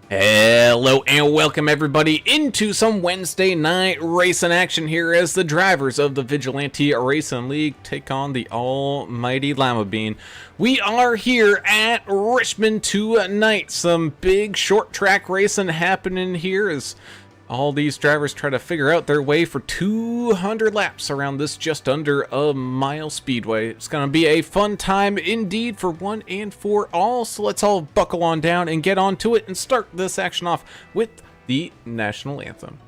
Hello and welcome everybody into some Wednesday night racing action here as the drivers of the Vigilante Racing League take on the almighty Lima Bean. We are here at Richmond tonight. Some big short track racing happening here as all these drivers try to figure out their way for 200 laps around this just under a mile speedway. It's going to be a fun time indeed for one and for all. So let's all buckle on down and get on to it and start this action off with the national anthem.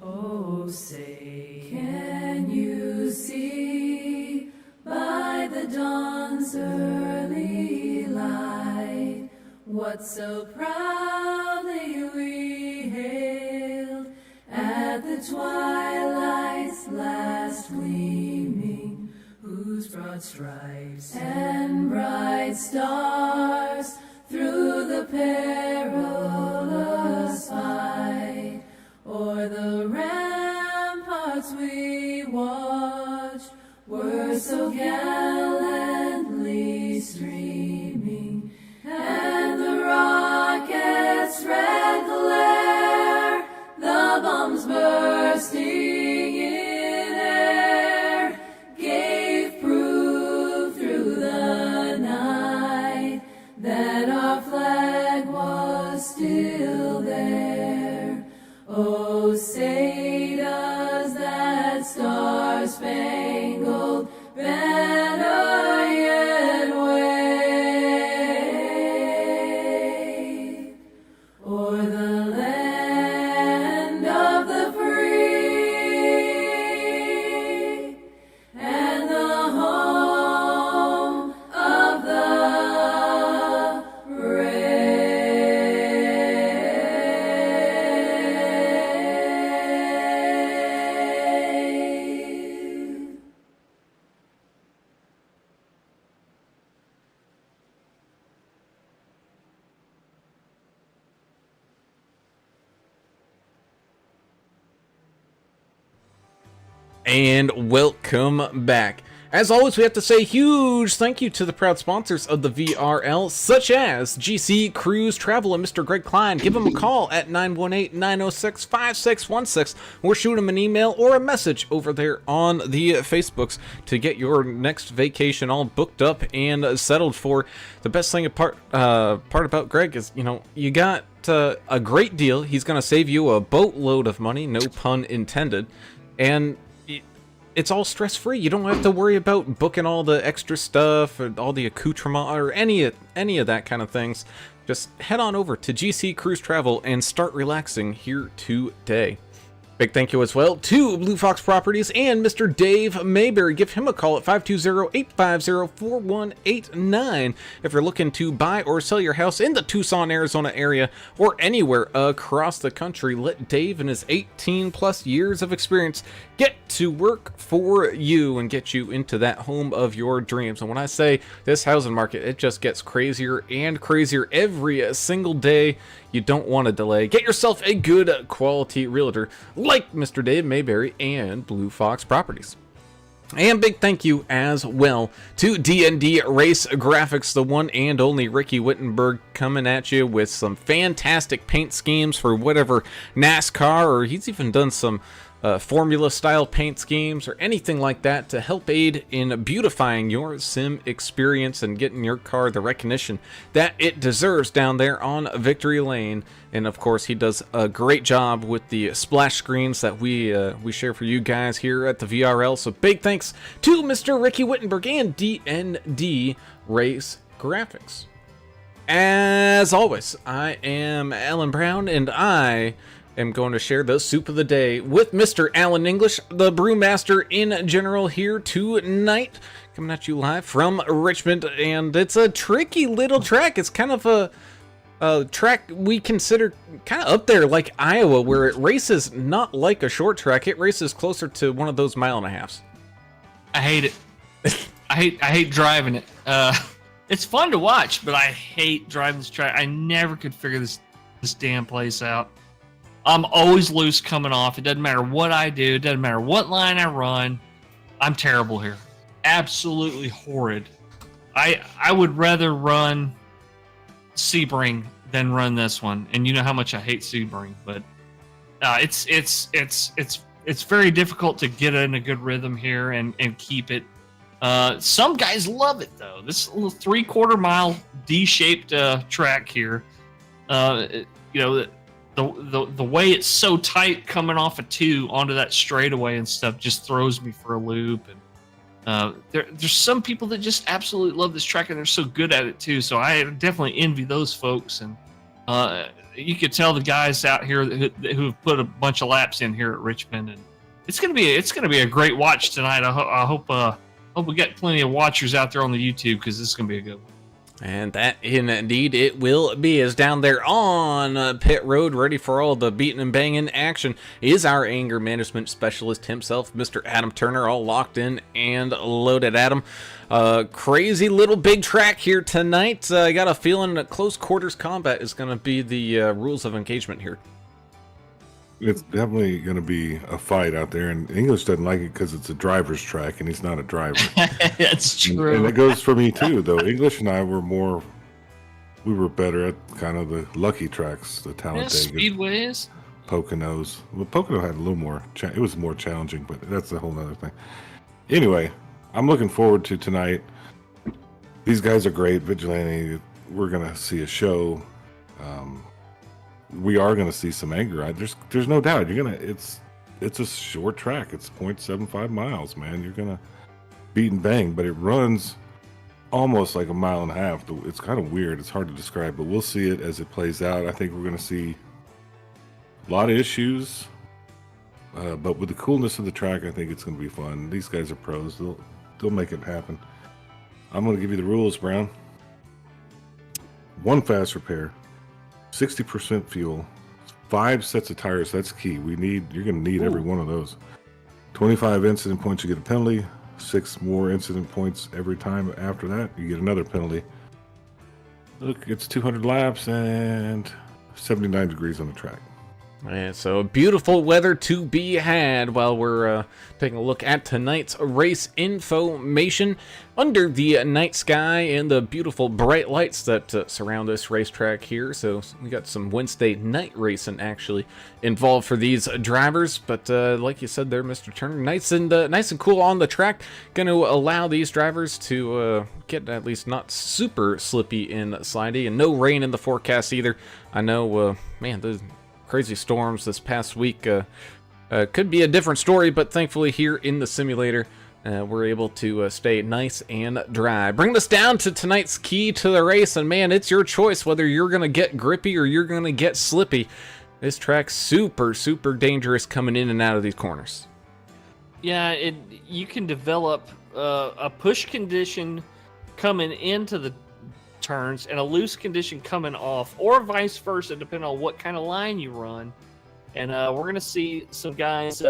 Oh, say, can you see by the dawn's early light what so proudly we hailed at the twilight's last gleaming, whose broad stripes and bright stars through the perilous fight o'er the ramparts we watched were so gallantly streaming, and the rockets' red glare, the bombs bursting in air, gave proof through the night that our flag was still there. Oh, say does that star-spangled banner yet wave o'er the land of the free and the home of the brave. And welcome back. As always, we have to say a huge thank you to the proud sponsors of the VRL, such as GC Cruise Travel and Mr. Greg Klein. Give him a call at 918-906-5616 or shoot him an email or a message over there on the Facebooks to get your next vacation all booked up and settled for. The best thing part about Greg is, you got a great deal. He's going to save you a boatload of money, no pun intended, and it's all stress-free. You don't have to worry about booking all the extra stuff or all the accoutrement or any of that kind of things. Just head on over to GC Cruise Travel and start relaxing here today. Big thank you as well to Blue Fox Properties and Mr. Dave Mayberry. Give him a call at 520-850-4189 if you're looking to buy or sell your house in the Tucson, Arizona area or anywhere across the country. Let Dave and his 18+ years of experience get to work for you and get you into that home of your dreams. And when I say this housing market, it just gets crazier and crazier every single day. You don't want to delay. Get yourself a good quality realtor like Mr. Dave Mayberry and Blue Fox Properties. And big thank you as well to D&D Race Graphics, the one and only Ricky Wittenberg, coming at you with some fantastic paint schemes for whatever NASCAR, or he's even done some formula style paint schemes or anything like that to help aid in beautifying your sim experience and getting your car the recognition that it deserves down there on Victory Lane. And of course, he does a great job with the splash screens that we share for you guys here at the VRL. So big thanks to Mr. Ricky Wittenberg and D&D Race Graphics. As always, I am Alan Brown, and I am going to share the soup of the day with Mr. Alan English, the brewmaster in general, here tonight, coming at you live from Richmond. And it's a tricky little track. It's kind of a track we consider kind of up there like Iowa, where it races not like a short track. It races closer to one of those 1.5 miles. I hate it. I hate driving it. It's fun to watch, but I hate driving this track. I never could figure this damn place out. I'm always loose coming off. It doesn't matter what I do. It doesn't matter what line I run. I'm terrible here. Absolutely horrid. I would rather run Sebring than run this one. And you know how much I hate Sebring, but it's very difficult to get in a good rhythm here and keep it. Some guys love it though. This little 3/4 mile D-shaped track here. You know, the way it's so tight coming off a 2 onto that straightaway and stuff just throws me for a loop. And there's some people that just absolutely love this track and they're so good at it too. So I definitely envy those folks. And you could tell the guys out here who've put a bunch of laps in here at Richmond, and it's gonna be a great watch tonight. I hope we get plenty of watchers out there on the YouTube, because this is gonna be a good one. And that indeed it will be, as down there on pit road, ready for all the beating and banging action, is our anger management specialist himself, Mr. Adam Turner, all locked in and loaded. Adam, crazy little big track here tonight. I got a feeling that close quarters combat is going to be the rules of engagement here. It's definitely going to be a fight out there, and English doesn't like it because it's a driver's track, and he's not a driver. That's true. And it goes for me too, though. English and I were better at kind of the lucky tracks, the Talladega, speedways, Poconos. Well, Pocono had a little more. It was more challenging, but that's a whole other thing. Anyway, I'm looking forward to tonight. These guys are great. Vigilante. We're gonna see a show. We are going to see some anger. There's no doubt. It's a short track. It's 0.75 miles, man. You're gonna beat and bang, but it runs almost like a mile and a half. It's kind of weird. It's hard to describe, but we'll see it as it plays out. I think we're going to see a lot of issues, but with the coolness of the track, I think it's going to be fun. These guys are pros. They'll make it happen. I'm going to give you the rules, Brown. 1 fast repair. 60% fuel, 5 sets of tires. That's key. You're going to need every one of those. 25 incident points, you get a penalty. 6 more incident points every time after that, you get another penalty. Look, it's 200 laps and 79 degrees on the track. And so beautiful weather to be had while we're taking a look at tonight's race information under the night sky and the beautiful bright lights that surround this racetrack here. So we got some Wednesday night racing actually involved for these drivers. But like you said there, Mr. Turner, nice and cool on the track. Going to allow these drivers to get at least not super slippy and slidey, and no rain in the forecast either. I know, man, the crazy storms this past week could be a different story, but thankfully here in the simulator we're able to stay nice and dry. Bring us down to tonight's key to the race, and man, it's your choice whether you're gonna get grippy or you're gonna get slippy. This track's super dangerous coming in and out of these corners. Yeah, you can develop a push condition coming into the turns and a loose condition coming off, or vice versa, depending on what kind of line you run. And we're going to see some guys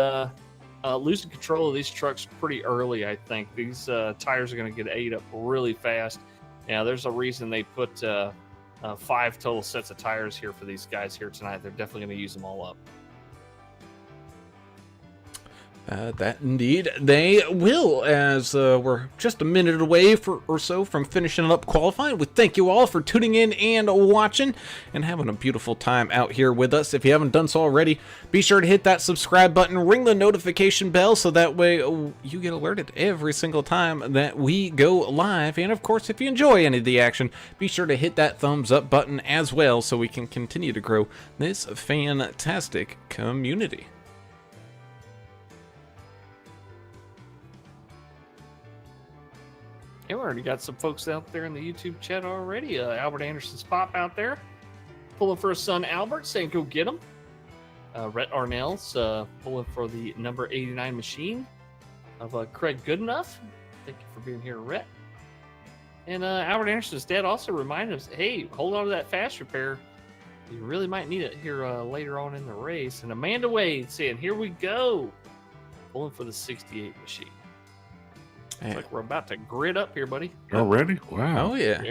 losing control of these trucks pretty early, I think. These tires are going to get ate up really fast. Yeah, there's a reason they put 5 total sets of tires here for these guys here tonight. They're definitely going to use them all up. That indeed they will, as we're just a minute away or so from finishing up qualifying. We thank you all for tuning in and watching and having a beautiful time out here with us. If you haven't done so already, be sure to hit that subscribe button, ring the notification bell, so that way you get alerted every single time that we go live. And of course, if you enjoy any of the action, be sure to hit that thumbs up button as well, so we can continue to grow this fantastic community. Yeah, we already got some folks out there in the YouTube chat already. Albert Anderson's Pop out there, pulling for his son Albert, saying go get him. Rhett Arnell's pulling for the number 89 machine of Craig Goodenough. Thank you for being here, Rhett. And Albert Anderson's dad also reminded us, hey, hold on to that fast repair. You really might need it here later on in the race. And Amanda Wade saying, here we go. Pulling for the 68 machine. It's like we're about to grid up here, buddy. Already? Wow. Oh yeah.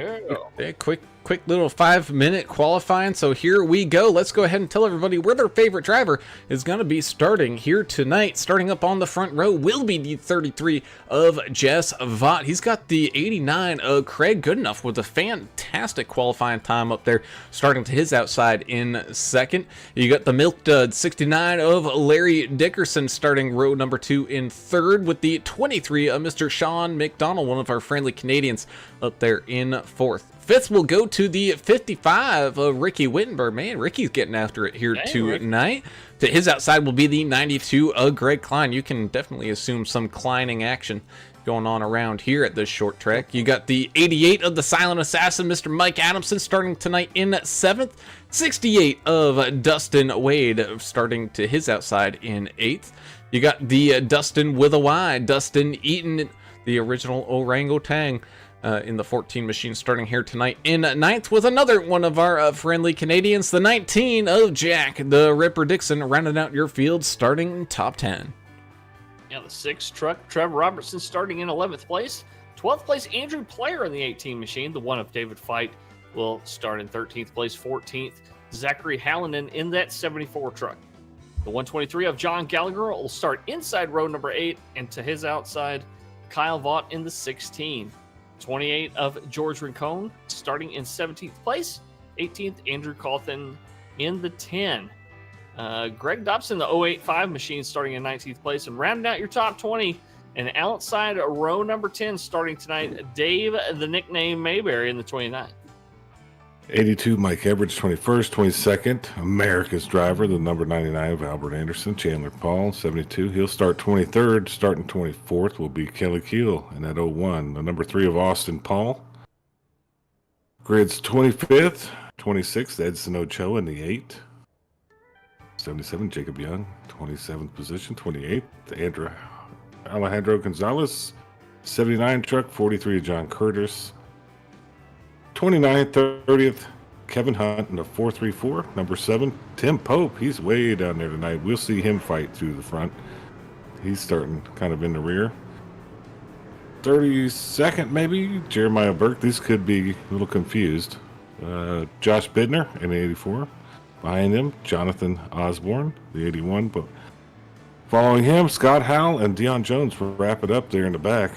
Yeah, quick little 5-minute qualifying. So here we go. Let's go ahead and tell everybody where their favorite driver is going to be starting here tonight. Starting up on the front row will be the 33 of Jess Vaught. He's got the 89 of Craig Goodenough with a fantastic fantastic qualifying time up there, starting to his outside in second. You got the Milk Dud 69 of Larry Dickerson starting row number 2 in third, with the 23 of Mr. Sean McDonald, one of our friendly Canadians, up there in fourth. Fifth will go to the 55 of Ricky Wittenberg. Man, Ricky's getting after it here tonight. To his outside will be the 92 of Greg Klein. You can definitely assume some Kleining action going on around here at this short track. You got the 88 of the Silent Assassin, Mr. Mike Adamson, starting tonight in 7th. 68 of Dustin Wade starting to his outside in 8th. You got the Dustin with a Y, Dustin Eaton, the original orangutan, in the 14 machine, starting here tonight in 9th, with another one of our friendly Canadians, the 19 of Jack the Ripper Dixon, rounding out your field starting in top 10. Yeah, the 6 truck, Trevor Robertson, starting in 11th place. 12th place, Andrew Player in the 18 machine. The 1 of David Fight will start in 13th place. 14th, Zachary Hallinan in that 74 truck. The 123 of John Gallagher will start inside row number 8, and to his outside, Kyle Vaught in the 16. 28 of George Rincon starting in 17th place. 18th, Andrew Cawthon in the 10. Greg Dobson, the 085 machine, starting in 19th place. And rounding out your top 20, and outside row number 10 starting tonight, Dave, the nickname Mayberry, in the 29. 82, Mike Everidge, 21st. 22nd, America's driver, the number 99 of Albert Anderson, Chandler Paul, 72. He'll start 23rd. Starting 24th will be Kelly Keel in that 01, the number 3 of Austin Paul. Grid's 25th. 26th, Edson Ochoa in the 8. 77, Jacob Young, 27th position. 28th, Alejandro Gonzalez, 79 truck. 43 of John Curtis. 29th, 30th, Kevin Hunt in the 434. Number 7, Tim Pope. He's way down there tonight. We'll see him fight through the front. He's starting kind of in the rear. 32nd, maybe, Jeremiah Burke. These could be a little confused. Josh Bidner in the 84. Behind him, Jonathan Osborne, the 81. But following him, Scott Howell and Deion Jones will wrap it up there in the back.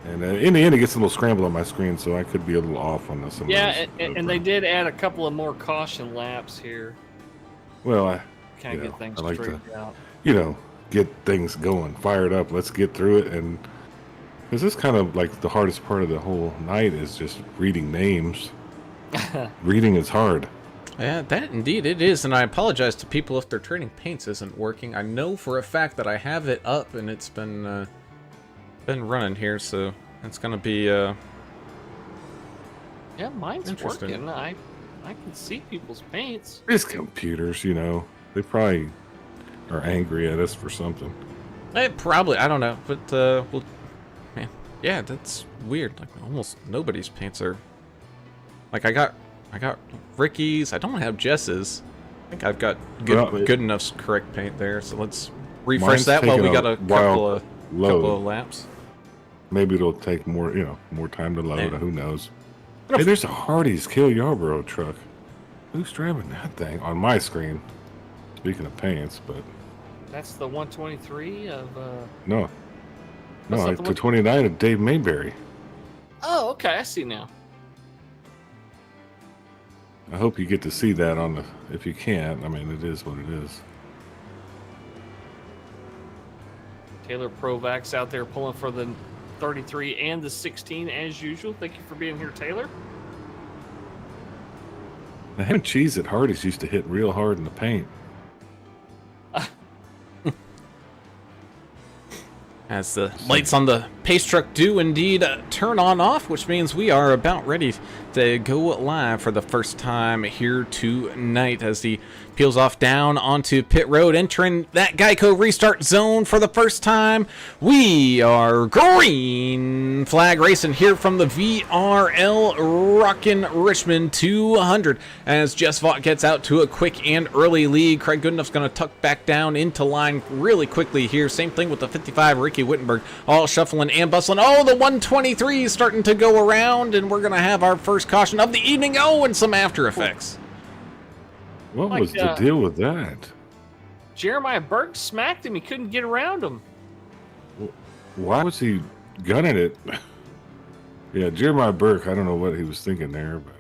And in the end, it gets a little scrambled on my screen, so I could be a little off on this. Yeah, and they did add a couple of more caution laps here. Well, I kind of get things like straightened out. Get things going, fire it up. Let's get through it. And because this kind of like the hardest part of the whole night is just reading names. Reading is hard. Yeah, that indeed it is, and I apologize to people if their trading paints isn't working. I know for a fact that I have it up, and it's been running here, so it's gonna be yeah, mine's interesting. working. I can see people's paints. These computers, they probably are angry at us for something. Probably, I don't know, but well, man, yeah, that's weird. Like almost nobody's paints are. Like I got Ricky's. I don't have Jess's. I think I've got good enough correct paint there. So let's refresh that while we got a couple of laps. Maybe it'll take more time to load. Who knows? Hey, there's a Hardee's Kill Yarborough truck. Who's driving that thing on my screen? Speaking of paints, but that's the 123 of. No, it's the 29 of Dave Mayberry. Oh, okay, I see now. I hope you get to see that on the. If you can't, I mean, it is what it is. Taylor Provax out there pulling for the 33 and the 16 as usual. Thank you for being here, Taylor. The ham and cheese at Hardee's used to hit real hard in the paint. As the lights on the pace truck do indeed turn on off, which means we are about ready to go live for the first time here tonight as he peels off down onto pit road, entering that Geico restart zone for the first time. We are green flag racing here from the VRL Rocking Richmond 200 as Jess Vaught gets out to a quick and early lead. Craig Goodenough's going to tuck back down into line really quickly here. Same thing with the 55 Ricky Wittenberg, all shuffling and bustling. Oh, the 123 is starting to go around, and we're going to have our first caution of the evening. Oh, and some after effects. What was the deal with that? Jeremiah Burke smacked him. He couldn't get around him. Why was he gunning it? Yeah, Jeremiah Burke, I don't know what he was thinking there, but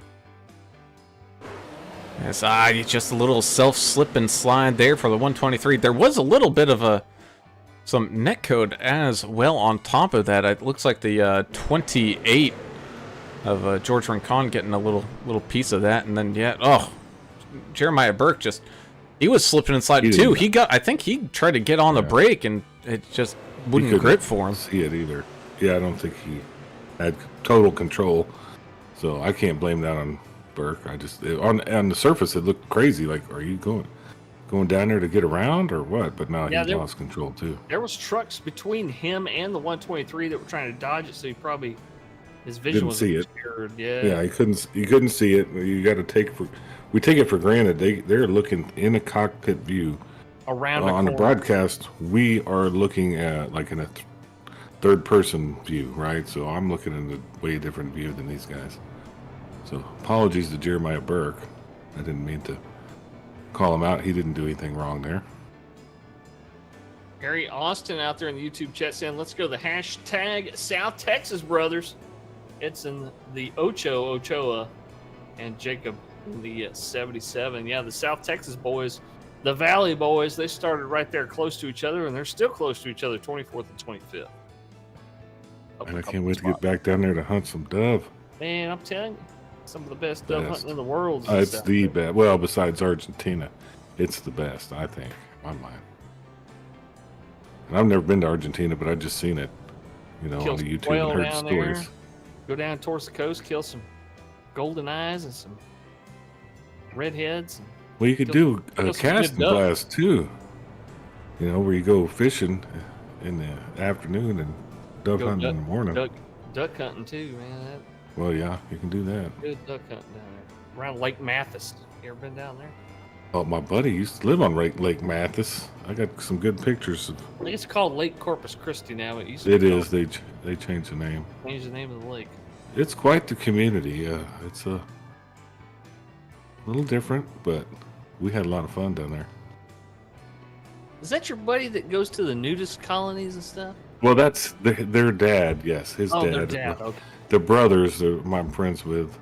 Yes, just a little self-slip and slide there for the 123. There was a little bit of some netcode as well on top of that. It looks like the 28 of George Rincon getting a little piece of that, and then Jeremiah Burke he was slipping and sliding too. I think he tried to get on the brake and it just wouldn't grip for him. See it either. Yeah, I don't think he had total control, so I can't blame that on Burke. On the surface it looked crazy. Like, are you going down there to get around or what? But no, he lost control too. There was trucks between him and the 123 that were trying to dodge it, so his vision was obscured. Yeah, he couldn't see it. You got to we take it for granted. They're looking in a cockpit view. Around on the broadcast, we are looking at like in a third person view, right? So I'm looking in a way different view than these guys. So apologies to Jeremiah Burke. I didn't mean to call him out. He didn't do anything wrong there. Harry Austin out there in the YouTube chat saying, let's go the hashtag South Texas Brothers. It's in the Ochoa and Jacob in the 77. Yeah, the South Texas boys, the Valley boys, they started right there close to each other, and they're still close to each other, 24th and 25th. And I can't wait to get back down there to hunt some dove. Man, I'm telling you, some of the best dove hunting in the world. It's the best. Well, besides Argentina, it's the best, I think, in my mind. And I've never been to Argentina, but I've just seen it, on the YouTube and heard stories. There, go down towards the coast, kill some golden eyes and some redheads. Well, you could do a casting blast too, where you go fishing in the afternoon and dove hunting in the morning. Duck hunting too, man. Well, yeah, you can do that. Good duck hunting down there. Around Lake Mathis. You ever been down there? Oh, my buddy used to live on Lake Mathis. I got some good pictures of. I think it's called Lake Corpus Christi now. It is. They changed the name. Changed the name of the lake. It's quite the community. It's a little different, but we had a lot of fun down there. Is that your buddy that goes to the nudist colonies and stuff? Well, that's their dad. Yes, his dad. Their dad. Okay. The brothers that I'm friends with.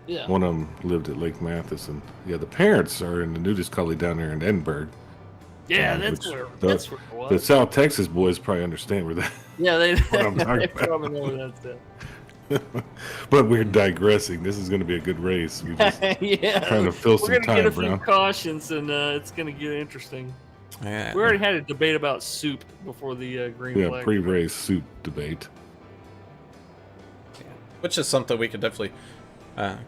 Yeah. One of them lived at Lake Mathis, and the parents are in the nudist colony down there in Edinburgh. Yeah, that's where it was. The South Texas boys probably understand where that. Yeah, they probably know where that's at. But we're digressing. This is going to be a good race. We just trying to fill some time, We're going to get a few cautions, and it's going to get interesting. Yeah. We already had a debate about soup before the green flag. Yeah, pre-race soup debate. Which is something we could definitely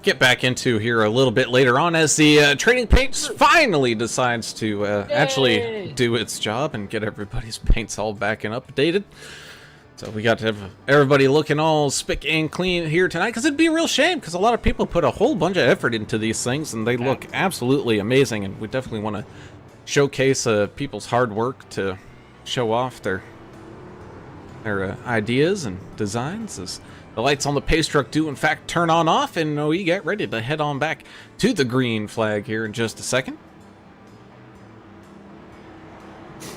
get back into here a little bit later on as the Trading Paints finally decides to actually do its job and get everybody's paints all back and updated. So we got to have everybody looking all spick and clean here tonight, because it'd be a real shame, because a lot of people put a whole bunch of effort into these things and they look absolutely amazing, and we definitely want to showcase people's hard work to show off their ideas and designs as the lights on the pace truck do in fact turn on off, and we get ready to head on back to the green flag here in just a second.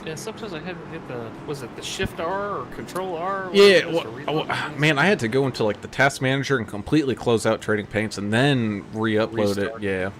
Yeah, sometimes I had to hit was it the Shift R or Control R? Yeah, man, I had to go into like the task manager and completely close out Trading Paints and then re-upload it. Yeah.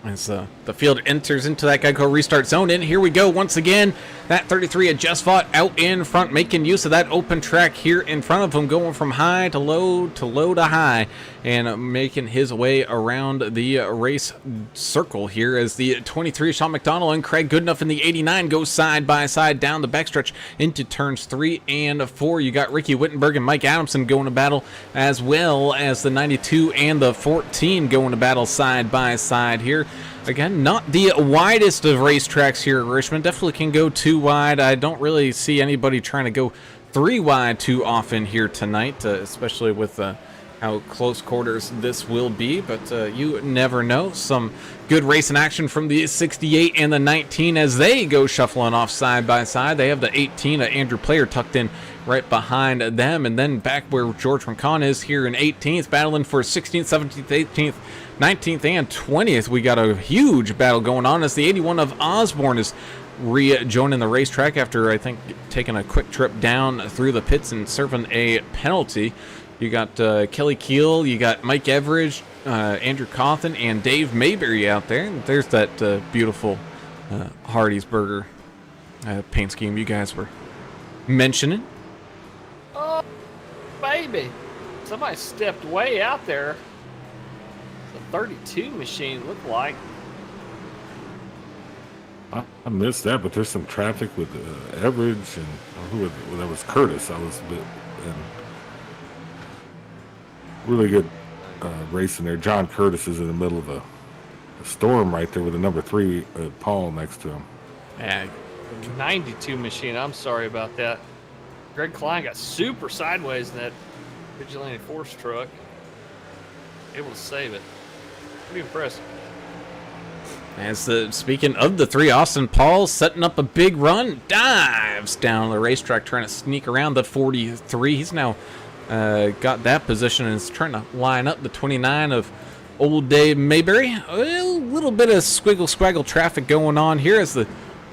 As the field enters into that Geico restart zone, and here we go once again. That 33 had just fought out in front, making use of that open track here in front of him, going from high to low to high, and making his way around the race circle here as the 23 Sean McDonald and Craig Goodenough in the 89 go side by side down the backstretch into turns 3 and 4. You got Ricky Wittenberg and Mike Adamson going to battle, as well as the 92 and the 14 going to battle side by side here. Again, not the widest of racetracks here at Richmond. Definitely can go 2 wide. I don't really see anybody trying to go 3 wide too often here tonight, especially with how close quarters this will be. But you never know. Some good racing action from the 68 and the 19 as they go shuffling off side by side. They have the 18, Andrew Player, tucked in right behind them. And then back where George Rincon is here in 18th, battling for 16th, 17th, 18th, 19th, and 20th. We got a huge battle going on as the 81 of Osborne is rejoining the racetrack after, I think, taking a quick trip down through the pits and serving a penalty. You got Kelly Keel, you got Mike Everidge, Andrew Cawthon and Dave Mayberry out there. And there's that beautiful Hardee's Burger paint scheme you guys were mentioning. Oh, baby. Somebody stepped way out there. It's a 32 machine, looked like. I missed that, but there's some traffic with Everidge and that was Curtis. I was a bit and really good racing there. John Curtis is in the middle of a storm right there with the number 3 Paul next to him. Yeah, 92 machine. I'm sorry about that. Greg Klein got super sideways in that Vigilante Force truck. Able to save it. Pretty impressive. as speaking of the 3, Austin Paul setting up a big run, dives down the racetrack trying to sneak around the 43. He's now got that position and is trying to line up the 29 of old Dave Mayberry. A little bit of squiggle traffic going on here as the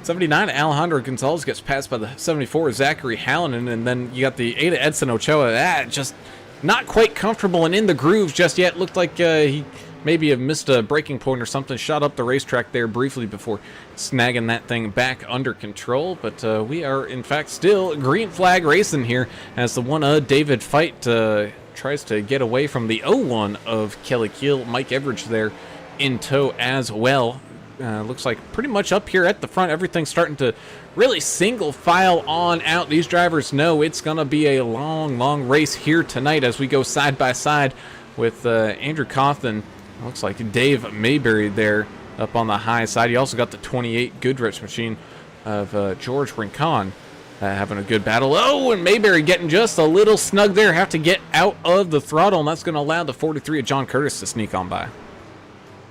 79 Alejandro Gonzalez gets passed by the 74 Zachary Hallinan, and then you got the 8 Edson Ochoa. Just not quite comfortable and in the grooves just yet. Looked like he maybe have missed a braking point or something. Shot up the racetrack there briefly before snagging that thing back under control. But we are, in fact, still green flag racing here as the 1 David Fight tries to get away from the 01 of Kelly Keel. Mike Everidge there in tow as well. Looks like pretty much up here at the front, everything's starting to really single file on out. These drivers know it's going to be a long race here tonight as we go side by side with Andrew Cawthon. Looks like Dave Mayberry there up on the high side. You also got the 28 Goodrich machine of George Rincon having a good battle. Oh, and Mayberry getting just a little snug there. Have to get out of the throttle, and that's going to allow the 43 of John Curtis to sneak on by.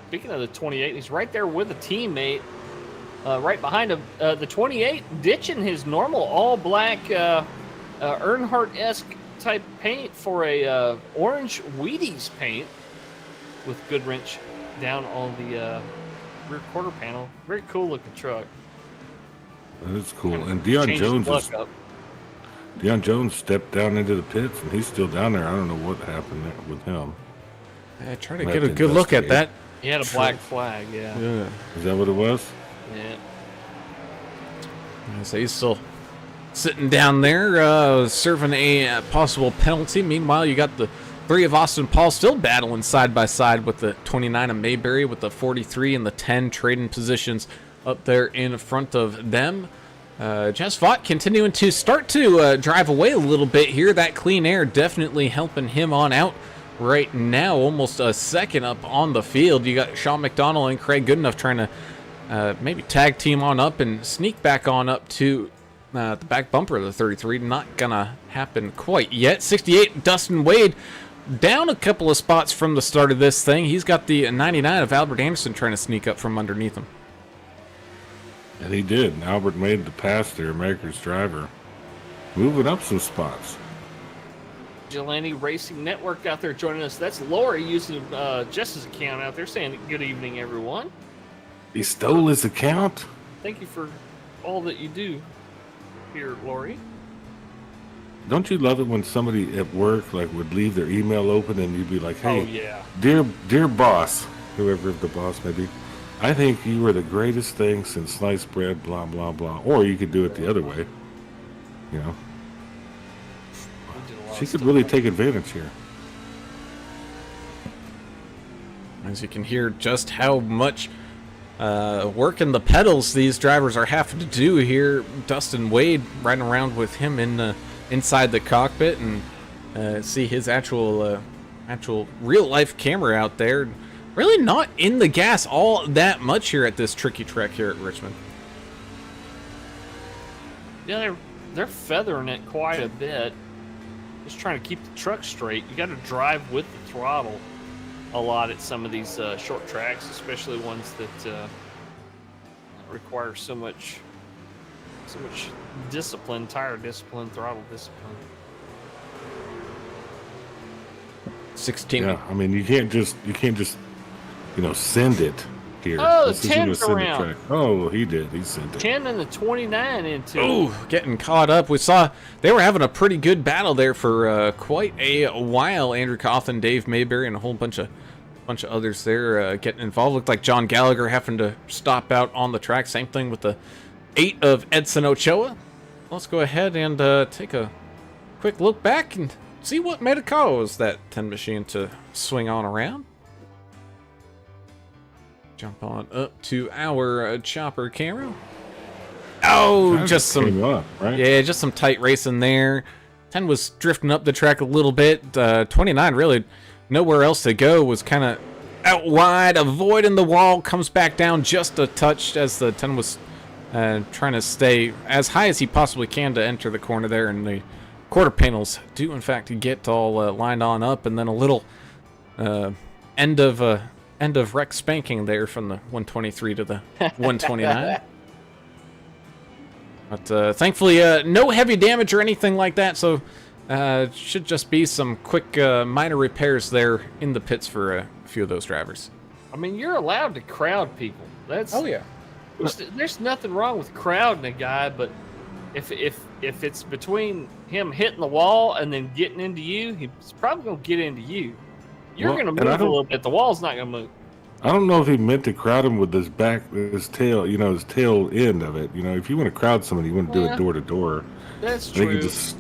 Speaking of the 28, he's right there with a teammate, right behind him. The 28 ditching his normal all-black Earnhardt-esque type paint for a orange Wheaties paint with Goodrich down on the rear quarter panel. Very cool looking truck. That is cool. And Deion Jones stepped down into the pits, and he's still down there. I don't know what happened there with him. Try to get a good look at that. He had a black flag, yeah. Is that what it was? Yeah. So he's still sitting down there, serving a possible penalty. Meanwhile, you got the 3 of Austin Paul still battling side by side with the 29 of Mayberry, with the 43 and the 10 trading positions up there in front of them. Jess Vaught continuing to start to drive away a little bit here. That clean air definitely helping him on out right now, almost a second up on the field. You got Sean McDonald and Craig Goodenough trying to maybe tag team on up and sneak back on up to the back bumper of the 33. Not gonna happen quite yet. 68 Dustin Wade down a couple of spots from the start of this thing. He's got the 99 of Albert Anderson trying to sneak up from underneath him. And he did. Albert made the pass there, Maker's driver, moving up some spots. Vigilante Racing Network out there joining us. That's Lori using Jess's account out there saying good evening, everyone. He stole his account? Thank you for all that you do here, Lori. Don't you love it when somebody at work would leave their email open and you'd be like, hey, oh, yeah. dear boss, whoever the boss may be, I think you were the greatest thing since sliced bread, blah, blah, blah. Or you could do it the other way, you know. She could really take advantage here. As you can hear just how much working the pedals these drivers are having to do here. Dustin Wade riding around with him in inside the cockpit, and see his actual real life camera out there. Really not in the gas all that much here at this tricky track here at Richmond. Yeah, they're feathering it quite a bit. Just trying to keep the truck straight. You got to drive with the throttle a lot at some of these short tracks, especially ones that require so much discipline, tire discipline, throttle discipline. 16. Yeah, I mean you can't just send it here. Oh, Let's just 10's send the around. track. Oh, he did. He sent it. 10 and the 29 into. Oh, getting caught up. We saw they were having a pretty good battle there for quite a while. Andrew Cawthon, Dave Mayberry, and a whole bunch of bunch of others there getting involved. Looked like John Gallagher having to stop out on the track. Same thing with the 8 of Edson Ochoa. Let's go ahead and take a quick look back and see what made it cause that 10 machine to swing on around. Jump on up to our chopper camera. Oh, just some, up, right? yeah, just some tight racing there. 10 was drifting up the track a little bit. 29 really nowhere else to go, was kind of out wide, avoiding the wall, comes back down just a touch as the 10 was trying to stay as high as he possibly can to enter the corner there, and the quarter panels do in fact get all lined on up, and then a little end of wreck spanking there from the 123 to the 129. But thankfully no heavy damage or anything like that, so should just be some quick minor repairs there in the pits for a few of those drivers. I mean, you're allowed to crowd people. That's Oh yeah. There's nothing wrong with crowding a guy, but if it's between him hitting the wall and then getting into you, he's probably gonna get into you. You're Well, gonna and move I a don't- little bit. The wall's not gonna move. I don't know if he meant to crowd him with his tail, his tail end of it. If you want to crowd somebody, you want to do Yeah. it door to door. That's I think true. you just.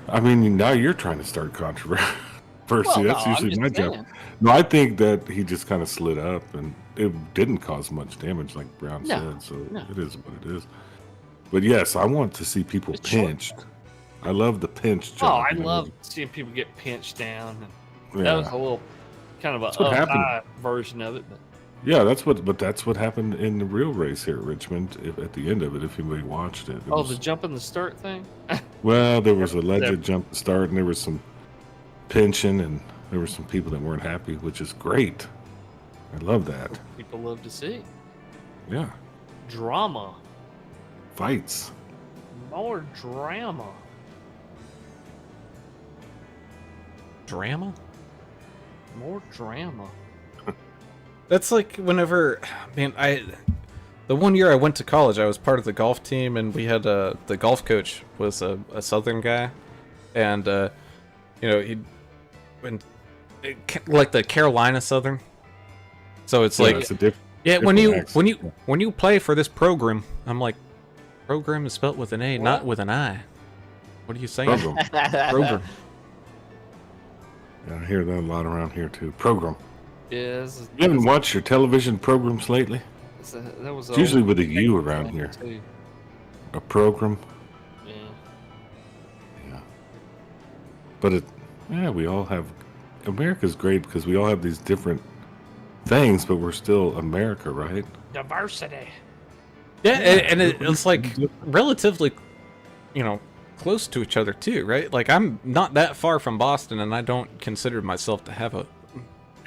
I mean, now you're trying to start controversy. Well, That's no, I'm usually just my job. saying. No, I think that he just kind of slid up, and it didn't cause much damage, like Brown No, said. So no. it is what it is. But yes, I want to see people It's short. pinched. I love the pinch Oh, job. I love seeing people get pinched down. And Yeah. That was a little kind of That's what a happened. high version of it, but Yeah, that's what happened in the real race here at Richmond. At the end of it, if anybody watched it, the jump in the start thing. well, there was a alleged jump start, and there was some pinching, and there were some people that weren't happy, which is great. I love that. People love to see Yeah, drama, fights. more drama. Drama? More drama. That's like whenever, man, the one year I went to college, I was part of the golf team, and we had the golf coach was a Southern guy, and he went like the Carolina Southern. So it's like, it's a diff- yeah, when different you accent. when you play for this program, I'm like, program is spelled with an A, not with an I. What are you saying? Program. Program. Yeah, I hear that a lot around here too. Program. Yes. You haven't watched your television programs lately? That was It's usually with a U around here. too. A program. Yeah. Yeah. But we all have. America's great because we all have these different things, but we're still America, right? Diversity. Yeah, and it's like relatively, close to each other too, right? Like I'm not that far from Boston, and I don't consider myself to have a.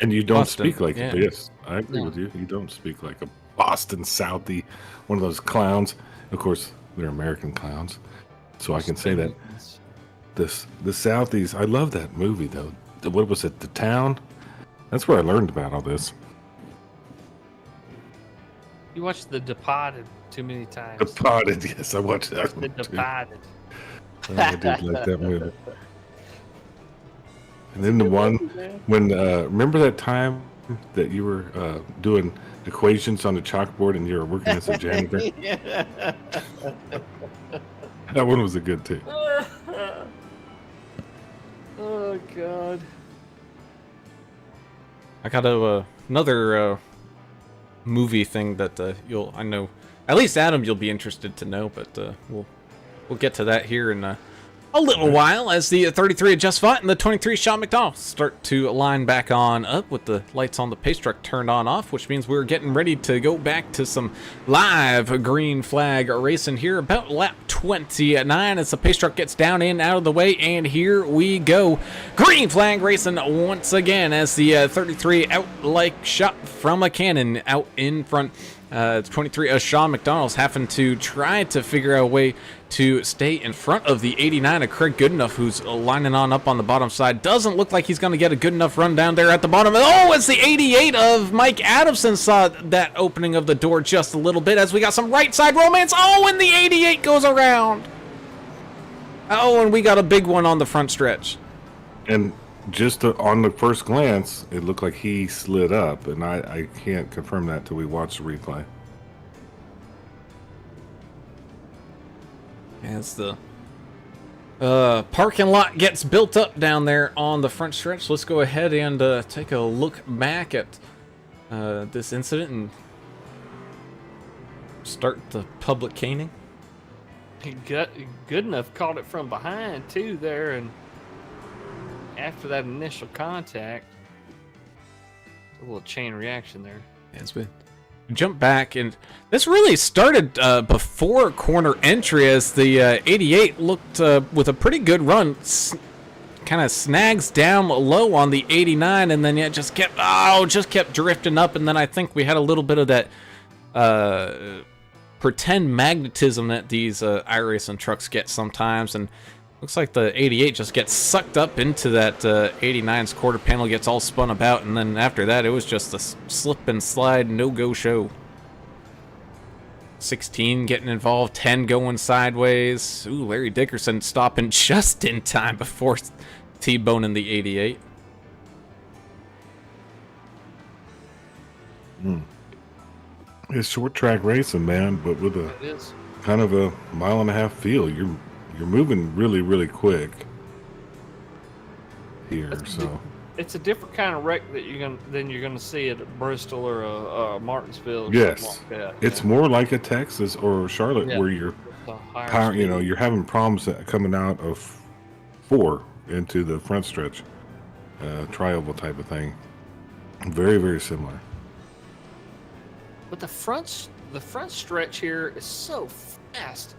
And you don't Boston, speak like yeah. it. Yes, I agree No. with you. You don't speak like a Boston Southie, one of those clowns. Of course, they're American clowns, so I can say that. The Southies. I love that movie though. What was it? The Town. That's where I learned about all this. You watched The Departed too many times. Departed. Yes, I watched that The one too. Departed. I did like that movie. And then the one when remember that time that you were doing equations on the chalkboard and you were working as a janitor? That one was a good too. Oh God. I got another movie thing that I know, at least Adam, you'll be interested to know, but we'll get to that here in a little while as the 33 of Just Fought and the 23 Sean McDonald start to line back on up with the lights on the pace truck turned on off, which means we're getting ready to go back to some live green flag racing here about lap 29 as the pace truck gets down in out of the way, and here we go. Green flag racing once again as the 33 out like shot from a cannon out in front. 23 of Sean McDonald's having to try to figure out a way to stay in front of the 89 of Craig Goodenough, who's lining on up on the bottom side. Doesn't look like he's going to get a good enough run down there at the bottom. Oh, it's the 88 of Mike Adamson. Saw that opening of the door just a little bit as we got some right side romance. Oh, and the 88 goes around. Oh, and we got a big one on the front stretch. And just on the first glance, it looked like he slid up, and I can't confirm that till we watch the replay. As the parking lot gets built up down there on the front stretch, let's go ahead and take a look back at this incident and start the public caning. He got good enough, caught it from behind too there, and after that initial contact, a little chain reaction there. As we jump back, and this really started before corner entry as the 88 looked with a pretty good run, kind of snags down low on the 89, and then yeah, just kept drifting up, and then I think we had a little bit of that pretend magnetism that these iRacing trucks get sometimes, and looks like the 88 just gets sucked up into that 89's quarter panel, gets all spun about, and then after that it was just a slip and slide, no-go show. 16 getting involved, 10 going sideways. Ooh, Larry Dickerson stopping just in time before T-boning the 88. It's short track racing, man, but with a It is. kind of a mile-and-a-half feel. You're moving really, really quick here, so It's a different kind of wreck that you're gonna see at Bristol or Martinsville. Or yes, something like that. it's more like a Texas or Charlotte Yeah. where you're The higher power, speed. you're having problems coming out of 4 into the front stretch, tri-oval type of thing. Very, very similar. But the front stretch here is so fast.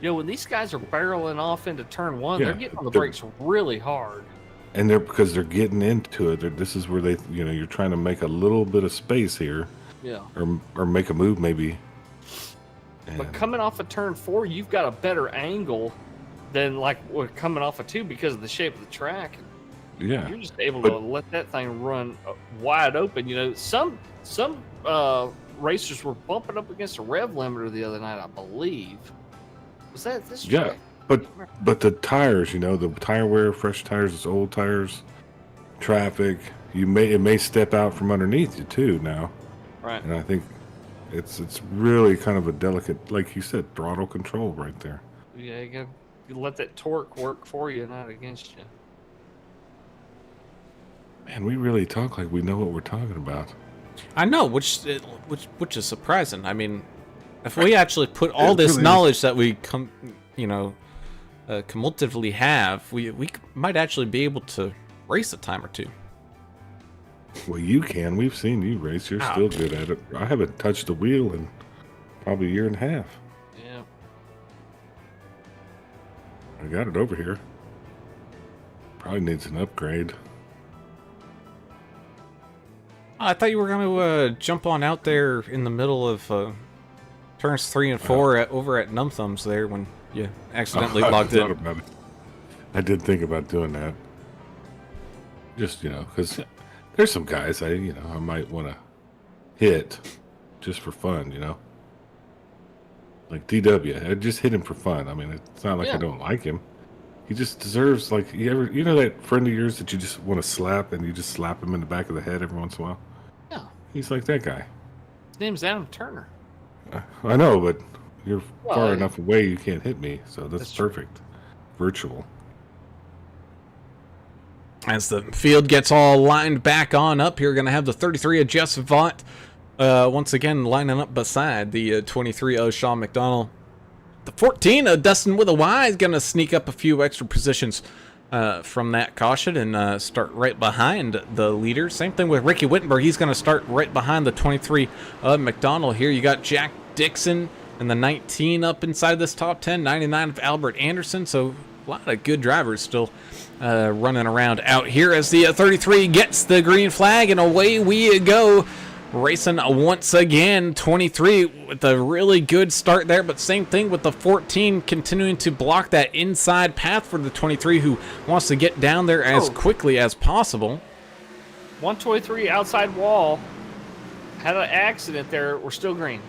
You know, when these guys are barreling off into turn 1, Yeah, they're getting on the they're- brakes really hard. And because they're getting into it. This is where you're trying to make a little bit of space here, Yeah. or make a move maybe. But And- coming off of turn 4, you've got a better angle than like we're coming off of 2 because of the shape of the track. yeah, You're just able But- to let that thing run wide open. You know, some racers were bumping up against a rev limiter the other night, I believe. Was that this Yeah, track? but the tires, the tire wear, fresh tires, it's old tires, traffic. It may step out from underneath you too now, Right. and I think it's really kind of a delicate, like you said, throttle control right there. Yeah, you gotta let that torque work for you, not against you. Man, we really talk like we know what we're talking about. I know, which is surprising. I mean, if we actually put all It this really is. knowledge that we cumulatively have, we might actually be able to race a time or two. Well, you can. We've seen you race. You're still good at it. I haven't touched the wheel in probably a year and a half. Yeah. I got it over here. Probably needs an upgrade. I thought you were going to jump on out there in the middle of turns 3 and 4 over at Numb Thumbs there when you accidentally logged thought in. about it. I did think about doing that. Just, because there's some guys I might want to hit just for fun, Like DW. I just hit him for fun. I mean, it's not like I Yeah. don't like him. He just deserves, like, you know that friend of yours that you just want to slap and you just slap him in the back of the head every once in a while? Yeah. He's like that guy. His name's Adam Turner. I know, but you're Well, far enough away you can't hit me, so that's true. perfect. Virtual. As the field gets all lined back on up here, we're going to have the 33 of Jess Vaught once again lining up beside the 23 of Sean McDonald. The 14 of Dustin with a Y is going to sneak up a few extra positions from that caution and start right behind the leader. Same thing with Ricky Wittenberg. He's going to start right behind the 23 of McDonald here. You got Jack Dixon and the 19 up inside this top 10, 99 of Albert Anderson. So a lot of good drivers still running around out here as the 33 gets the green flag, and away we go. Racing once again, 23 with a really good start there, but same thing with the 14 continuing to block that inside path for the 23 who wants to get down there as quickly as possible. 123 outside wall. Had an accident there. We're still green.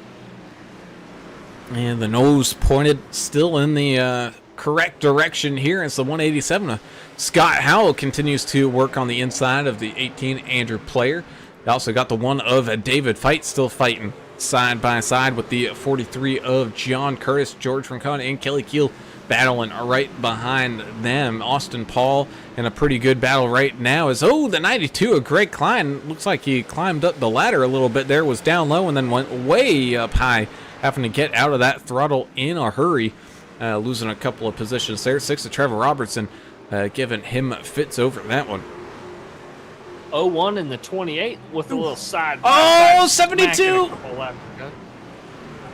And the nose pointed still in the correct direction here. It's the 187 of Scott Howell continues to work on the inside of the 18 Andrew Player. You also got the one of David Fight still fighting side by side with the 43 of John Curtis, George Rincon, and Kelly Keel battling right behind them. Austin Paul in a pretty good battle right now is, the 92 of Greg Klein. Looks like he climbed up the ladder a little bit there, was down low, and then went way up high, having to get out of that throttle in a hurry, losing a couple of positions there. 6 of Trevor Robertson, giving him fits over that one. 01 in the 28 with a little side. Oh, side 72! smack and a couple laps ago.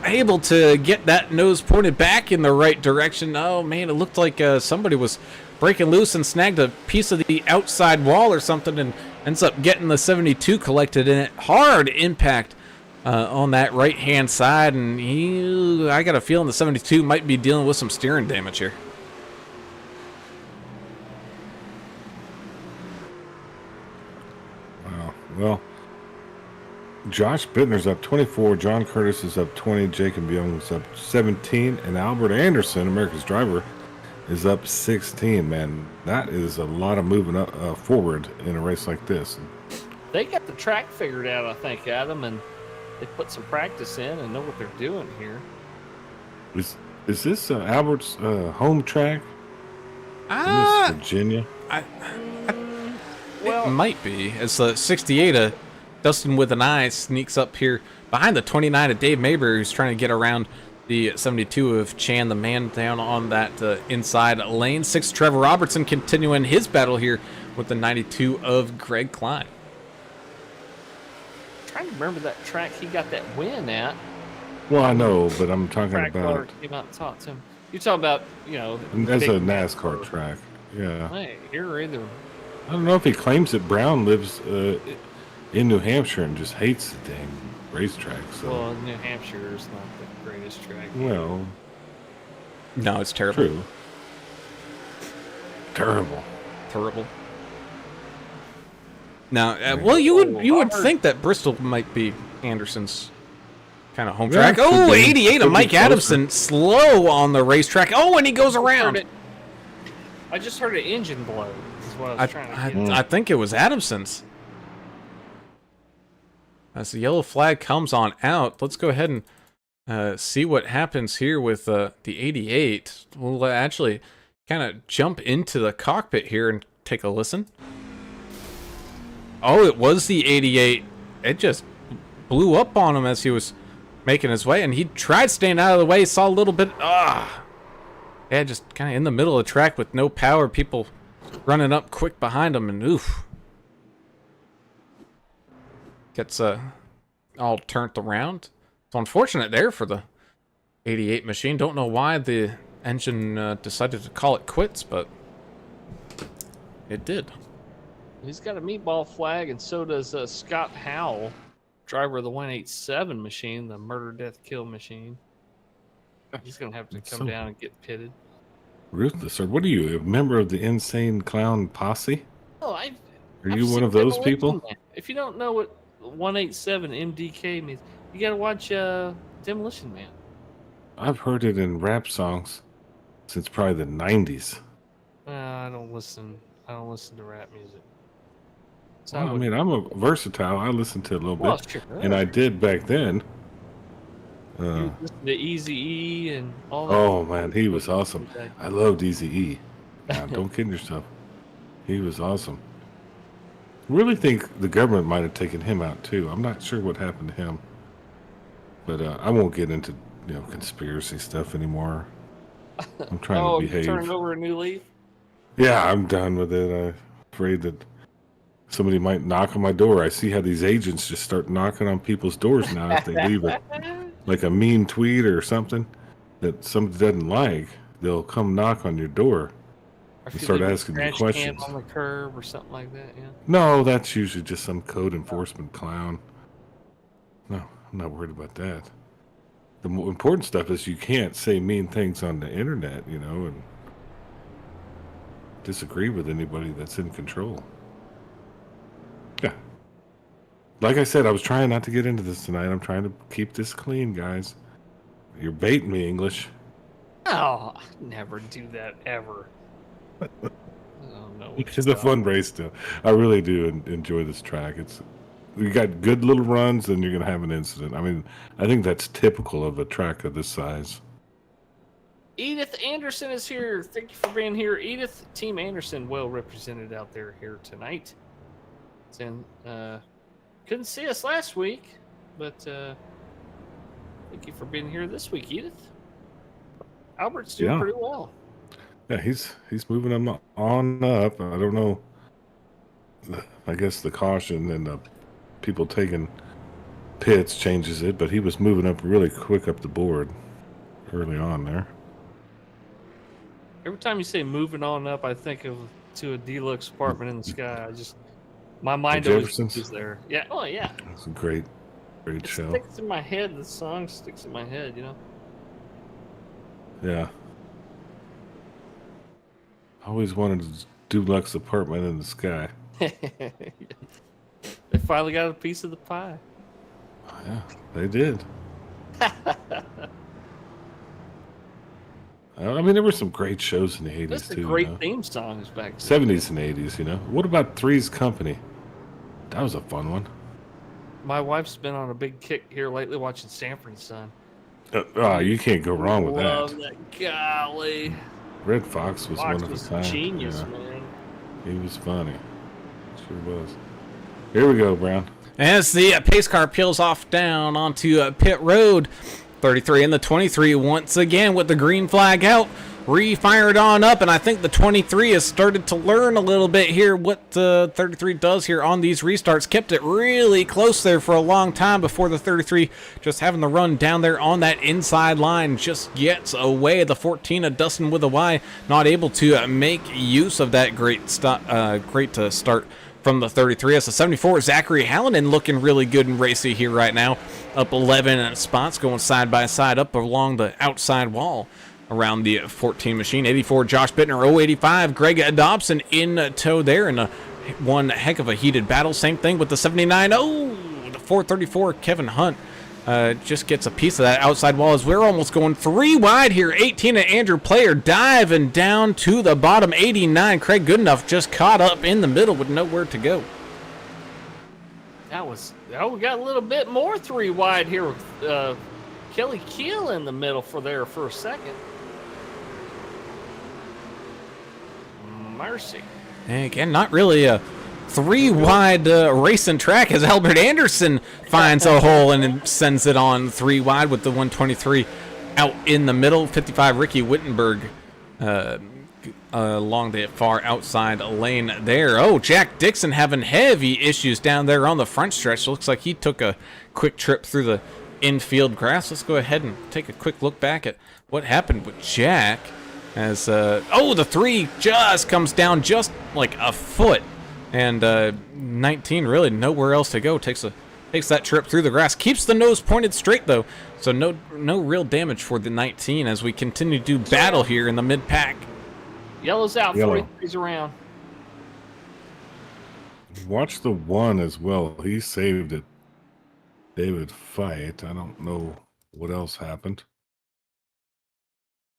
Able to get that nose pointed back in the right direction. Oh man, it looked like somebody was breaking loose and snagged a piece of the outside wall or something, and ends up getting the 72 collected in it. Hard impact on that right hand side, and I got a feeling the 72 might be dealing with some steering damage here. Wow. Well, Josh Bittner's up 24, John Curtis is up 20, Jacob Young's up 17, and Albert Anderson, America's driver, is up 16. Man, that is a lot of moving up, forward in a race like this. They got the track figured out, I think, Adam, and they put some practice in and know what they're doing here. Is this Albert's home track? In Virginia? It might be. As the 68 Dustin with an eye sneaks up here behind the 29 of Dave Mabry, who's trying to get around the 72 of Chan, the man down on that inside lane. 6 Trevor Robertson continuing his battle here with the 92 of Greg Klein. I'm trying to remember that track he got that win at. Well, I know, but I'm talking Track owner about... came out and talked to him. You're talking about, That's big a NASCAR track. Yeah. Hey, here either. I don't know if he claims that Brown lives in New Hampshire and just hates the dang racetrack. So. Well, New Hampshire is not the greatest track. Well, No, it's terrible. true. Terrible. Terrible. Now, well, you would think that Bristol might be Anderson's kind of home Yeah, track. could Oh, be. 88 Could of be Mike closer. Adamson, slow on the racetrack. Oh, and he goes around. I just heard an engine blow. Is what I was trying to get. I think it was Adamson's. As the yellow flag comes on out, let's go ahead and see what happens here with the 88. We'll actually kind of jump into the cockpit here and take a listen. Oh, it was the 88. It just blew up on him as he was making his way, and he tried staying out of the way, saw a little bit, yeah, just kind of in the middle of the track with no power, people running up quick behind him, and oof. Gets all turned around. So unfortunate there for the 88 machine. Don't know why the engine decided to call it quits, but it did. He's got a meatball flag, and so does Scott Howell, driver of the 187 machine, the murder, death, kill machine. He's going to have to come down and get pitted. Ruthless. Or what are you, a member of the Insane Clown Posse? Oh, Are you one of those people? If you don't know what 187 MDK means, you got to watch Demolition Man. I've heard it in rap songs since probably the 90s. I don't listen to rap music. So Well, I mean, I'm a versatile. I listen to it a little well, bit. sure. And I did back then. You listen to Eazy-E and all that. Oh, man, he was awesome. I loved Eazy-E. Don't kid yourself. He was awesome. Really think the government might have taken him out, too. I'm not sure what happened to him. But I won't get into, conspiracy stuff anymore. I'm trying to behave. Turning over a new leaf? Yeah, I'm done with it. I'm afraid that somebody might knock on my door. I see how these agents just start knocking on people's doors now if they leave it. Like a mean tweet or something that somebody doesn't like, they'll come knock on your door Or and if you start leave a asking you trash can questions. on the curb or something like that, yeah. No, that's usually just some code enforcement clown. No, I'm not worried about that. The more important stuff is you can't say mean things on the internet, and disagree with anybody that's in control. Yeah. Like I said, I was trying not to get into this tonight. I'm trying to keep this clean, guys. You're baiting me, English. Oh, I never do that ever. Oh know. It's a fun race still. I really do enjoy this track. You got good little runs, and you're gonna have an incident. I mean, I think that's typical of a track of this size. Edith Anderson is here. Thank you for being here, Edith. Team Anderson well represented out there here tonight. And couldn't see us last week, but thank you for being here this week, Edith. Albert's doing pretty well. Yeah, he's moving them on up. I don't know. I guess the caution and the people taking pits changes it, but he was moving up really quick up the board early on there. Every time you say moving on up, I think to a deluxe apartment in the sky. My mind always goes there. Yeah. Oh, yeah. It's a great show. It sticks in my head. The song sticks in my head, Yeah. I always wanted a deluxe apartment in the sky. They finally got a piece of the pie. Yeah, they did. I mean, there were some great shows in the 80s, That's too. Great theme songs back then. 70s and 80s, What about Three's Company? That was a fun one. My wife's been on a big kick here lately watching Sanford and Son. You can't go wrong with Love that. that. Golly. Red Fox was one of was a kind. genius, man. He was funny. Sure was. Here we go, Brown. As the pace car peels off down onto pit road, 33 and the 23 once again with the green flag out, refired on up, and I think the 23 has started to learn a little bit here what the 33 does here on these restarts. Kept it really close there for a long time before the 33 just having the run down there on that inside line just gets away. The 14 of Dustin with a Y not able to make use of that great start from the 33. As the 74, Zachary Hallinan looking really good and racy here right now. Up 11 spots, going side by side up along the outside wall around the 14 machine. 84, Josh Bittner. 085, Greg Dobson in tow there in one heck of a heated battle. Same thing with the 79. Oh, the 434, Kevin Hunt just gets a piece of that outside wall as we're almost going 3 wide here. 18 of Andrew Player diving down to the bottom. 89, Craig Goodenough just caught up in the middle with nowhere to go. We got a little bit more 3 wide here with Kelly Keel in the middle for a second. Mercy. And again, not really a 3 wide racing track as Albert Anderson finds a hole and then sends it on 3 wide with the 123 out in the middle. 55, Ricky Wittenberg along the far outside lane there. Oh, Jack Dixon having heavy issues down there on the front stretch. Looks like he took a quick trip through the infield grass. Let's go ahead and take a quick look back at what happened with Jack as the 3 just comes down just like a foot, and 19 really nowhere else to go. Takes that trip through the grass, keeps the nose pointed straight though, so no real damage for the 19 as we continue to do battle here in the mid pack. Yellow's out. 43's around. Watch the 1 as well. He saved it. David Fight. I don't know what else happened.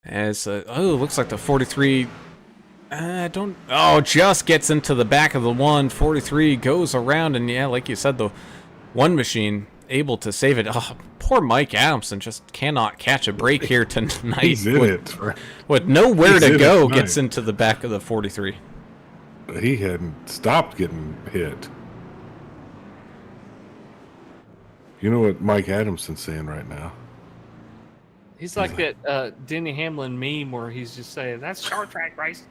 As looks like the 43 just gets into the back of the 1. 43 goes around, and yeah, like you said, the 1 machine able to save it. Oh, poor Mike Adamson just cannot catch a break here tonight. He's in it. With nowhere to go, gets into the back of the 43. He hadn't stopped getting hit. You know what Mike Adamson's saying right now? He's like that Denny Hamlin meme where he's just saying, that's short track race.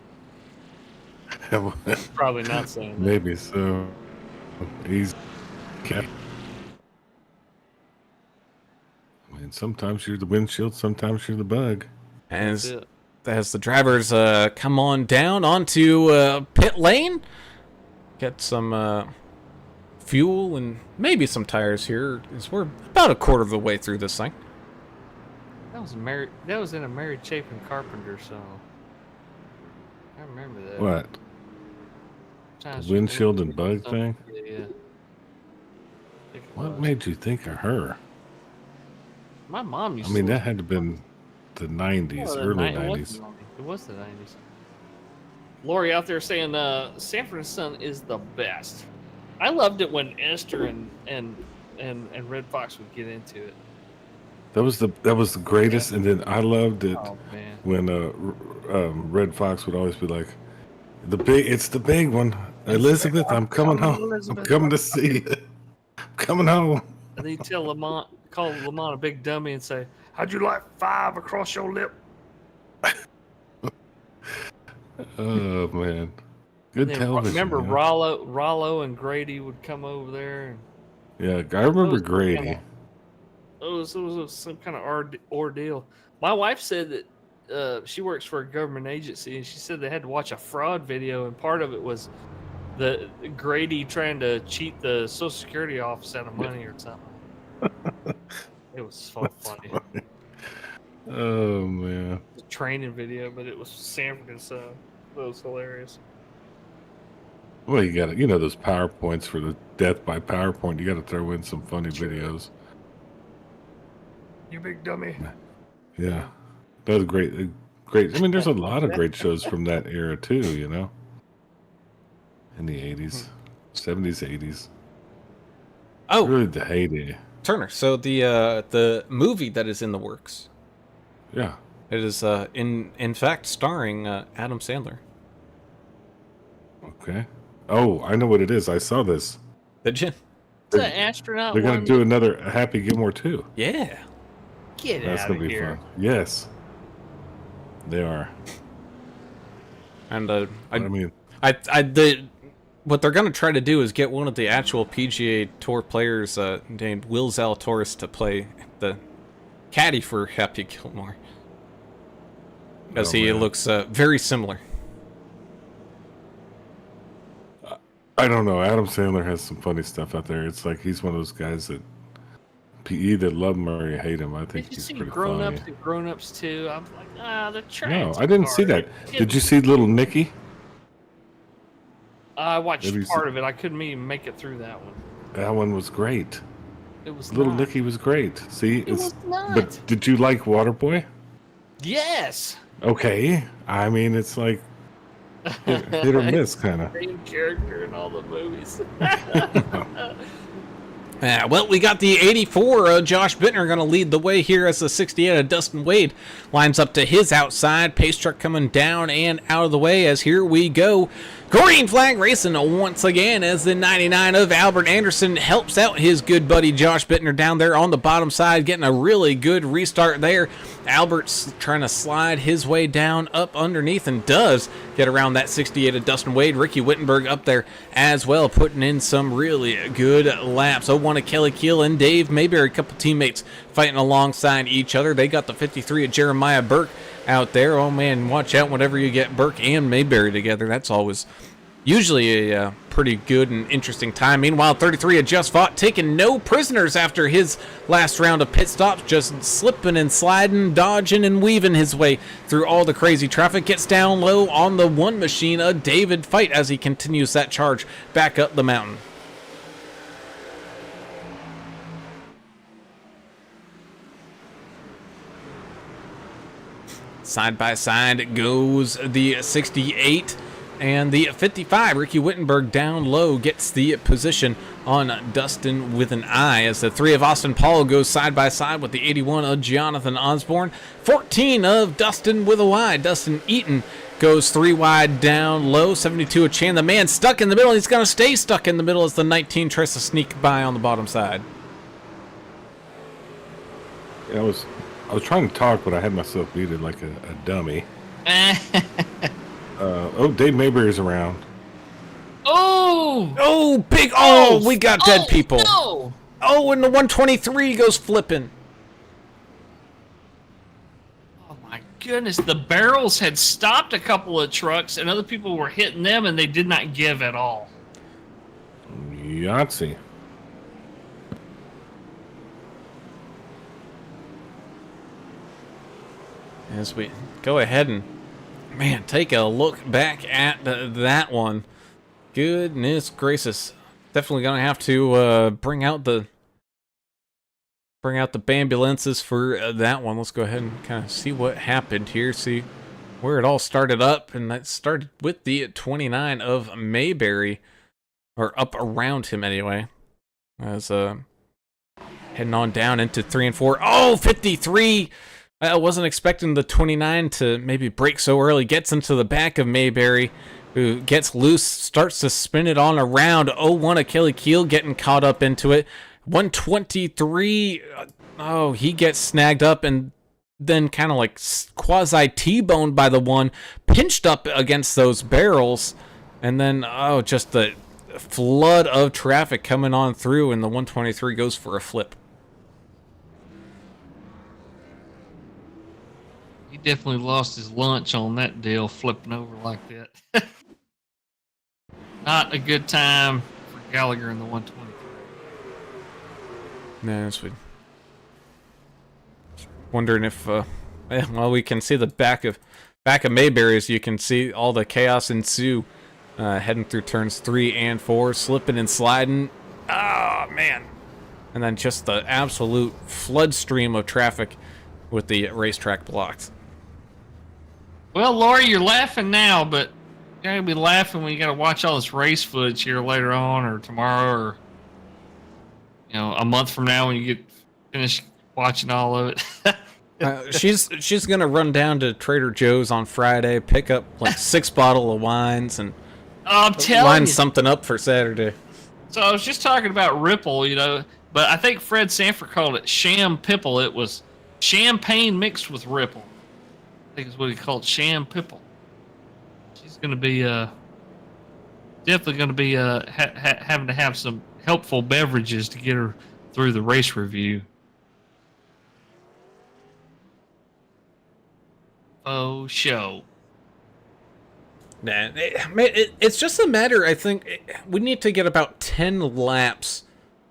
Probably not saying that. Maybe so. He's... I mean, sometimes you're the windshield, sometimes you're the bug. As the drivers come on down onto pit lane, get some fuel and maybe some tires here, as we're about a quarter of the way through this thing. That was in a Mary Chapin Carpenter song. I remember that. What? The windshield and bug thing? Yeah. What made you think of her? My mom used to. I mean, that had to have been the 90s, early 90s. It was the 90s. Lori out there saying Sanford and Son is the best. I loved it when Esther and Red Fox would get into it. That was the greatest, and then I loved it Oh man. when Red Fox would always be like, it's the big one, Elizabeth. I'm coming home. Elizabeth. I'm coming to see you. I'm coming home. And then you call Lamont a big dummy and say, "How'd you like 5 across your lip?" Oh man, good television. Remember man. Rollo and Grady would come over there. And Yeah, I remember Grady. it was some kind of ordeal. My wife said that she works for a government agency, and she said they had to watch a fraud video, and part of it was the Grady trying to cheat the Social Security office out of money or something. It was so funny. Oh man. A training video, but it was Sanford and Son. That was hilarious. Well, you got those PowerPoints for the death by PowerPoint. You got to throw in some funny videos. You big dummy. Yeah, that was great. Great. I mean, there's a lot of great shows from that era too. In the 80s, 70s, 80s. Oh, Really the heyday. Turner. So the movie that is in the works, Yeah. it is in fact starring Adam Sandler. Okay. Oh, I know what it is. I saw this. Did you? The astronaut. They're going one? to do another Happy Gilmore 2. Yeah. Get That's out going of to be here. fun. Yes. They are. And what they're going to try to do is get one of the actual PGA Tour players named Will Zalatoris to play the caddy for Happy Gilmore, because he man. looks very similar. I don't know. Adam Sandler has some funny stuff out there. It's like he's one of those guys that you either love him or you hate him. I think Did you he's see pretty Grown funny. Ups and Grown Ups 2? I'm like, they're trying. No, I didn't see that. Did you see Little Nicky? I watched Have you part of it. I couldn't even make it through that one. That one was great. It was Little not. Nicky was great. See, It was not. But did you like Waterboy? Yes. Okay, I mean it's like hit or miss kind of. Same character in all the movies. Well, we got the 84. Josh Bittner going to lead the way here as the 68 of Dustin Wade lines up to his outside. Pace truck coming down and out of the way as here we go. Green flag racing once again as the 99 of Albert Anderson helps out his good buddy Josh Bittner down there on the bottom side, getting a really good restart there. Albert's trying to slide his way down up underneath and does get around that 68 of Dustin Wade. Ricky Wittenberg up there as well, putting in some really good laps. 01 of Kelly Keel and Dave Mayberry, a couple teammates fighting alongside each other. They got the 53 of Jeremiah Burke out there. Oh man, watch out whenever you get Burke and Mayberry together. That's always usually a pretty good and interesting time. Meanwhile, 33 had just fought, taking no prisoners after his last round of pit stops, just slipping and sliding, dodging and weaving his way through all the crazy traffic. Gets down low on the one machine of David Fight as he continues that charge back up the mountain. Side by side goes the 68 and the 55. Ricky Wittenberg down low gets the position on Dustin with an eye as the 3 of Austin Paulo goes side by side with the 81 of Jonathan Osborne. 14 of Dustin with a wide. Dustin Eaton goes 3 wide down low. 72 of Chan, the man stuck in the middle. He's going to stay stuck in the middle as the 19 tries to sneak by on the bottom side. I was trying to talk, but I had myself muted like a dummy. Dave Mayberry's around. Oh, big. Oh, we got dead people. No. Oh, and the 123 goes flipping. Oh my goodness, the barrels had stopped a couple of trucks and other people were hitting them and they did not give at all. Yahtzee. As we go ahead and, man, take a look back at that one. Goodness gracious. Definitely going to have to bring out the ambulances for that one. Let's go ahead and kind of see what happened here. See where it all started up, and that started with the 29 of Mayberry, or up around him anyway, as heading on down into 3 and 4. Oh, 53! I wasn't expecting the 29 to maybe break so early. Gets into the back of Mayberry, who gets loose, starts to spin it on around. 0-1 Achille Keel getting caught up into it. 123. Oh, he gets snagged up and then kind of like quasi T-boned by the one, pinched up against those barrels, and then just the flood of traffic coming on through, and the 123 goes for a flip. He definitely lost his lunch on that deal, flipping over like that. Not a good time for Gallagher in the 123. No, that's weird. Wondering if, well, we can see the back of Mayberry, as you can see all the chaos ensue, heading through turns 3 and 4, slipping and sliding. Oh, man. And then just the absolute flood stream of traffic with the racetrack blocked. Well, Laura, you're laughing now, but you're going to be laughing when you got to watch all this race footage here later on, or tomorrow, or a month from now when you get finished watching all of it. She's gonna run down to Trader Joe's on Friday, pick up like 6 bottles of wines, and I'm telling line you. something up for Saturday. So I was just talking about Ripple, but I think Fred Sanford called it Sham Pipple. It was champagne mixed with Ripple. I think is what he called Sham Pipple. She's going to be definitely going to be having to have some helpful beverages to get her through the race review. Oh, show. Nah, it's just a matter, I think, we need to get about 10 laps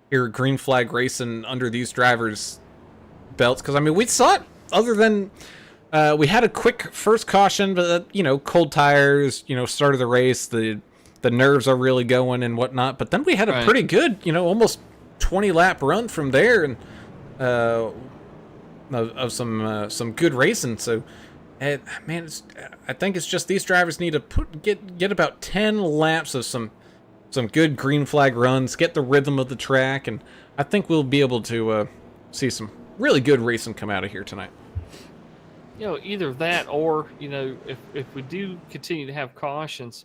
here at Green Flag Racing under these drivers' belts, because, I mean, we saw it, other than, we had a quick first caution, but, cold tires, started the race, the nerves are really going and whatnot, but then we had a pretty good, almost 20-lap run from there, and, of some good racing, so... man, I think it's just these drivers need to get about 10 laps of some good green flag runs, get the rhythm of the track, and I think we'll be able to see some really good racing come out of here tonight. Either that or, if we do continue to have cautions,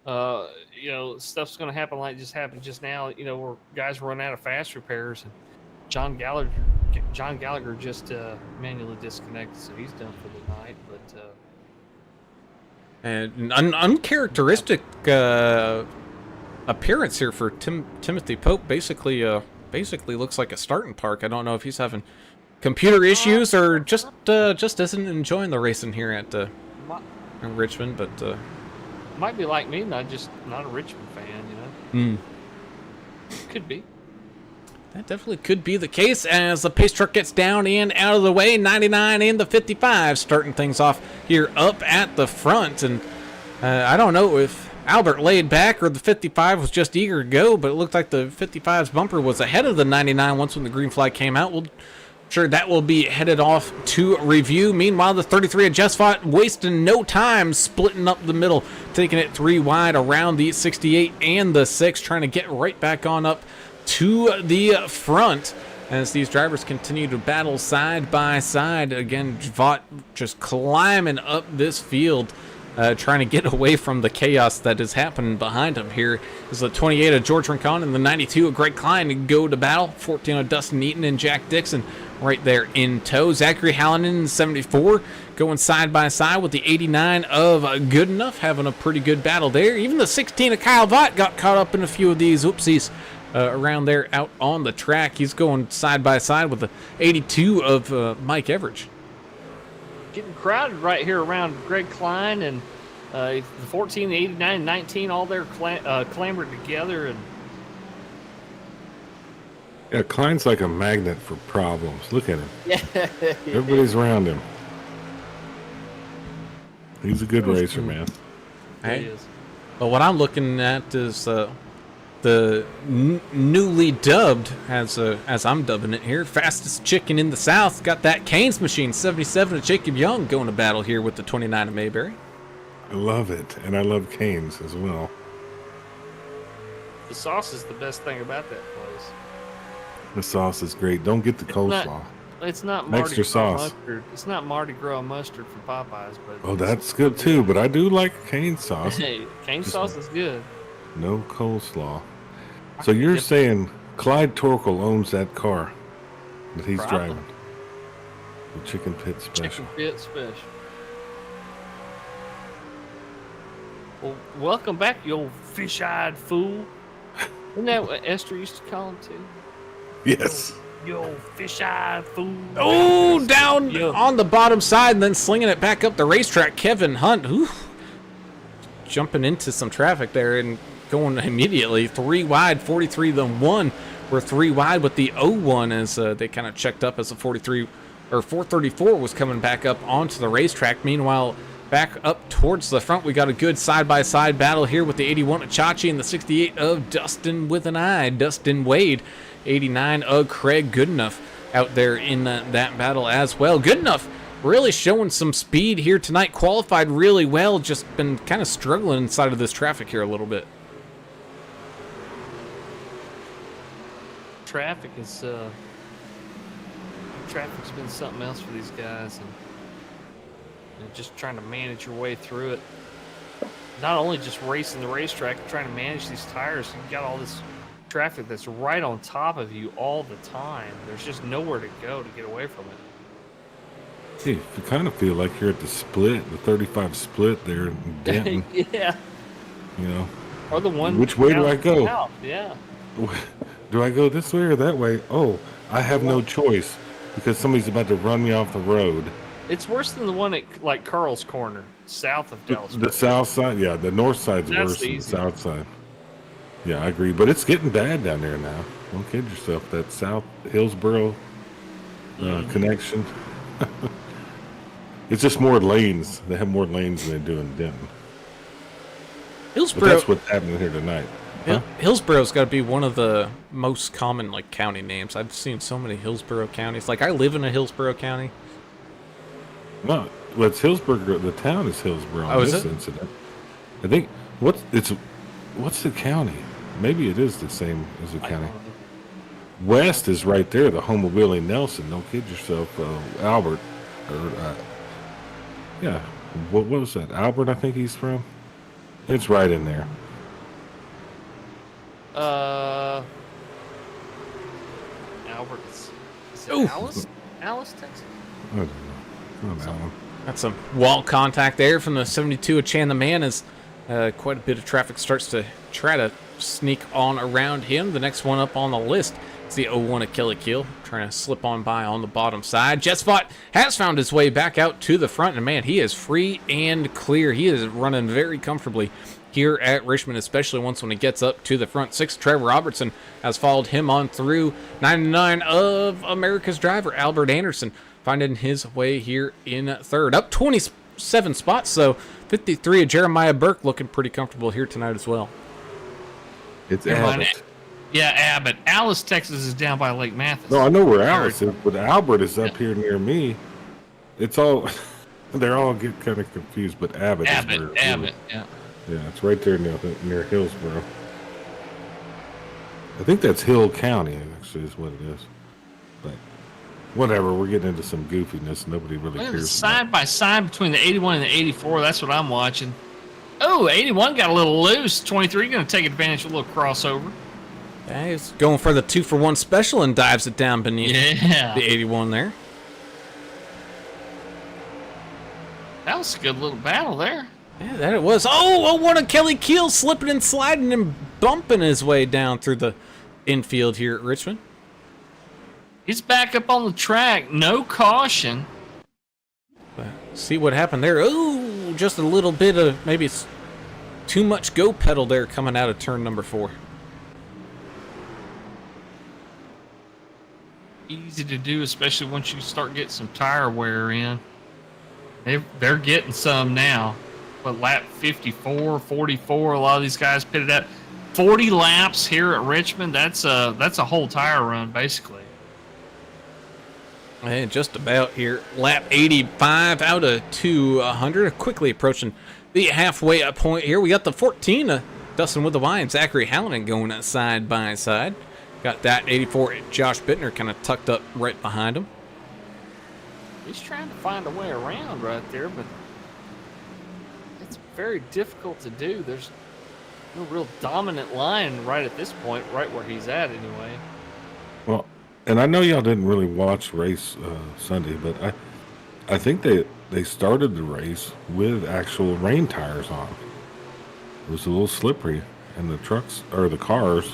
stuff's going to happen like just happened just now, where guys run out of fast repairs, and John Gallagher just manually disconnected, so he's done for the night. But and an uncharacteristic appearance here for Timothy Pope. Basically looks like a starting park. I don't know if he's having computer issues or just isn't enjoying the racing here at in Richmond. But might be like me, not a Richmond fan, Could be. That definitely could be the case as the pace truck gets down and out of the way. 99 and the 55 starting things off here up at the front. And I don't know if Albert laid back or the 55 was just eager to go, but it looked like the 55's bumper was ahead of the 99 once when the green flag came out. Well, sure, that will be headed off to review. Meanwhile, the 33 of Jessfot wasting no time, splitting up the middle, taking it 3 wide around the 68 and the 6, trying to get right back on up to the front as these drivers continue to battle side by side. Again, Vaught just climbing up this field, trying to get away from the chaos that is happening behind him. Here is the 28 of George Rincon and the 92 of Greg Klein to go to battle. 14 of Dustin Eaton and Jack Dixon right there in tow. Zachary Hallinan, 74, going side by side with the 89 of Goodenough, having a pretty good battle there. Even the 16 of Kyle Vaught got caught up in a few of these oopsies around there out on the track. He's going side by side with the 82 of Mike Everidge. Getting crowded right here around Greg Klein and the 14, the 89, 19, all there clamored together. And yeah, Klein's like a magnet for problems. Look at him. yeah, Everybody's around him. He's a good racer, man. Hey. He is. Well, what I'm looking at is the the newly dubbed, as I'm dubbing it here, fastest chicken in the South, got that Canes machine, 77 of Jacob Young, going to battle here with the 29 of Mayberry. I love it, and I love Canes as well. The sauce is the best thing about that place. The sauce is great. Don't get the coleslaw. It's not Mardi Extra Gras sauce. mustard. It's not Mardi Gras mustard from Popeyes, but Oh, that's good too. But I do like cane sauce. hey, cane sauce is good. No coleslaw. So you're saying Clyde Torkel owns that car that he's Probably. driving? The Chicken Pit Special. Chicken Pit Special. Well, welcome back, you old fish-eyed fool. Isn't that what Esther used to call him too? Yes. You old fish-eyed fool. Oh, down Yeah. on the bottom side and then slinging it back up the racetrack. Kevin Hunt, jumping into some traffic there and going immediately 3 wide, 43 then 1. We're 3 wide with the 01 as they kind of checked up as the 43 or 434 was coming back up onto the racetrack. Meanwhile, back up towards the front, we got a good side-by-side battle here with the 81 of Chachi and the 68 of Dustin with an eye, Dustin Wade. 89 of Craig Goodenough out there in that battle as well. Goodenough really showing some speed here tonight, qualified really well, just been kind of struggling inside of this traffic here a little bit. Traffic's been something else for these guys, and just trying to manage your way through it. Not only just racing the racetrack, but trying to manage these tires. You got all this traffic that's right on top of you all the time. There's just nowhere to go to get away from it. Hey, you kind of feel like you're at the split, the 35 split there in Denton. Yeah. You know, Or the one. Which way do down I go? south, yeah. do I go this way or that way? Oh, I have no choice because somebody's about to run me off the road. It's worse than the one at like Carl's Corner, south of Dallas. The south side, yeah, the north side's That's worse than the easy. south side. Yeah, I agree, but it's getting bad down there now. Don't kid yourself. That South Hillsboro connection. It's just more lanes. They have more lanes than they do in Denton. But Hillsboro, that's what's happening here tonight. Huh? Hillsboro's got to be one of the most common like county names. I've seen so many Hillsboro counties. Like I live in a Hillsboro county. No, well, it's Hillsboro. The town is Hillsboro. Oh, In is this it? incident, I think what's the county? Maybe it is the same as the county. West is right there, the home of Willie Nelson. Don't kid yourself, Albert. Or yeah, what was that? Albert, I think he's from. It's right in there. Albert. Is it Ooh. Alice? Alice, Texas? I don't know. I don't know. That's some wall contact there from the 72 of Chan the Man as quite a bit of traffic starts to try to sneak on around him. The next one up on the list is the 01 of Kelly Keel, trying to slip on by on the bottom side. Jetspot has found his way back out to the front, and man, he is free and clear. He is running very comfortably here at Richmond, especially once when he gets up to the front. 6, Trevor Robertson has followed him on through. 99 of America's driver, Albert Anderson, finding his way here in third. Up 27 spots, so 53 of Jeremiah Burke looking pretty comfortable here tonight as well. It's Never mind. Abbott. Yeah, Abbott. Alice, Texas is down by Lake Mathis. No, I know where Alice is, but Albert is up here near me. It's all they're all get kind of confused, but Abbott. Is where it Abbott, is. yeah. Yeah, it's right there near Hillsboro. I think that's Hill County, actually, is what it is. But whatever, we're getting into some goofiness. Nobody really Look at the cares. side by side between the 81 and the 84. That's what I'm watching. Oh, 81 got a little loose. 23 going to take advantage of a little crossover. Yeah, he's going for the 2-for-1 special and dives it down beneath Yeah. the 81 there. That was a good little battle there. Yeah, that it was. Oh, one of Kelly Keel slipping and sliding and bumping his way down through the infield here at Richmond. He's back up on the track. No caution. But see what happened there. Oh, just a little bit of maybe too much go pedal there coming out of turn number 4. Easy to do, especially once you start getting some tire wear in. They're getting some now. But lap 54, 44, a lot of these guys pitted out. 40 laps here at Richmond. That's a whole tire run, basically. And just about here. Lap 85 out of 200. Quickly approaching the halfway point here. We got the 14, Dustin with the Y, and Zachary Hallinan going side by side. Got that 84, Josh Bittner, kind of tucked up right behind him. He's trying to find a way around right there, but it's very difficult to do. There's no real dominant line right at this point, right where he's at anyway. Well, and I know y'all didn't really watch race Sunday, but I think they started the race with actual rain tires on. It was a little slippery, and the trucks or the cars,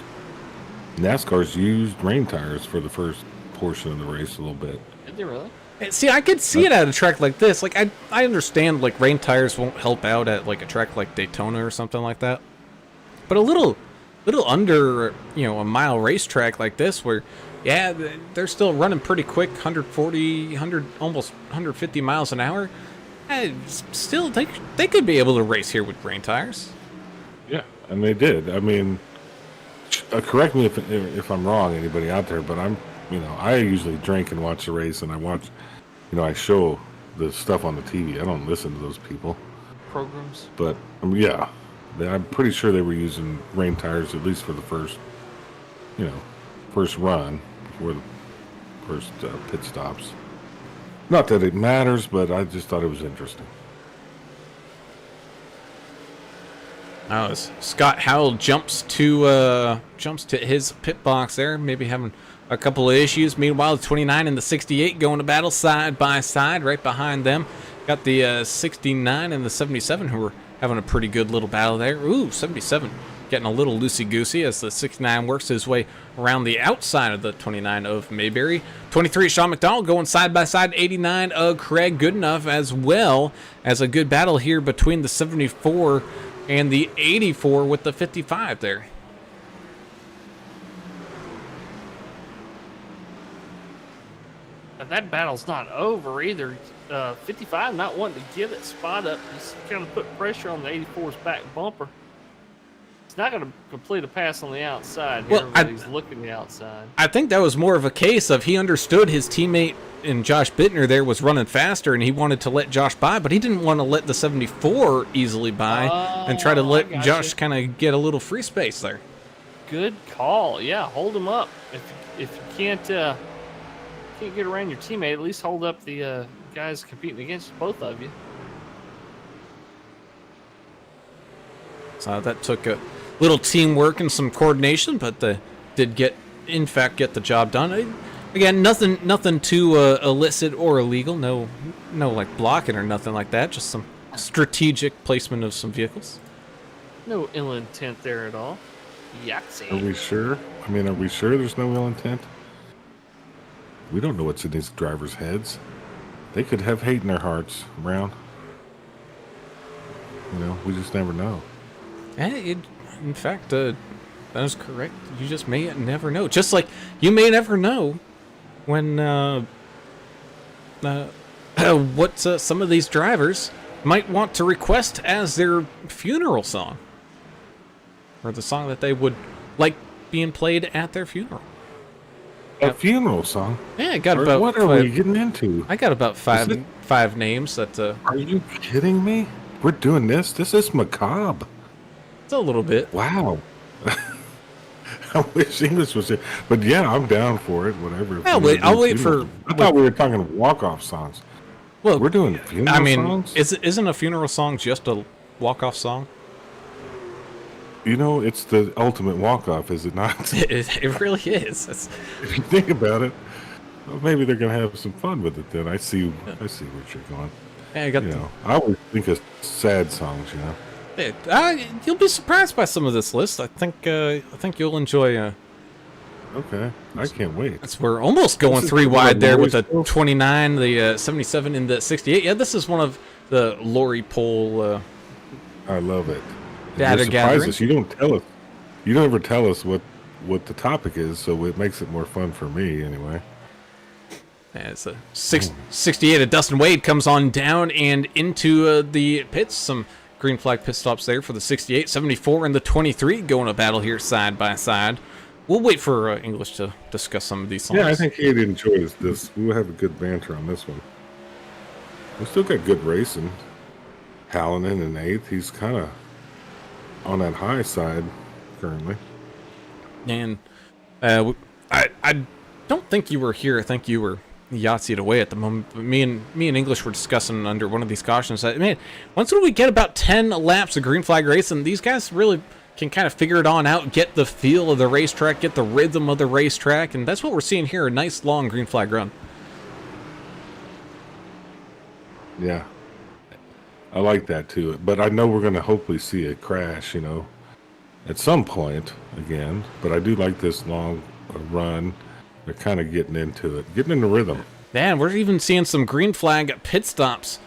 NASCAR's used rain tires for the first portion of the race a little bit. Did they really? See, I could see it at a track like this. Like, I understand, like, rain tires won't help out at, like, a track like Daytona or something like that. But a little under, you know, a mile racetrack like this where, yeah, they're still running pretty quick, 140, almost 150 miles an hour. Still, they could be able to race here with rain tires. Yeah, and they did. I mean, correct me if I'm wrong, anybody out there, but I usually drink and watch the race, and I watch, I show the stuff on the TV. I don't listen to those people. Programs. But yeah, I'm pretty sure they were using rain tires at least for the first run before the first pit stops. Not that it matters, but I just thought it was interesting. As Scott Howell jumps to his pit box there, maybe having a couple of issues. Meanwhile, the 29 and the 68 going to battle side by side right behind them. Got the 69 and the 77 who are having a pretty good little battle there. Ooh, 77 getting a little loosey-goosey as the 69 works his way around the outside of the 29 of Mayberry. 23, Sean McDonald going side by side. 89 of Craig Goodenough, as well as a good battle here between the 74 and the 84 with the 55 there. And that battle's not over either. 55 not wanting to give that spot up. He's kind of put pressure on the 84's back bumper. He's not going to complete a pass on the outside here, but he's looking the outside. I think that was more of a case of he understood his teammate and Josh Bittner there was running faster, and he wanted to let Josh by, but he didn't want to let the 74 easily by and try to let Josh kind of get a little free space there. Good call. Yeah, hold him up. If you can't get around your teammate, at least hold up the guys competing against both of you. So that took a little teamwork and some coordination, but did get the job done. Again, nothing too illicit or illegal. No like blocking or nothing like that. Just some strategic placement of some vehicles. No ill intent there at all. Yahtzee. Are we sure? I mean, are we sure there's no ill intent? We don't know what's in these drivers' heads. They could have hate in their hearts, Brown. We just never know. And in fact, that is correct. You just may never know. Just like you may never know when what some of these drivers might want to request as their funeral song, or the song that they would like being played at their funeral. A funeral song? Yeah, I got about. What are we getting into? I got about five names that. Are you kidding me? We're doing this. This is macabre. It's a little bit. Wow. I wish English was here, but yeah, I'm down for it. Whatever. I'll wait for. I thought we were talking walk-off songs. Well, we're doing funeral songs. Isn't a funeral song just a walk-off song? It's the ultimate walk-off, is it not? It really is. If you think about it, well, maybe they're gonna have some fun with it. Then I see where you're going. Yeah, I always think of sad songs. You'll be surprised by some of this list. I think you'll enjoy. Okay, I can't wait. We're almost going three wide there with the 29, the 77, and the 68. Yeah, this is one of the Lori Pole. I love it. Data gathering. Us. You don't tell us. You don't ever tell us what the topic is, so it makes it more fun for me anyway. As 68 of Dustin Wade comes on down and into the pits. Some green flag pit stops there for the 68, 74, and the 23 going to battle here side by side. We'll wait for English to discuss some of these songs. Yeah, I think he'd enjoy this. We'll have a good banter on this one. We still got good racing. Hallinan in 8th. He's kind of on that high side currently. And I don't think you were here. I think you were Yahtzeed away at the moment. But me and English were discussing under one of these cautions that, man, once we get about 10 laps of green flag racing, these guys really can kind of figure it on out, get the feel of the racetrack, get the rhythm of the racetrack, and that's what we're seeing here, a nice long green flag run. Yeah. I like that too. But I know we're going to hopefully see a crash, at some point again. But I do like this long run. They're kind of getting into it, getting in the rhythm. Man, we're even seeing some green flag pit stops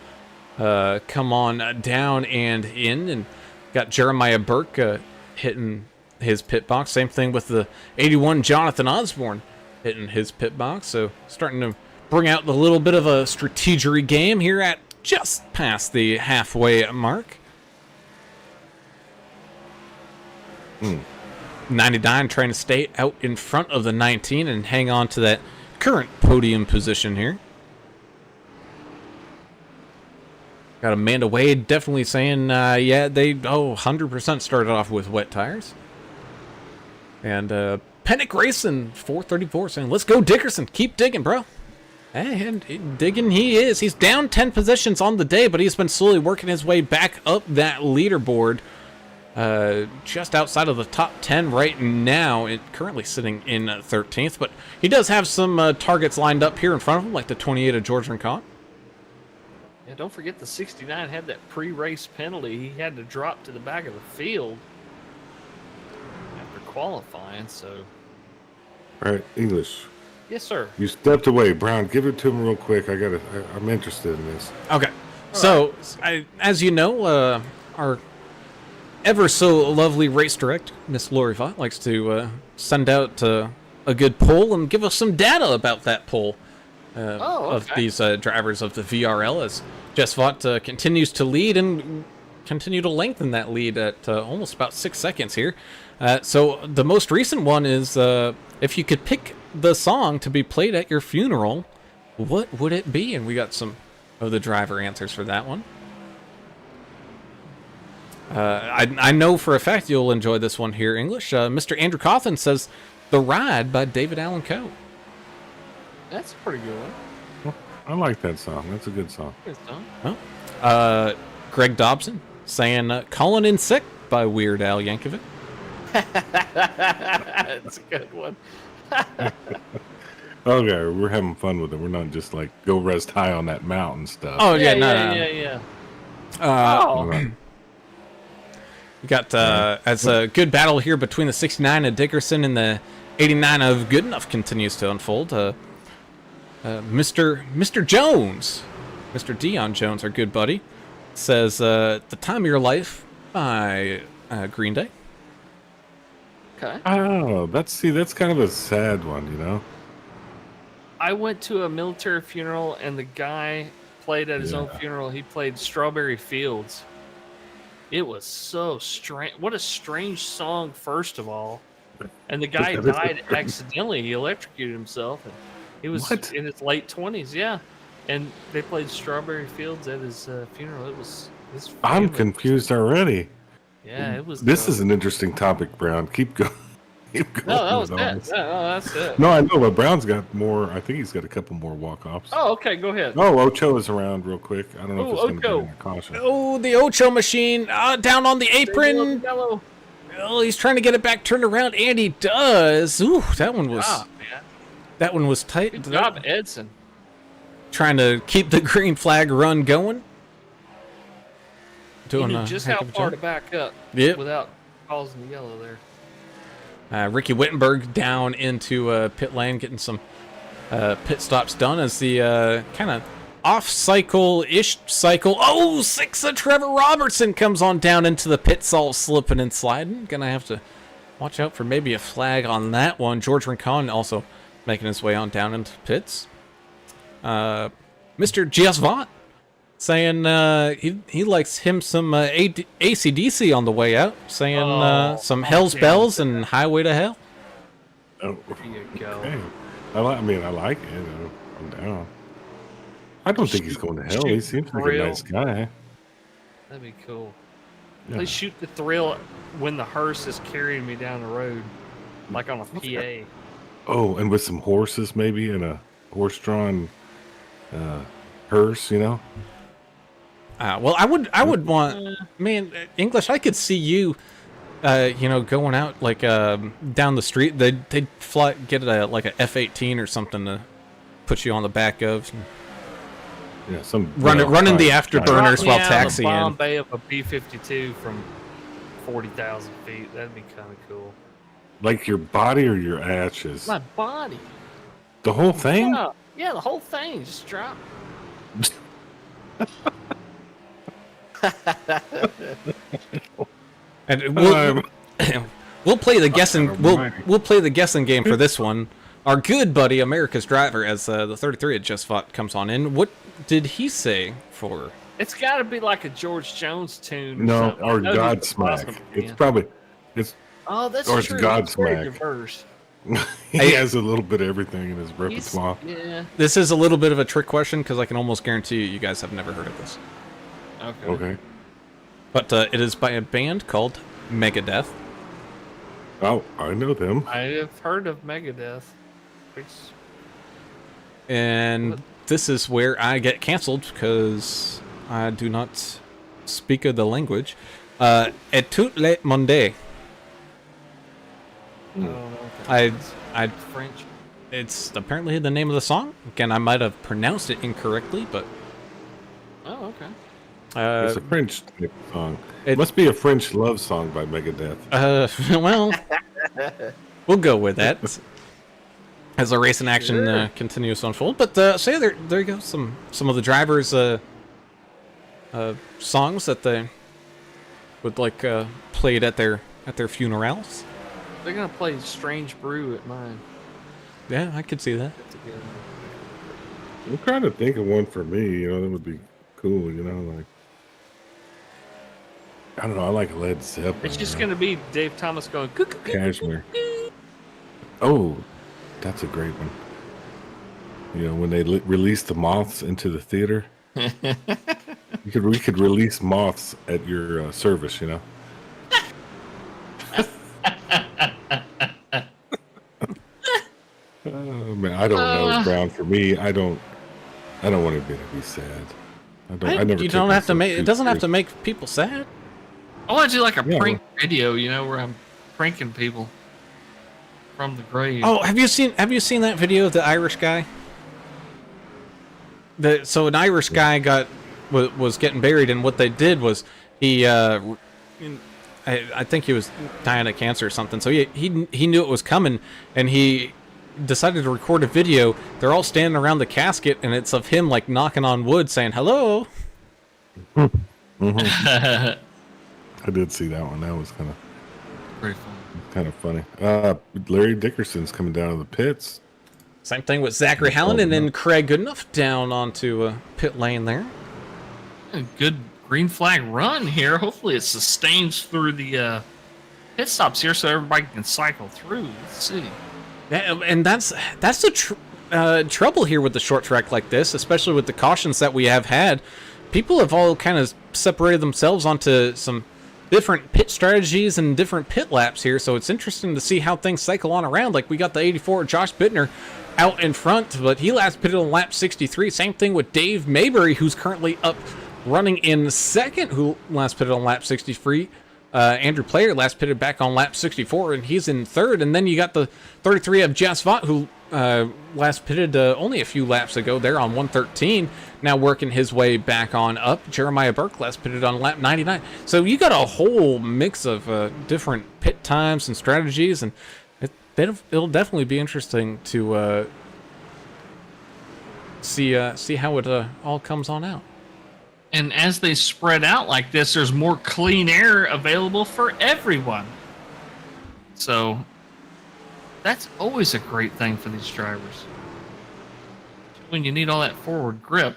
come on down and in, and got Jeremiah Burke hitting his pit box. Same thing with the 81 Jonathan Osborne hitting his pit box. So starting to bring out the little bit of a strategery game here at just past the halfway mark. 99 trying to stay out in front of the 19 and hang on to that current podium position here. Got Amanda Wade definitely saying, yeah, they 100% started off with wet tires. And Pennick Racing 434 saying, let's go Dickerson, keep digging, bro. And digging he is. He's down 10 positions on the day, but he's been slowly working his way back up that leaderboard. Just outside of the top 10 right now. It currently sitting in 13th, but he does have some targets lined up here in front of him, like the 28 of George Rincon. Yeah, don't forget the 69 had that pre-race penalty. He had to drop to the back of the field after qualifying, so... All right, English. Yes, sir. You stepped away. Brown, give it to him real quick. I'm interested in this. Okay. So, as you know, our ever so lovely race direct, Miss Lori Vaught, likes to send out a good poll and give us some data about that poll of these drivers of the VRL, as Jess Vaught continues to lead and continue to lengthen that lead at almost about 6 seconds here. So the most recent one is, if you could pick the song to be played at your funeral, what would it be? And we got some of the driver answers for that one. I know for a fact you'll enjoy this one here, English. Mr. Andrew Cawthon says The Ride by David Allan Coe. That's a pretty good one. I like that song. That's a good song. Good song. Oh. Greg Dobson saying Calling in Sick by Weird Al Yankovic. That's a good one. Okay, we're having fun with it. We're not just like go rest high on that mountain stuff. Oh, yeah, yeah. We got as a good battle here between the 69 of Dickerson and the 89 of Goodenough continues to unfold. Mr. Jones, Mr. Dion Jones, our good buddy, says The Time of Your Life by Green Day. Okay. Oh, that's kind of a sad one, I went to a military funeral, and the guy played at his own funeral. He played Strawberry Fields. It was so strange. What a strange song, first of all. And the guy died accidentally. He electrocuted himself. And he was in his late 20s, yeah. And they played Strawberry Fields at his funeral. It was his family. I'm confused already. Yeah, it was. This is an interesting topic, Brown. Keep going. No, that was it. No, that's it. No, I know, but Brown's got more. I think he's got a couple more walk-offs. Oh, okay, go ahead. Oh, Ocho is around real quick. I don't know if it's going to be a caution. Oh, the Ocho machine down on the apron. Oh, he's trying to get it back turned around, and he does. Ooh, that one was. Man. That one was tight. Good job, Edson. Trying to keep the green flag run going. He knew just how far to back up without causing the yellow there. Ricky Wittenberg down into pit lane, getting some pit stops done as the kind of off-cycle-ish cycle. Oh, 6 of Trevor Robertson comes on down into the pits, all slipping and sliding. Gonna have to watch out for maybe a flag on that one. George Rincon also making his way on down into pits. Mr. Gias Vaught saying he likes him some AC/DC on the way out, saying some Hell's damn. Bells and Highway to Hell. Oh, There you go. okay. I mean, I like it. I'm down. I don't think he's going to hell. He seems like a Thrill. nice guy. That'd be cool. Yeah. They shoot the thrill when the hearse is carrying me down the road, like on a PA. Oh, and with some horses maybe and a horse-drawn hearse, you know? Well, I would want, man, English. I could see you, going out like down the street. They'd get like a F-18 or something to put you on the back of, Yeah, some running the giant- afterburners Drop me while out of the taxiing. bomb bay of a B-52 from 40,000 feet. That'd be kind of cool. Like your body or your ashes? My body. The whole thing? Yeah, the whole thing just drop. And we'll play the guessing. We'll play the guessing game for this one. Our good buddy, America's Driver, as the 33 had just fought, comes on in. What did he say for? It's got to be like a George Jones tune. Or No, something. or I know he's Godsmack. awesome, It's man. probably Oh, that's or it's true. He's very Godsmack. diverse. he has a little bit of everything in his He's, repertoire. yeah. This is a little bit of a trick question because I can almost guarantee you guys have never heard of this. Okay. Okay. But it is by a band called Megadeth. Oh, I know them. I have heard of Megadeth. It's- And this is where I get canceled because I do not speak of the language. Et tout le monde. I don't know what that means. I French. It's apparently the name of the song. Again, I might have pronounced it incorrectly, but Oh, okay. It's a French type song. it- It must be a French love song by Megadeth. well, we'll go with that as the race and action Sure. continues to unfold. But so yeah, there you go. Some of the drivers' songs that they would like played at their funerals. They're gonna play Strange Brew at mine. Yeah, I could see that. Together. I'm trying to think of one for me. You know, that would be cool. You know, like I don't know. I like Led Zeppelin. It's just gonna be Dave Thomas going "Cuckoo, Cashmere. Oh, that's a great one. You know, when they release the moths into the theater, we could release moths at your service. You know. Oh man, I don't know, Brown. For me, I don't want anybody to be sad. I never. You take don't have to myself make. too It doesn't have to serious. make people sad. I want to do like a Yeah, prank video, you know, where I'm pranking people from the grave. Oh, have you seen that video of the Irish guy? So an Irish guy was getting buried, and what they did was he I think he was dying of cancer or something. So he knew it was coming, and he decided to record a video. They're all standing around the casket, and it's of him like knocking on wood, saying hello. I did see that one. That was Pretty fun. kind of funny. Larry Dickerson's coming down to the pits. Same thing with Zachary Hallen, and then Craig Goodenough down onto pit lane there. A good green flag run here. Hopefully it sustains through the pit stops here so everybody can cycle through. Let's see. Yeah, and that's the trouble here with the short track like this, especially with the cautions that we have had. People have all kind of separated themselves onto some different pit strategies and different pit laps here, so it's interesting to see how things cycle on around. Like we got the 84 Josh Bittner out in front, but he last pitted on lap 63. Same thing with Dave Maybury, who's currently up running in second, who last pitted on lap 63. Andrew Player last pitted back on lap 64, and he's in third. And then you got the 33 of Jess Vaught, who last pitted only a few laps ago there on 113, now working his way back on up. Jeremiah Burke last pitted on lap 99. So you got a whole mix of different pit times and strategies, and it'll definitely be interesting to see how it all comes on out. And as they spread out like this, there's more clean air available for everyone. So that's always a great thing for these drivers. When you need all that forward grip.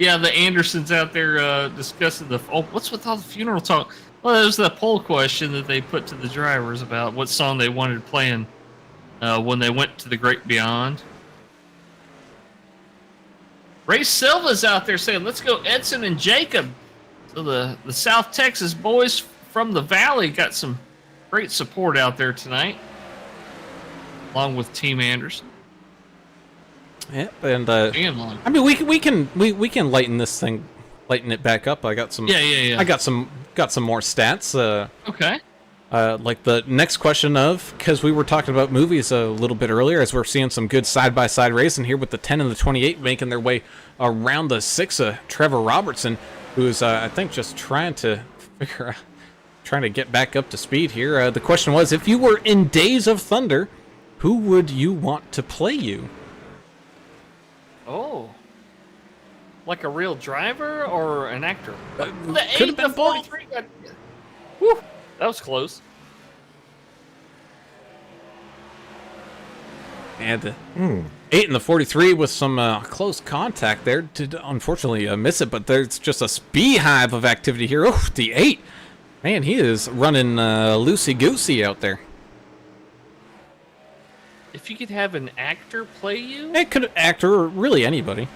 Yeah, the Andersons out there discussing what's with all the funeral talk? Well, it was the poll question that they put to the drivers about what song they wanted playing when they went to the great beyond. Ray Silva's out there saying, let's go Edson and Jacob. So the South Texas boys from the Valley got some great support out there tonight, along with Team Anderson. Yeah, and I mean, we can lighten it back up. I got some. Yeah. I got some more stats. Okay. Like the next question because we were talking about movies a little bit earlier, as we're seeing some good side-by-side racing here with the 10 and the 28 making their way around the 6 of Trevor Robertson, who's I think just trying to get back up to speed here. The question was, if you were in Days of Thunder, who would you want to play you? Oh. Like a real driver or an actor? Could have been both. Whew, that was close. And the 8 and the 43 with some close contact there. Did unfortunately miss it, but there's just a beehive of activity here. Oh, the 8. Man, he is running loosey-goosey out there. If you could have an actor play you? It could actor or really anybody.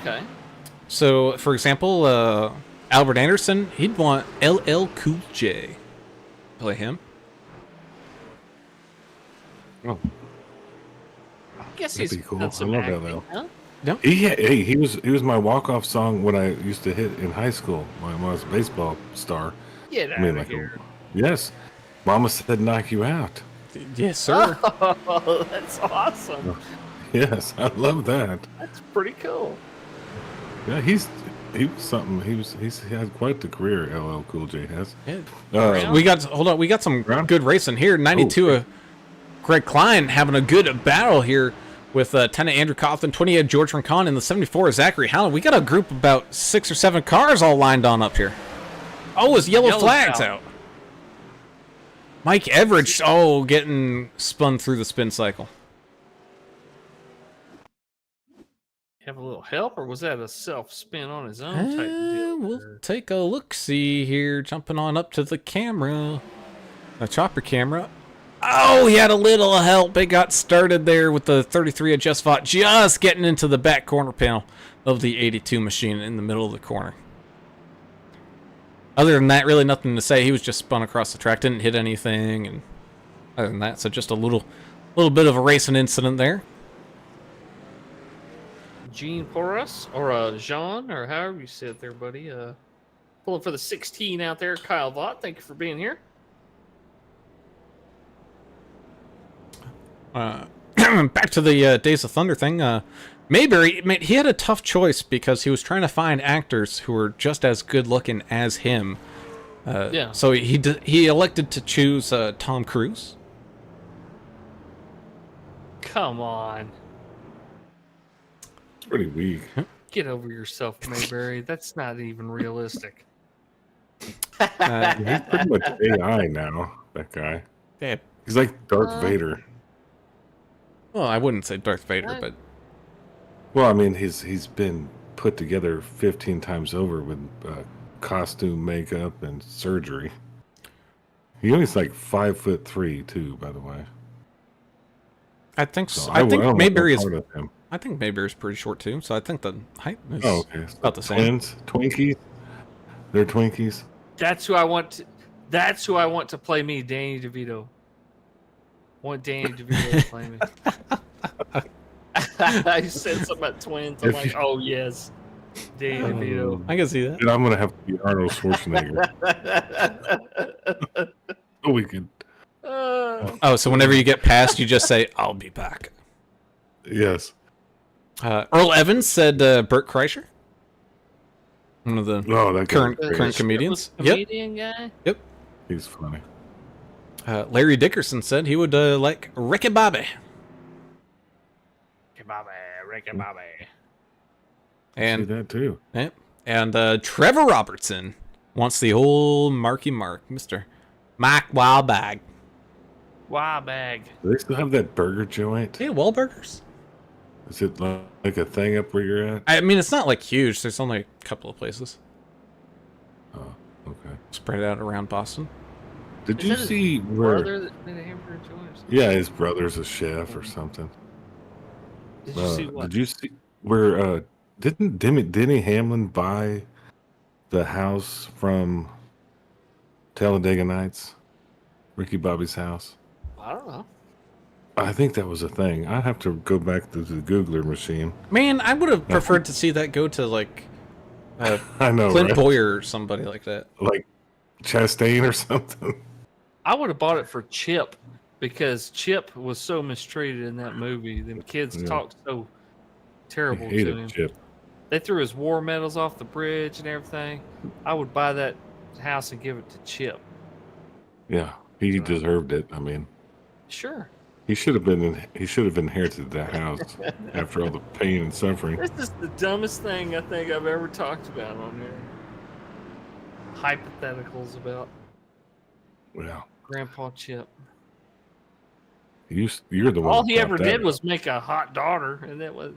Okay. So, for example, Albert Anderson, he'd want LL Cool J. Play him. Oh, I guess that'd he's be cool. done some I love acting, LL. huh? Yeah. He was my walk-off song when I used to hit in high school when I was a baseball star. Get out of here. Yes. Mama said knock you out. Yes, sir. Oh, that's awesome. Yes, I love that. That's pretty cool. Yeah, he was something. He's had quite the career. LL Cool J has. Yeah. We got some good racing here. 92 Greg Klein having a good battle here with 10 Andrew Coughlin, 28 George Rincon, and the 74 Zachary Howland. We got a group of about 6 or 7 cars all lined on up here. Oh, his yellow flag's out. Mike Everidge, getting spun through the spin cycle. Have a little help, or was that a self-spin on his own type of deal? We'll take a look-see here, jumping on up to the camera. The chopper camera. Oh, he had a little help. It got started there with the 33 of Just Fought, just getting into the back corner panel of the 82 machine in the middle of the corner. Other than that, really nothing to say. He was just spun across the track, didn't hit anything, and other than that, so just a little bit of a racing incident there. Gene Porras, or Jean, or however you say it there, buddy. Pulling for the 16 out there, Kyle Vaught. Thank you for being here. Back to the Days of Thunder thing. Mayberry, he had a tough choice because he was trying to find actors who were just as good looking as him. Yeah. So he elected to choose Tom Cruise. Come on. It's pretty weak. Get over yourself, Mayberry. That's not even realistic. He's pretty much AI now. That guy. Yeah. He's like Darth Vader. Well, I wouldn't say Darth Vader, but Well, I mean, he's been put together 15 times over with costume, makeup, and surgery. He only's like 5'3" too, by the way. I think so. So I think Mayberry is. part of him. I think Mayberry's pretty short too, so I think the height is Okay. about the same. Twins, Twinkies. They're Twinkies. That's who I want to play me, Danny DeVito. I want Danny DeVito to play me. I said something about twins. I'm like, oh yes, Danny DeVito. I can see that. And I'm gonna have to be Arnold Schwarzenegger. So we could. Oh, so whenever you get past, you just say, "I'll be back." Yes. Earl Evans said Bert Kreischer, one of the Oh, that current guy's great. comedians. Comedian guy. Yep. He's funny. Larry Dickerson said he would like Ricky Bobby. Ricky Bobby. See And that too. yep. And Trevor Robertson wants the old Marky Mark, Mr. Mike Wildbag. Wow, bag. Do they still have that burger joint? Hey, Wahlburgers. Is it like a thing up where you're at? I mean, it's not like huge. There's only a couple of places Oh, okay. spread out around Boston. Did Is you that his see where? brother that made a hamburger joint? Yeah, his brother's a chef or something. Did you see what? Did you see where? Didn't Denny Hamlin buy the house from Talladega Nights? Ricky Bobby's house. I don't know. I think that was a thing. I have to go back to the Googler machine. Man, I would have preferred to see that go to like I know, Clint right? Boyer or somebody like that. Like Chastain or something. I would have bought it for Chip because Chip was so mistreated in that movie. Them kids Yeah. talked so I terrible to hated him. Chip. They threw his war medals off the bridge and everything. I would buy that house and give it to Chip. Yeah, he deserved it. I mean, Sure. he should have been. He should have inherited that house after all the pain and suffering. This is the dumbest thing I think I've ever talked about on there. Hypotheticals about Well, Grandpa Chip. you're the one. All that he brought ever that did up. was make a hot daughter, and that was.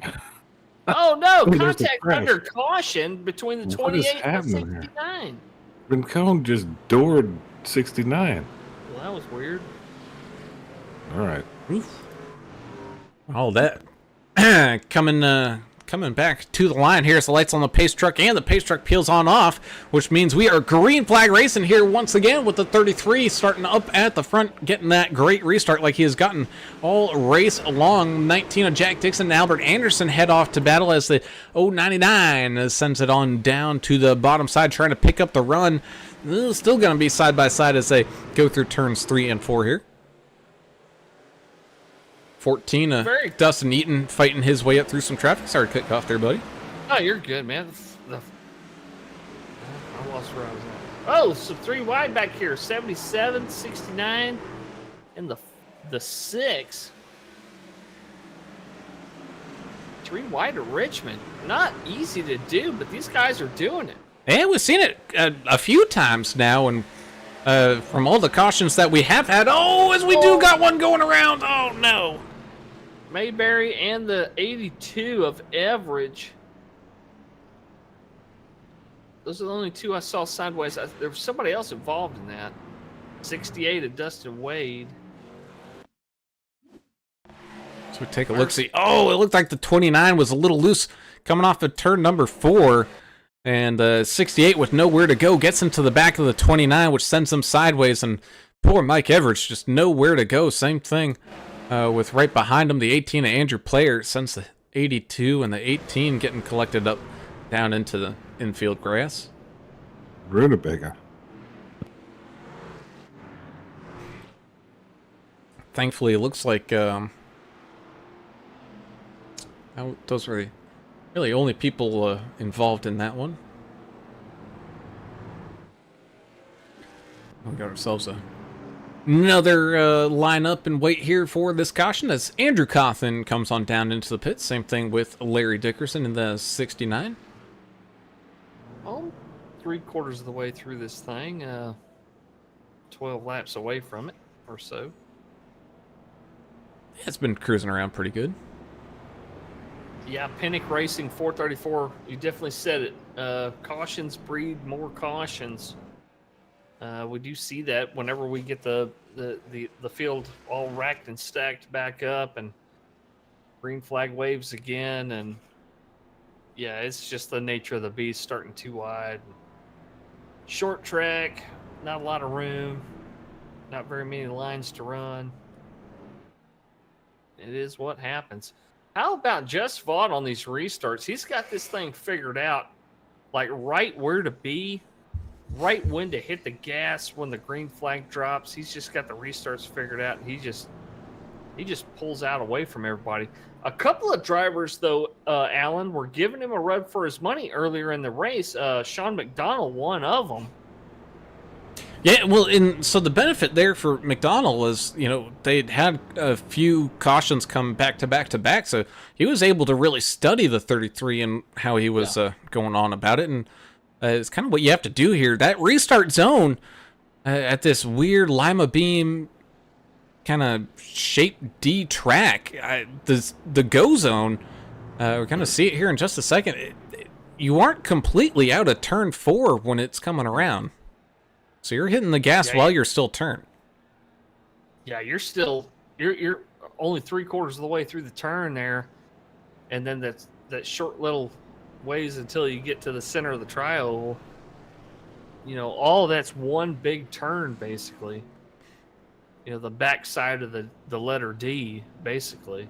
Oh no! Oh, there's the Contact crash. under caution between the What is 28 and happening here? 69. Rincon just doored 69. Well, that was weird. All right. All that coming back to the line. Here's the lights on the pace truck, and the pace truck peels on off, which means we are green flag racing here once again with the 33 starting up at the front, getting that great restart like he has gotten all race long. 19 of Jack Dixon and Albert Anderson head off to battle as the 099 sends it on down to the bottom side, trying to pick up the run. Still going to be side by side as they go through turns 3 and 4 here. 14, Dustin Eaton fighting his way up through some traffic. Sorry to cut you off there, buddy. Oh, you're good, man. I lost where I was at. Oh, so 3 wide back here. 77, 69, and the 6. 3 wide to Richmond. Not easy to do, but these guys are doing it. And we've seen it a few times now, and from all the cautions that we have had. Oh, as we do got one going around. Oh, no. Mayberry and the 82 of Everidge. Those are the only 2 I saw sideways. There was somebody else involved in that. 68 of Dustin Wade. So we take a look. See, oh, it looked like the 29 was a little loose coming off of turn number 4. And 68 with nowhere to go gets into the back of the 29, which sends him sideways. And poor Mike Everidge, just nowhere to go. Same thing with right behind him, the 18 of Andrew Player sends the 82 and the 18 getting collected up down into the infield grass. Runeberger. Thankfully, it looks like those are the really only people involved in that one. We got ourselves another line up and wait here for this caution as Andrew Cawthon comes on down into the pits. Same thing with Larry Dickerson in the 69. Oh, 3/4 of the way through this thing. 12 laps away from it or so. It's been cruising around pretty good. Yeah, Pinnock Racing 434. You definitely said it. Cautions breed more cautions. We do see that whenever we get the field all racked and stacked back up, and green flag waves again, and yeah, it's just the nature of the beast. Starting too wide, short track, not a lot of room, not very many lines to run. It is what happens. How about Just Vaught on these restarts? He's got this thing figured out, like right where to be, right when to hit the gas when the green flag drops. He's just got the restarts figured out, and he just pulls out away from everybody. A couple of drivers, though, Alan, were giving him a run for his money earlier in the race. Sean McDonald, one of them. Yeah, well, so the benefit there for McDonald is, they'd had a few cautions come back to back to back, so he was able to really study the 33 and how he was going on about it, and it's kind of what you have to do here. That restart zone at this weird Lima Beam kind of shaped D track, the go zone We're going to see it here in just a second. You aren't completely out of turn 4 when it's coming around. So you're hitting the gas while you're still turned. Yeah, you're only 3/4 of the way through the turn there, and then that short little ways until you get to the center of the tri-oval. You know, all that's one big turn basically. You know, the backside of the letter D basically.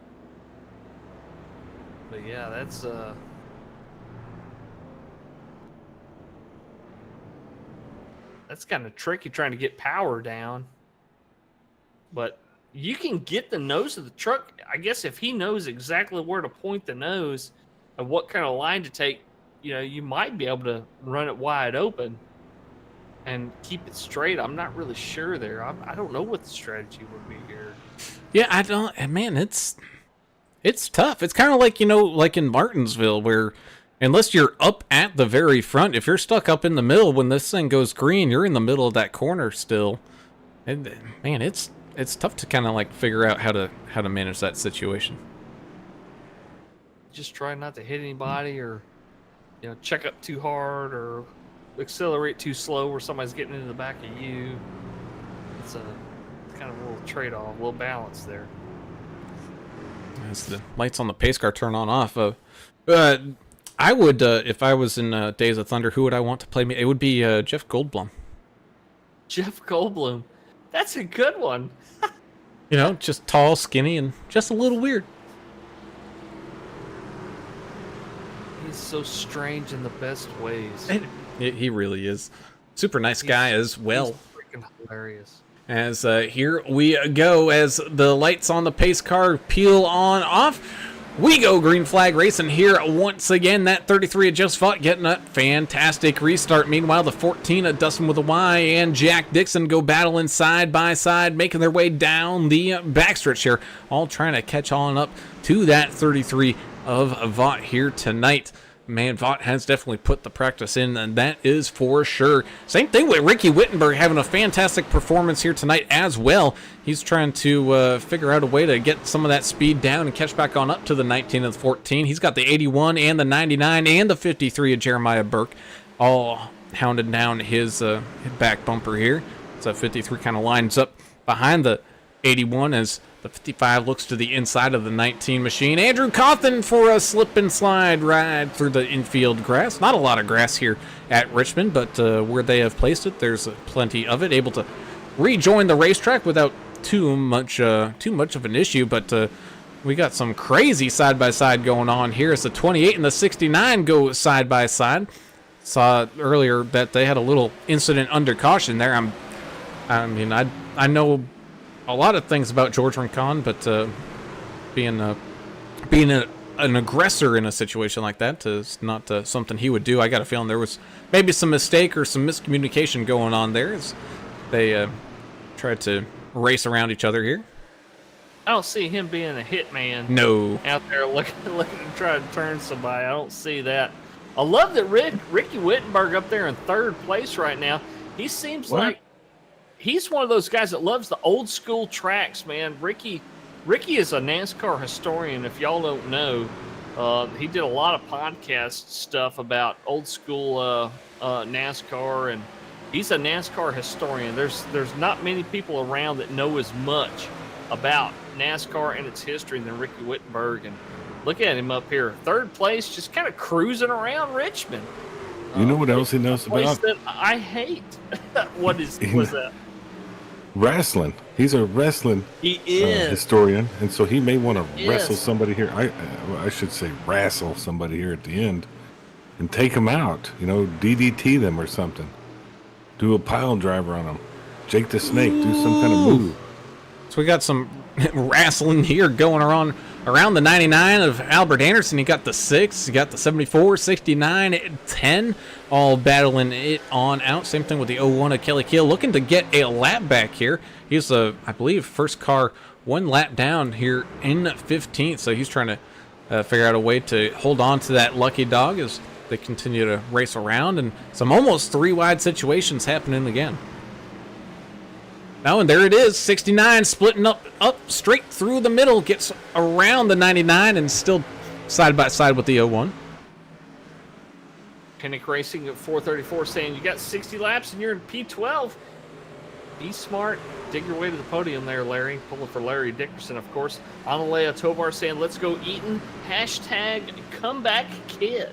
But yeah, that's kind of tricky trying to get power down. But you can get the nose of the truck. I guess if he knows exactly where to point the nose and what kind of line to take, you know, you might be able to run it wide open and keep it straight. I'm not really sure there. I don't know what the strategy would be here. Yeah, I don't. Man, it's tough. It's kind of like, you know, like in Martinsville, where unless you're up at the very front, if you're stuck up in the middle when this thing goes green, you're in the middle of that corner still. And man, it's tough to kind of like figure out how to manage that situation. Just try not to hit anybody, or you know, check up too hard, or accelerate too slow where somebody's getting into the back of you. It's kind of a little trade-off, a little balance there. As the lights on the pace car turn on off, I would, if I was in Days of Thunder, who would I want to play me? It would be Jeff Goldblum. Jeff Goldblum. That's a good one. You know, just tall, skinny, and just a little weird. He's so strange in the best ways. He really is. Super nice guy as well. He's freaking hilarious. As here we go, as the lights on the pace car peel on off. We go green flag racing here once again. That 33 had just fought, getting a fantastic restart. Meanwhile, the 14 of Dustin with a Y and Jack Dixon go battling side by side, making their way down the backstretch here, all trying to catch on up to that 33 of Vaught here tonight. Man, Vaught has definitely put the practice in, and that is for sure. Same thing with Ricky Wittenberg having a fantastic performance here tonight as well. He's trying to figure out a way to get some of that speed down and catch back on up to the 19 and the 14. He's got the 81 and the 99 and the 53 of Jeremiah Burke, all hounded down his back bumper here. So 53 kind of lines up behind the 81 as the 55 looks to the inside of the 19 machine. Andrew Cawthon for a slip and slide ride through the infield grass. Not a lot of grass here at Richmond, but where they have placed it, there's plenty of it. Able to rejoin the racetrack without too much of an issue, but we got some crazy side-by-side going on here as the 28 and the 69 go side-by-side. Saw earlier that they had a little incident under caution there. I know a lot of things about George Rincon, but being an aggressor in a situation like that is not something he would do. I got a feeling there was maybe some mistake or some miscommunication going on there as they tried to race around each other here. I don't see him being a hitman. No. Out there looking to try to turn somebody. I don't see that. I love that Ricky Wittenberg up there in third place right now. He seems like he's one of those guys that loves the old school tracks, man. Ricky is a NASCAR historian, if y'all don't know. He did a lot of podcast stuff about old school NASCAR, and he's a NASCAR historian. There's not many people around that know as much about NASCAR and its history than Ricky Wittenberg. And look at him up here, third place, just kind of cruising around Richmond. You know what else he knows about? That I hate. What was that? Wrestling. He's a wrestling historian, and so he may want to wrestle somebody here. I should say wrestle somebody here at the end and take them out. You know, DDT them or something. Do a pile driver on them. Jake the Snake. Do some kind of move. So we got some wrestling here going around the 99 of Albert Anderson. He got the 6, he got the 74, 69, 10, all battling it on out. Same thing with the 01 of Kelly Keel, looking to get a lap back here. He's I believe, first car one lap down here in 15th, so he's trying to figure out a way to hold on to that lucky dog as they continue to race around, and some almost 3-wide situations happening again. Now, and there it is, 69 splitting up straight through the middle, gets around the 99 and still side by side with the 01. Panic Racing at 434 saying you got 60 laps and you're in P12. Be smart. Dig your way to the podium there, Larry. Pulling for Larry Dickerson, of course. Analea Tovar saying, let's go Eaton. Hashtag comeback kid.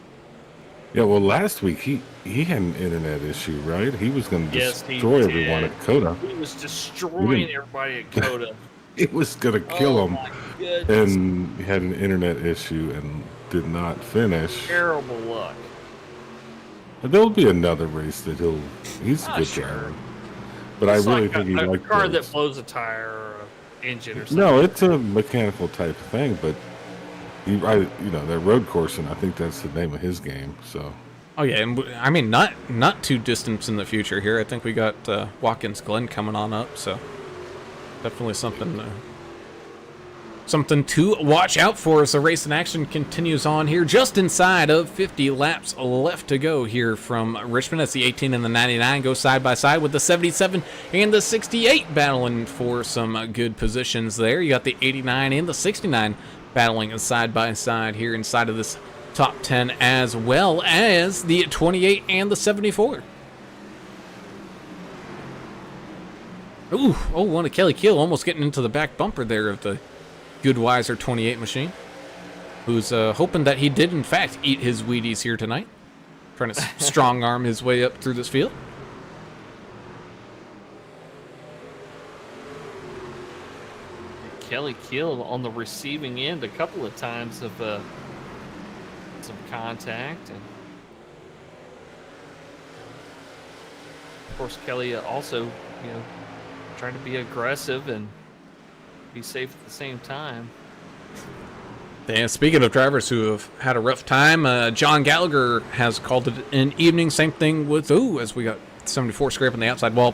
Yeah, well, last week he had an internet issue, right? He was going to Yes, he destroy did. everyone at Coda. He was destroying everybody at Coda. He was going to kill Oh, him, my goodness. and he had an internet issue and did not finish. Terrible luck. But there'll be another race that he's a good Sure. driver. But It's I really like think he a likes car that those. blows a tire or an engine or something. No, it's a mechanical type thing, but that road coursing, I think that's the name of his game. So Oh yeah, and I mean not too distant in the future here. I think we got Watkins Glen coming on up, so definitely something to watch out for as the race in action continues on here. Just inside of 50 laps left to go here from Richmond. That's the 18 and the 99 go side by side with the 77 and the 68 battling for some good positions there. You got the 89 and the 69 battling side by side here inside of this top 10, as well as the 28 and the 74. Ooh, oh, one of Kelly Keel almost getting into the back bumper there of the Goodweiser 28 machine, who's hoping that he did in fact eat his Wheaties here tonight, trying to strong arm his way up through this field. Kelly Keel on the receiving end a couple of times of some contact, and of course Kelly also, trying to be aggressive and be safe at the same time. And speaking of drivers who have had a rough time, John Gallagher has called it an evening. Same thing with as we got 74 scraping the outside wall.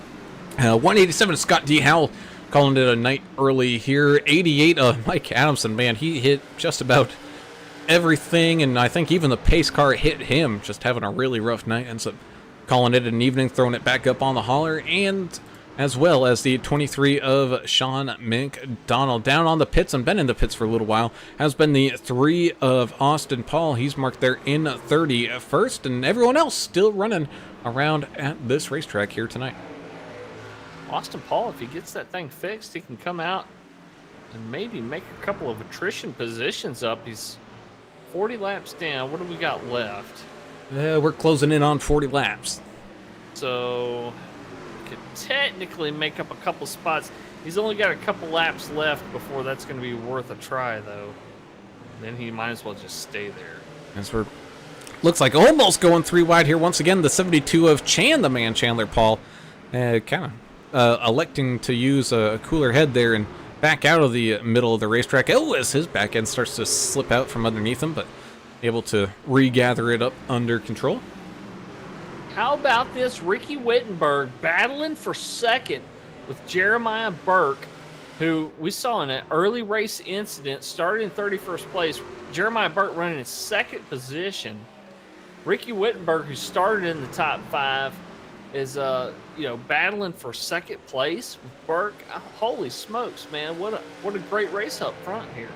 187 Scott D. Howell calling it a night early here. 88 Mike Adamson, man, he hit just about everything, and I think even the pace car hit him, just having a really rough night. Ends up calling it an evening, throwing it back up on the hauler, and as well as the 23 of Sean McDonald. Down on the pits and been in the pits for a little while has been the 3 of Austin Paul. He's marked there in 31st, and everyone else still running around at this racetrack here tonight. Austin Paul, if he gets that thing fixed, he can come out and maybe make a couple of attrition positions up. He's 40 laps down. What do we got left? We're closing in on 40 laps. So could technically make up a couple spots. He's only got a couple laps left before that's going to be worth a try, though. Then he might as well just stay there. As we're looks like almost going 3 wide here once again. The 72 of the man Chandler Paul, kind of electing to use a cooler head there and back out of the middle of the racetrack. As his back end starts to slip out from underneath him, but able to regather it up under control. How about this? Ricky Wittenberg battling for second with Jeremiah Burke, who we saw in an early race incident, started in 31st place. Jeremiah Burke running in second position. Ricky Wittenberg, who started in the top 5, is battling for second place with Burke. Holy smokes, man! What a great race up front here.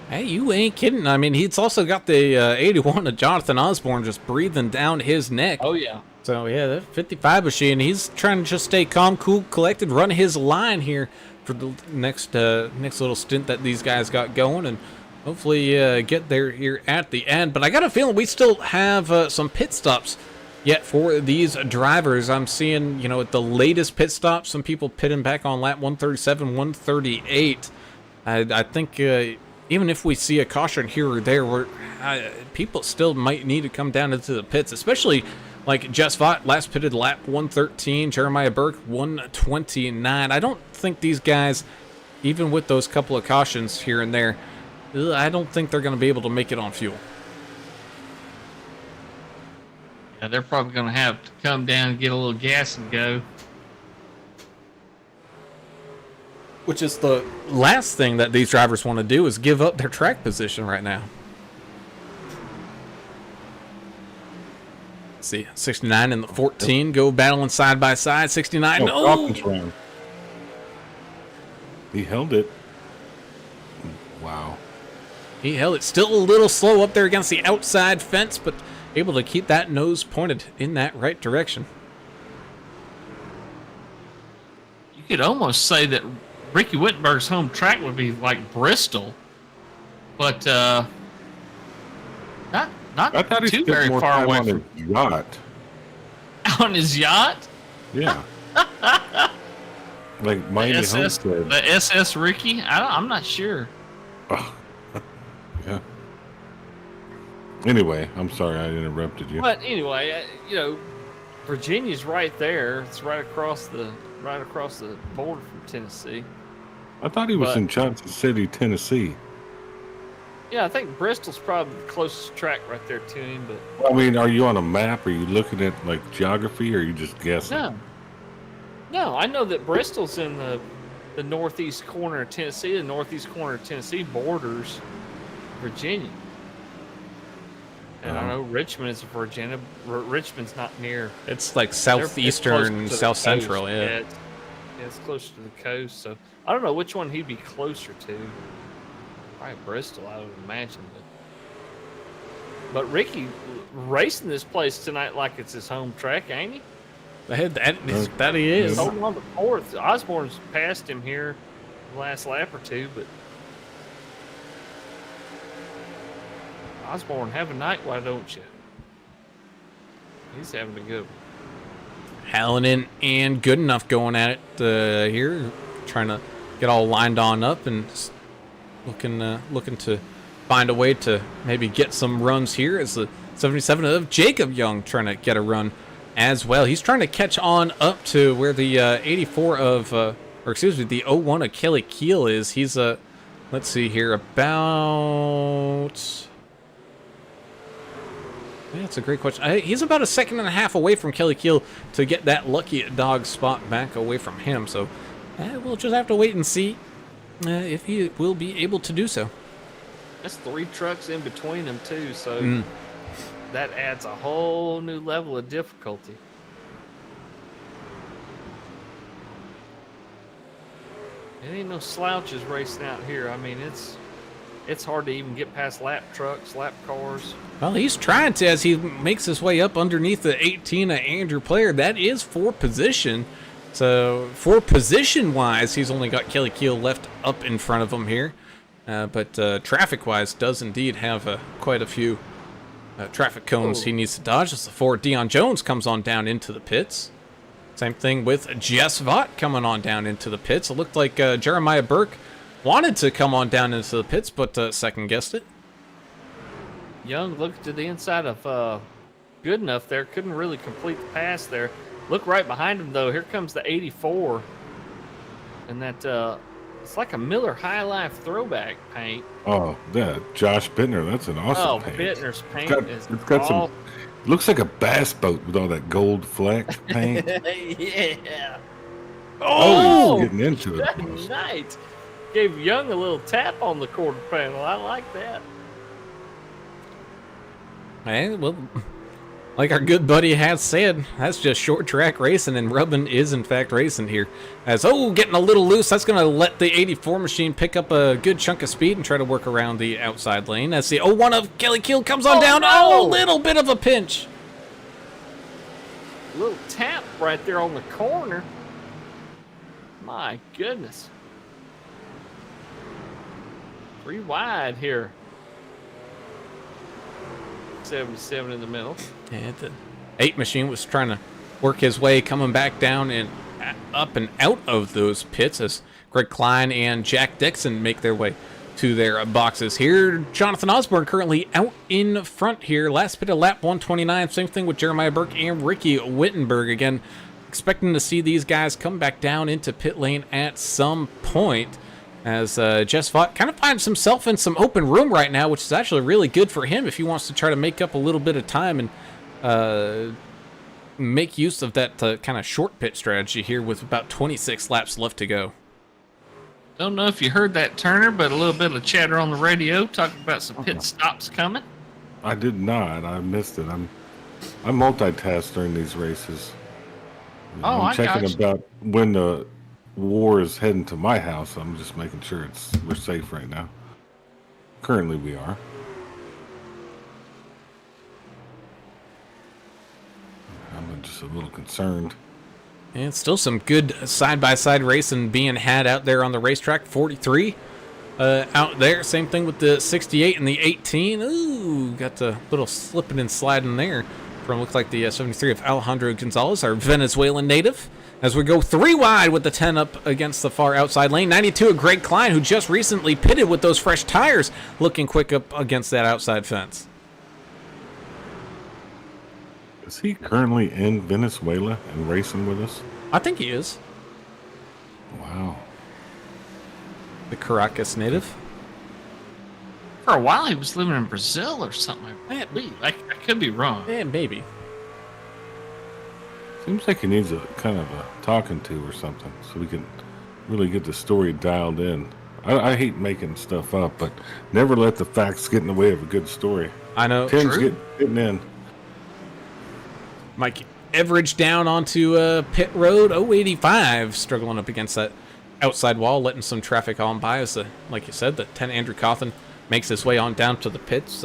Hey, you ain't kidding. I mean, he's also got the 81 of Jonathan Osborne just breathing down his neck. Oh yeah. So yeah, that 55 machine, he's trying to just stay calm, cool, collected, run his line here for the next little stint that these guys got going, and hopefully get there here at the end. But I got a feeling we still have some pit stops yet for these drivers. I'm seeing, at the latest pit stop, some people pitting back on lap 137, 138. I think even if we see a caution here or there, people still might need to come down into the pits, especially like Jess Vaught, last pitted lap 113, Jeremiah Burke 129. I don't think these guys, even with those couple of cautions here and there, I don't think they're going to be able to make it on fuel. Yeah, they're probably going to have to come down and get a little gas and go. Which is the last thing that these drivers want to do, is give up their track position right now. Let's see, 69 and the 14 go battling side by side. 69. Dawkins ran. He held it. Wow. He held it still a little slow up there against the outside fence, but able to keep that nose pointed in that right direction. You could almost say that Ricky Wittenberg's home track would be like Bristol, but not I thought he too spent very more far time away on from his yacht. on his yacht. Yeah. Like Mighty Homestead. The SS Ricky. I'm not sure. Oh. Yeah. Anyway, I'm sorry I interrupted you. But anyway, Virginia's right there. It's right across the border from Tennessee. I thought he was in Johnson City, Tennessee. Yeah, I think Bristol's probably the closest track right there to him. But I mean, are you on a map? Are you looking at like geography, or are you just guessing? No, I know that Bristol's in the northeast corner of Tennessee. The northeast corner of Tennessee borders Virginia. And I know Richmond is Virginia. Richmond's not near. It's like southeastern, south central, yeah. It's closer to the coast. So I don't know which one he'd be closer to. Probably Bristol, I would imagine. But Ricky racing this place tonight like it's his home track, ain't he? That he is. Holding on to fourth. Osborne's passed him here the last lap or two, but Osborne, have a night, why don't you? He's having a good one. Hallinan and good enough going at it here, trying to get all lined on up and looking to find a way to maybe get some runs here. As the 77 of Jacob Young trying to get a run as well. He's trying to catch on up to where the 84 of, the 01 of Kelly Keel is. He's let's see here, about. Yeah, that's a great question. He's about a second and a half away from Kelly Keel to get that lucky dog spot back away from him. So we'll just have to wait and see if he will be able to do so. That's 3 trucks in between them too, so that adds a whole new level of difficulty. It ain't no slouches racing out here. I mean, it's hard to even get past lap trucks, lap cars. Well, he's trying to as he makes his way up underneath the 18 of Andrew Player. That is for position. So for position-wise, he's only got Kelly Keel left up in front of him here. But traffic-wise, does indeed have quite a few traffic cones he needs to dodge. As the Ford Dion Jones comes on down into the pits. Same thing with Jess Vaught coming on down into the pits. It looked like Jeremiah Burke wanted to come on down into the pits, but second-guessed it. Young looked to the inside of good enough there. Couldn't really complete the pass there. Look right behind him, though. Here comes the 84. And that, it's like a Miller High Life throwback paint. Oh, yeah. Josh Bittner. That's an awesome paint. Bittner's paint it's got some. Looks like a bass boat with all that gold fleck paint. Yeah. Oh, he's getting into it. That's nice. Gave Young a little tap on the quarter panel. I like that. Hey, well, like our good buddy has said, that's just short track racing, and Rubbin is in fact racing here. As, getting a little loose, that's going to let the 84 machine pick up a good chunk of speed and try to work around the outside lane. As the 01 of Kelly Keel comes on down. No. A little bit of a pinch. A little tap right there on the corner. My goodness. 3 wide here. 77 in the middle. And the 8 machine was trying to work his way coming back down and up and out of those pits as Greg Klein and Jack Dixon make their way to their boxes here. Jonathan Osborne currently out in front here. Last pit of lap 129. Same thing with Jeremiah Burke and Ricky Wittenberg. Again, expecting to see these guys come back down into pit lane at some point. As Jess Vaught kind of finds himself in some open room right now, which is actually really good for him if he wants to try to make up a little bit of time and make use of that kind of short pit strategy here with about 26 laps left to go. Don't know if you heard that, Turner, but a little bit of chatter on the radio talking about some pit stops coming. I did not. I missed it. I multitask during these races. I'm checking about when the war is heading to my house. I'm just making sure we're safe right now. Currently, we are. I'm just a little concerned. And still some good side-by-side racing being had out there on the racetrack. 43 out there. Same thing with the 68 and the 18. Ooh, got a little slipping and sliding there from, looks like the 73 of Alejandro Gonzalez, our Venezuelan native. As we go 3 wide with the 10 up against the far outside lane. 92 of Greg Klein, who just recently pitted with those fresh tires, looking quick up against that outside fence. Is he currently in Venezuela and racing with us? I think he is. Wow. The Caracas native. For a while, he was living in Brazil or something. I believe. I could be wrong. Yeah, maybe. Seems like he needs a kind of a talking to or something so we can really get the story dialed in. I hate making stuff up, but never let the facts get in the way of a good story. I know. Tim's getting in. Mike Everidge down onto pit road 085, struggling up against that outside wall, letting some traffic on by as, like you said, the 10 Andrew Cawthon makes his way on down to the pits.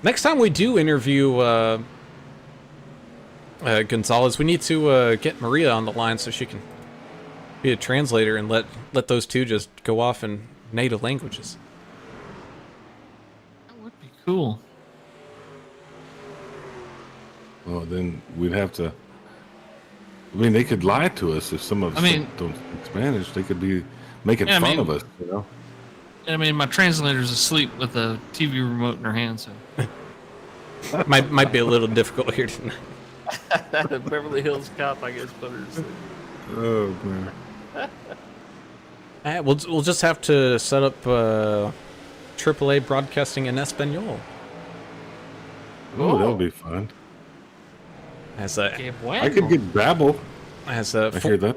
Next time we do interview Gonzalez, we need to get Maria on the line so she can be a translator and let those two just go off in native languages. That would be cool. Well, then we'd have to. I mean, they could lie to us if some of us don't speak Spanish. They could be making fun of us, you know. I mean, my translator's asleep with a TV remote in her hand, so might be a little difficult here tonight. the Beverly Hills Cop, I guess, put her to sleep. Oh man. We'll just have to set up AAA broadcasting in Espanol. Oh, that'll be fun. As I could get Babel. As I hear that.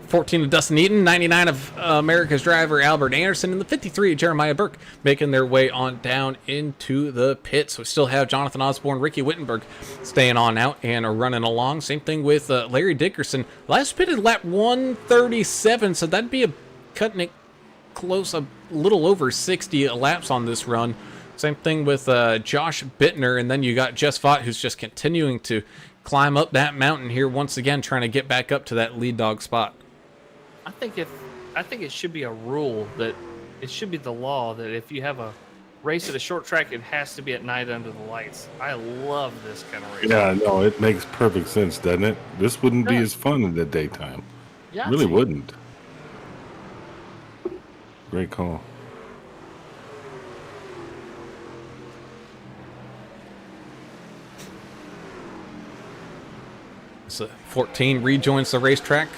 14 of Dustin Eaton, 99 of America's driver Albert Anderson, and the 53 of Jeremiah Burke making their way on down into the pits. We still have Jonathan Osborne, Ricky Wittenberg staying on out and running along. Same thing with Larry Dickerson. Last pitted lap 137, so that'd be cutting it close, a little over 60 laps on this run. Same thing with Josh Bittner, and then you got Jess Vaught, who's just continuing to climb up that mountain here once again, trying to get back up to that lead dog spot. I think it should be a rule that it should be the law that if you have a race at a short track, it has to be at night under the lights. I love this kind of race. Yeah, no, it makes perfect sense, doesn't it? This wouldn't be as fun in the daytime. Yeah, really wouldn't. Great call. So 14 rejoins the racetrack.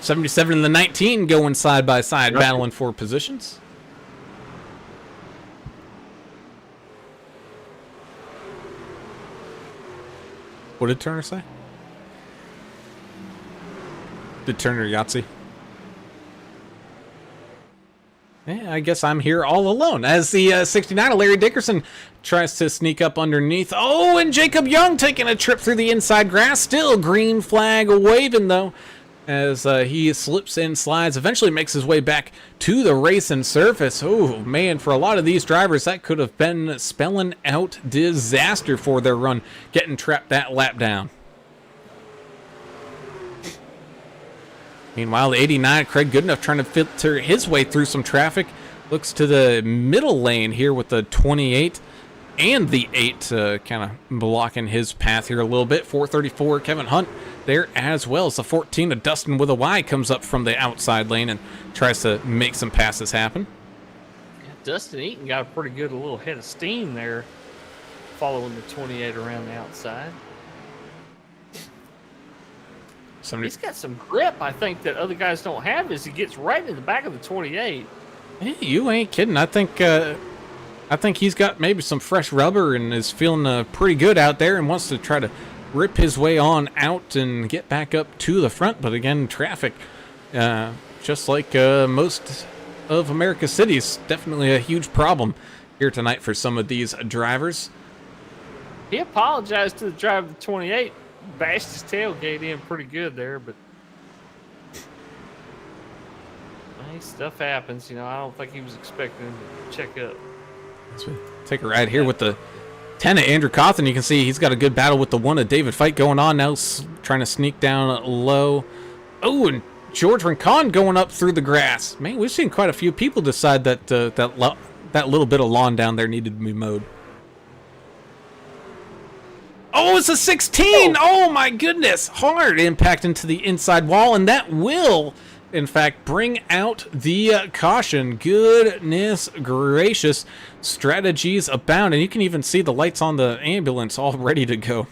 77 and the 19 going side by side, battling for positions. What did Turner say? Did Turner Yahtzee? Yeah, I guess I'm here all alone. As the 69 of Larry Dickerson tries to sneak up underneath. Oh, and Jacob Young taking a trip through the inside grass. Still green flag waving, though, as he slips and slides. Eventually makes his way back to the racing surface. Oh, man, for a lot of these drivers, that could have been spelling out disaster for their run, getting trapped that lap down. Meanwhile, the 89, Craig Goodenough, trying to filter his way through some traffic. Looks to the middle lane here with the 28 and the 8 kind of blocking his path here a little bit. 434, Kevin Hunt there as well. As the 14 of Dustin with a Y comes up from the outside lane and tries to make some passes happen. Yeah, Dustin Eaton got a pretty good little head of steam there, following the 28 around the outside. He's got some grip, I think, that other guys don't have, as he gets right in the back of the 28. Hey, you ain't kidding. I think he's got maybe some fresh rubber and is feeling pretty good out there and wants to try to rip his way on out and get back up to the front. But again, traffic, just like most of America's cities, definitely a huge problem here tonight for some of these drivers. He apologized to the driver of the 28. Bashed his tailgate in pretty good there, but hey, stuff happens. You know, I don't think he was expecting him to check up. So take a ride here with the 10 of Andrew Cawthon. You can see he's got a good battle with the 1 of David Fight going on now, trying to sneak down low. Oh, and George Rincon going up through the grass. Man, we've seen quite a few people decide that that little bit of lawn down there needed to be mowed. Oh, it's a 16! Oh my goodness! Hard impact into the inside wall, and that will, in fact, bring out the caution. Goodness gracious. Strategies abound, and you can even see the lights on the ambulance all ready to go.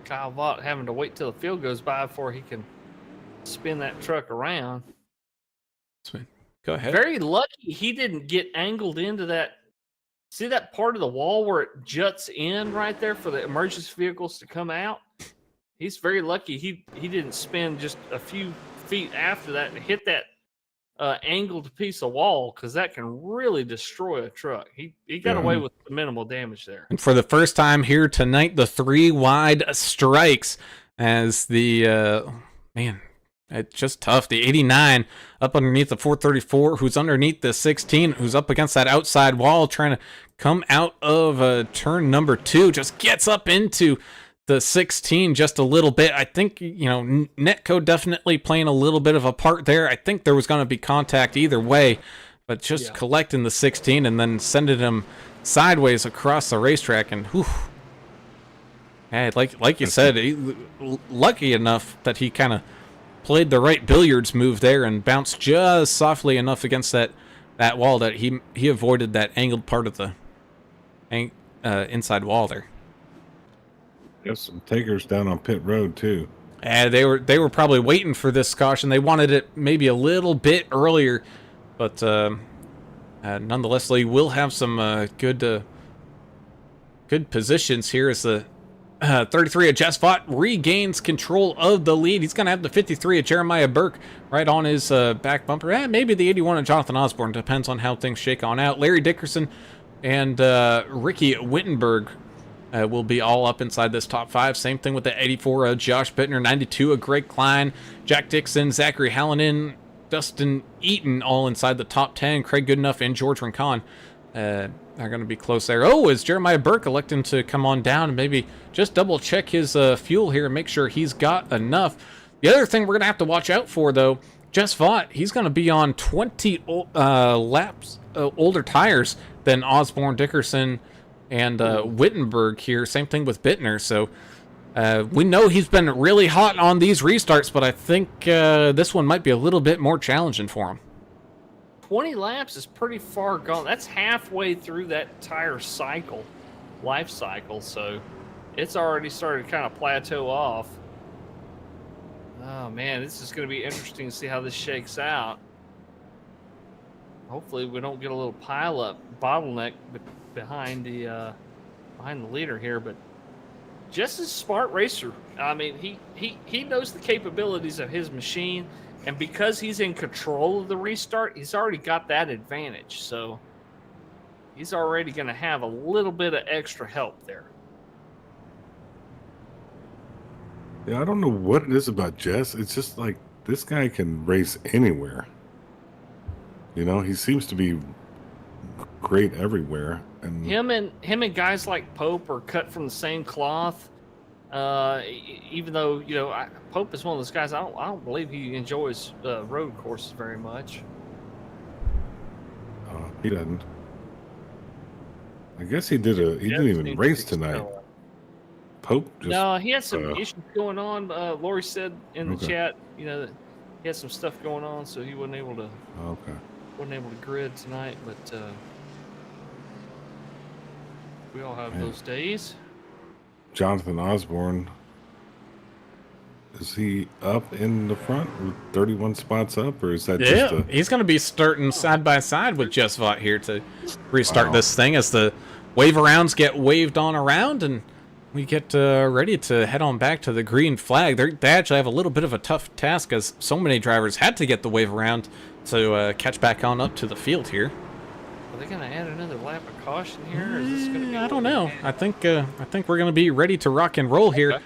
Kyle Vaught having to wait till the field goes by before he can spin that truck around. Go ahead. Very lucky he didn't get angled into that. See that part of the wall where it juts in right there for the emergency vehicles to come out? He's very lucky he didn't spin just a few feet after that and hit that angled piece of wall, because that can really destroy a truck. He got away with minimal damage there. And for the first time here tonight, the 3 wide strikes as the man. It's just tough. The 89 up underneath the 434, who's underneath the 16, who's up against that outside wall, trying to come out of turn number 2, just gets up into the 16 just a little bit. I think, you know, Netco definitely playing a little bit of a part there. I think there was going to be contact either way, but just collecting the 16 and then sending him sideways across the racetrack. And whew, hey, like you said, lucky enough that he kind of played the right billiards move there and bounced just softly enough against that wall that he avoided that angled part of the inside wall there. There's some takers down on pit road too. And they were probably waiting for this caution. They wanted it maybe a little bit earlier, but nonetheless, they will have some good positions here as the 33 of Jess Vaught regains control of the lead. He's going to have the 53 of Jeremiah Burke right on his back bumper. Maybe the 81 of Jonathan Osborne. Depends on how things shake on out. Larry Dickerson and Ricky Wittenberg will be all up inside this top 5. Same thing with the 84 of Josh Bittner, 92 of Greg Klein, Jack Dixon, Zachary Hallinan, Dustin Eaton, all inside the top 10. Craig Goodenough and George Rincon are going to be close there. Oh, is Jeremiah Burke electing to come on down and maybe just double check his fuel here and make sure he's got enough. The other thing we're going to have to watch out for, though, Jess Vaught, he's going to be on 20 laps older tires than Osborne, Dickerson, and Wittenberg here. Same thing with Bittner. So we know he's been really hot on these restarts, but I think this one might be a little bit more challenging for him. 20 laps is pretty far gone. That's halfway through that tire cycle, life cycle, so it's already started to kind of plateau off. Oh man, this is going to be interesting to see how this shakes out. Hopefully we don't get a little pile up bottleneck behind the leader here, but just a smart racer. I mean, he knows the capabilities of his machine. And because he's in control of the restart, he's already got that advantage. So he's already going to have a little bit of extra help there. Yeah, I don't know what it is about Jess. It's just like this guy can race anywhere. You know, he seems to be great everywhere. And him and guys like Pope are cut from the same cloth. Even though, you know, Pope is one of those guys, I don't believe he enjoys road courses very much. He doesn't. I guess he didn't even race tonight. Pope just, no, he had some issues going on. Lori said in the chat, you know, that he had some stuff going on, so he wasn't able to grid tonight, but we all have those days. Jonathan Osborne, is he up in the front with 31 spots up, or is that just he's going to be starting side by side with Jess Vaught here to restart this thing as the wave arounds get waved on around and we get ready to head on back to the green flag. They actually have a little bit of a tough task as so many drivers had to get the wave around to catch back on up to the field here. Are they going to add another lap of caution here? Or is this going to be I don't know. I think we're going to be ready to rock and roll here.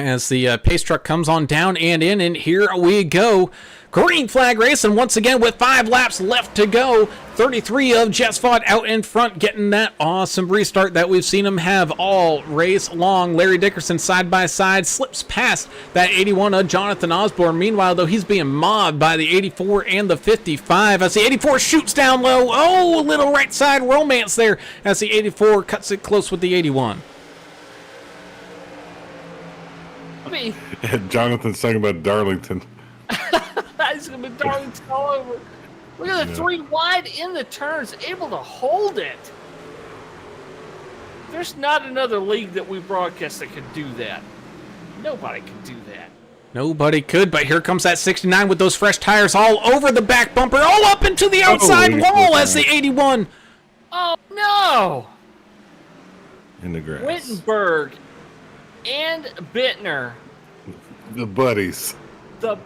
as the pace truck comes on down and in, and here we go. Green flag racing once again with 5 laps left to go. 33 of Jess Vaught out in front, getting that awesome restart that we've seen him have all race long. Larry Dickerson side by side slips past that 81 of Jonathan Osborne. Meanwhile, though, he's being mobbed by the 84 and the 55 as the 84 shoots down low. Oh, a little right side romance there as the 84 cuts it close with the 81. And Jonathan's talking about Darlington. He's going to be Darlington all over. Look at the 3 wide in the turns, able to hold it. There's not another league that we broadcast that could do that. Nobody can do that. Nobody could, but here comes that 69 with those fresh tires all over the back bumper, all up into the outside wall as the 81. Oh, no. In the grass. Wittenberg and Bittner. The buddies. The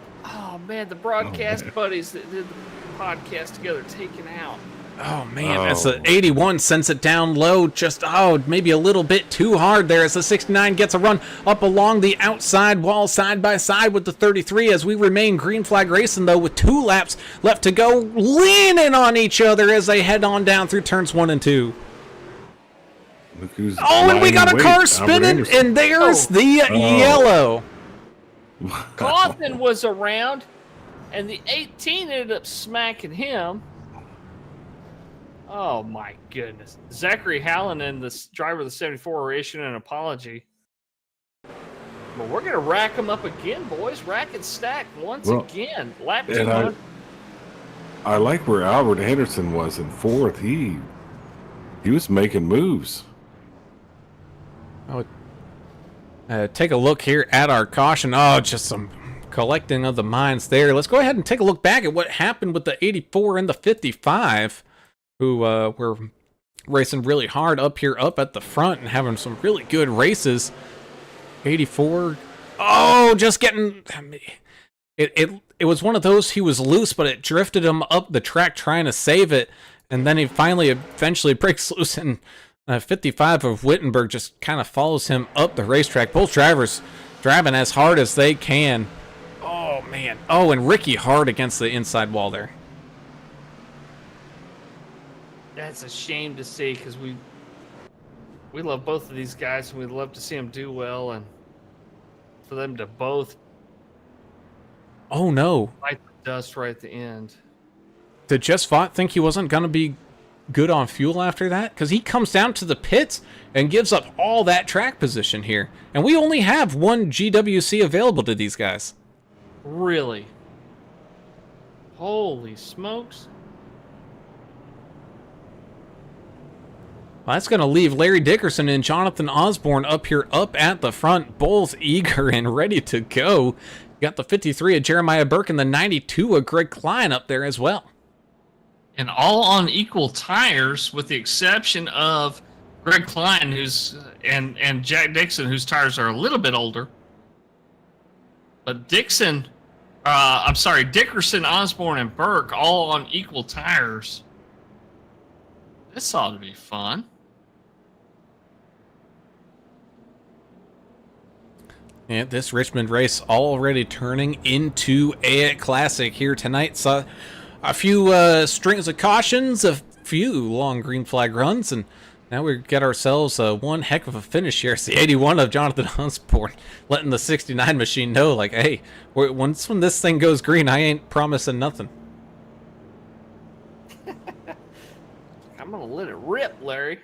broadcast buddies that did the podcast together taken out. Oh, man, as the 81 sends it down low, just, maybe a little bit too hard there as the 69 gets a run up along the outside wall side by side with the 33 as we remain green flag racing, though, with 2 laps left to go, leaning on each other as they head on down through turns 1 and 2. Look who's and we got a car Albert spinning, Anderson. and there's the yellow. Cawthon was around, and the 18 ended up smacking him. Oh, my goodness. Zachary Hallen and the driver of the 74 are issuing an apology. But we're going to rack them up again, boys. Rack and stack once again. Lap 200. I like where Albert Anderson was in 4th. He was making moves. Take a look here at our caution. Oh, just some collecting of the mines there. Let's go ahead and take a look back at what happened with the 84 and the 55, who were racing really hard up here, up at the front, and having some really good races. 84, just getting... It was one of those, he was loose, but it drifted him up the track trying to save it, and then he eventually breaks loose, and 55 of Wittenberg just kind of follows him up the racetrack. Both drivers driving as hard as they can. Oh, man. Oh, and Ricky hard against the inside wall there. That's a shame to see because we love both of these guys and we'd love to see them do well and for them to both bite the dust right at the end. Did Jess Vaught think he wasn't going to be good on fuel after that? Because he comes down to the pits and gives up all that track position here. And we only have 1 GWC available to these guys. Really? Holy smokes. Well, that's going to leave Larry Dickerson and Jonathan Osborne up here, up at the front, both eager and ready to go. You got the 53 of Jeremiah Burke and the 92 of Greg Klein up there as well. And all on equal tires, with the exception of Greg Klein, and Jack Dixon, whose tires are a little bit older. But Dickerson, Osborne, and Burke all on equal tires. This ought to be fun. Yeah, this Richmond race already turning into a classic here tonight. So a few strings of cautions, a few long green flag runs, and now we get ourselves one heck of a finish here. It's the 81 of Jonathan Osborne letting the 69 machine know, like, hey, when this thing goes green, I ain't promising nothing. I'm going to let it rip, Larry.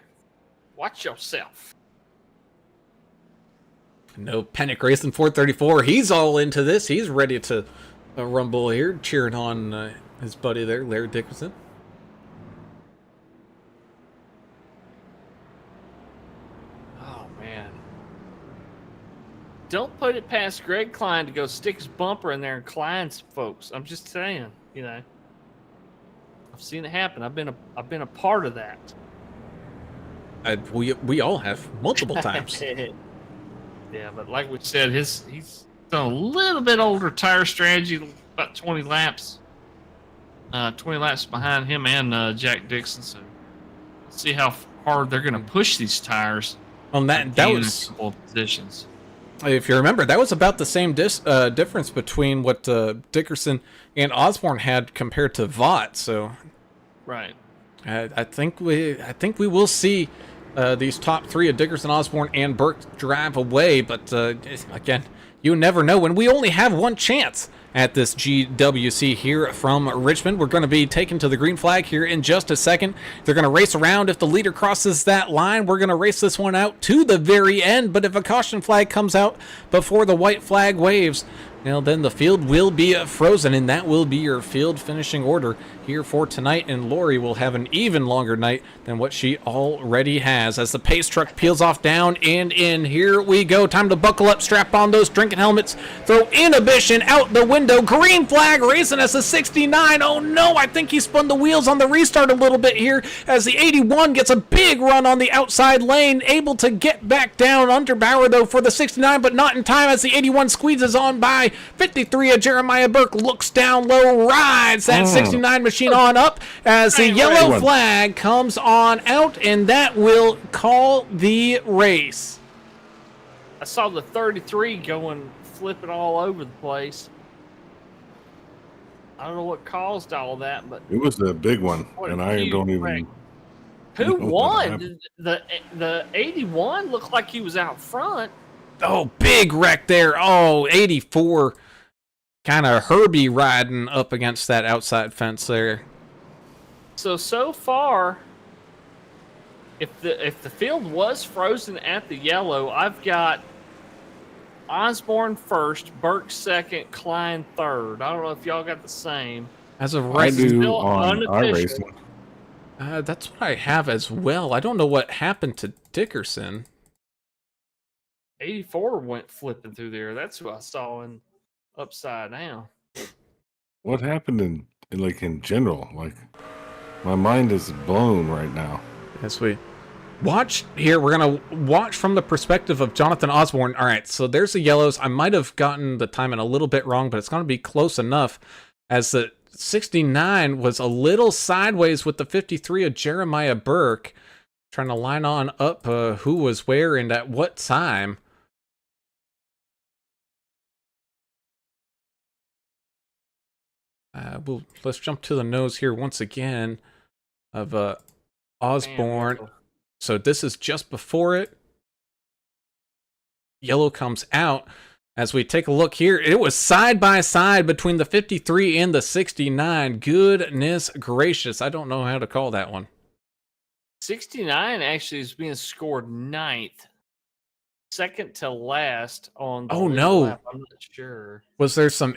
Watch yourself. No Panic Racing 434. He's all into this. He's ready to rumble here, cheering on his buddy there, Larry Dickerson. Oh, man. Don't put it past Greg Klein to go stick his bumper in there and Klein's folks. I'm just saying, you know. I've seen it happen. I've been a part of that. We all have multiple times. Yeah, but like we said, he's done a little bit older tire strategy, about 20 laps. 20 laps behind him and Jack Dixon. So let's see how hard they're going to push these tires. On that was a couple of positions. If you remember, that was about the same difference between what Dickerson and Osborne had compared to Vaught. So, Right. I think we will see these top three of Dickerson, Osborne, and Burke drive away. But again, you never know when we only have one chance at this GWC here from Richmond. We're going to be taken to the green flag here in just a second. They're going to race around. If the leader crosses that line, we're going to race this one out to the very end. But if a caution flag comes out before the white flag waves, well, then the field will be frozen, and that will be your field finishing order here for tonight. And Lori will have an even longer night than what she already has as the pace truck peels off down and in. Here we go. Time to buckle up, strap on those drinking helmets, throw inhibition out the window. Green flag racing as the 69. Oh no, I think he spun the wheels on the restart a little bit here as the 81 gets a big run on the outside lane, able to get back down under Bauer though for the 69, but not in time as the 81 squeezes on by. 53 of Jeremiah Burke looks down low, rides that 69 machine on up as the yellow flag comes on out, and that will call the race. I saw the 33 going flipping all over the place. I don't know what caused all that, but It was a big one, what a and I huge don't even. wreck. Who know what won? happened. The 81 looked like he was out front. Oh, big wreck there. Oh, 84. Kind of Herbie riding up against that outside fence there. So far, if the field was frozen at the yellow, I've got Osborne first, Burke second, Klein third. I don't know if y'all got the same. As of I right do still on unofficial. iRacing. that's what I have as well. I don't know what happened to Dickerson. 84 went flipping through there. That's who I saw in upside down. What happened in general? Like, my mind is blown right now. As we watch here, we're going to watch from the perspective of Jonathan Osborne. All right, so there's the yellows. I might have gotten the timing a little bit wrong, but it's going to be close enough as the 69 was a little sideways with the 53 of Jeremiah Burke, trying to line on up who was where and at what time. Let's jump to the nose here once again of Osborne. Man, So this is just before it. Yellow comes out. As we take a look here, it was side by side between the 53 and the 69. Goodness gracious. I don't know how to call that one. 69 actually is being scored ninth. Second to last on the Oh, lead no. lap. I'm not sure. Was there some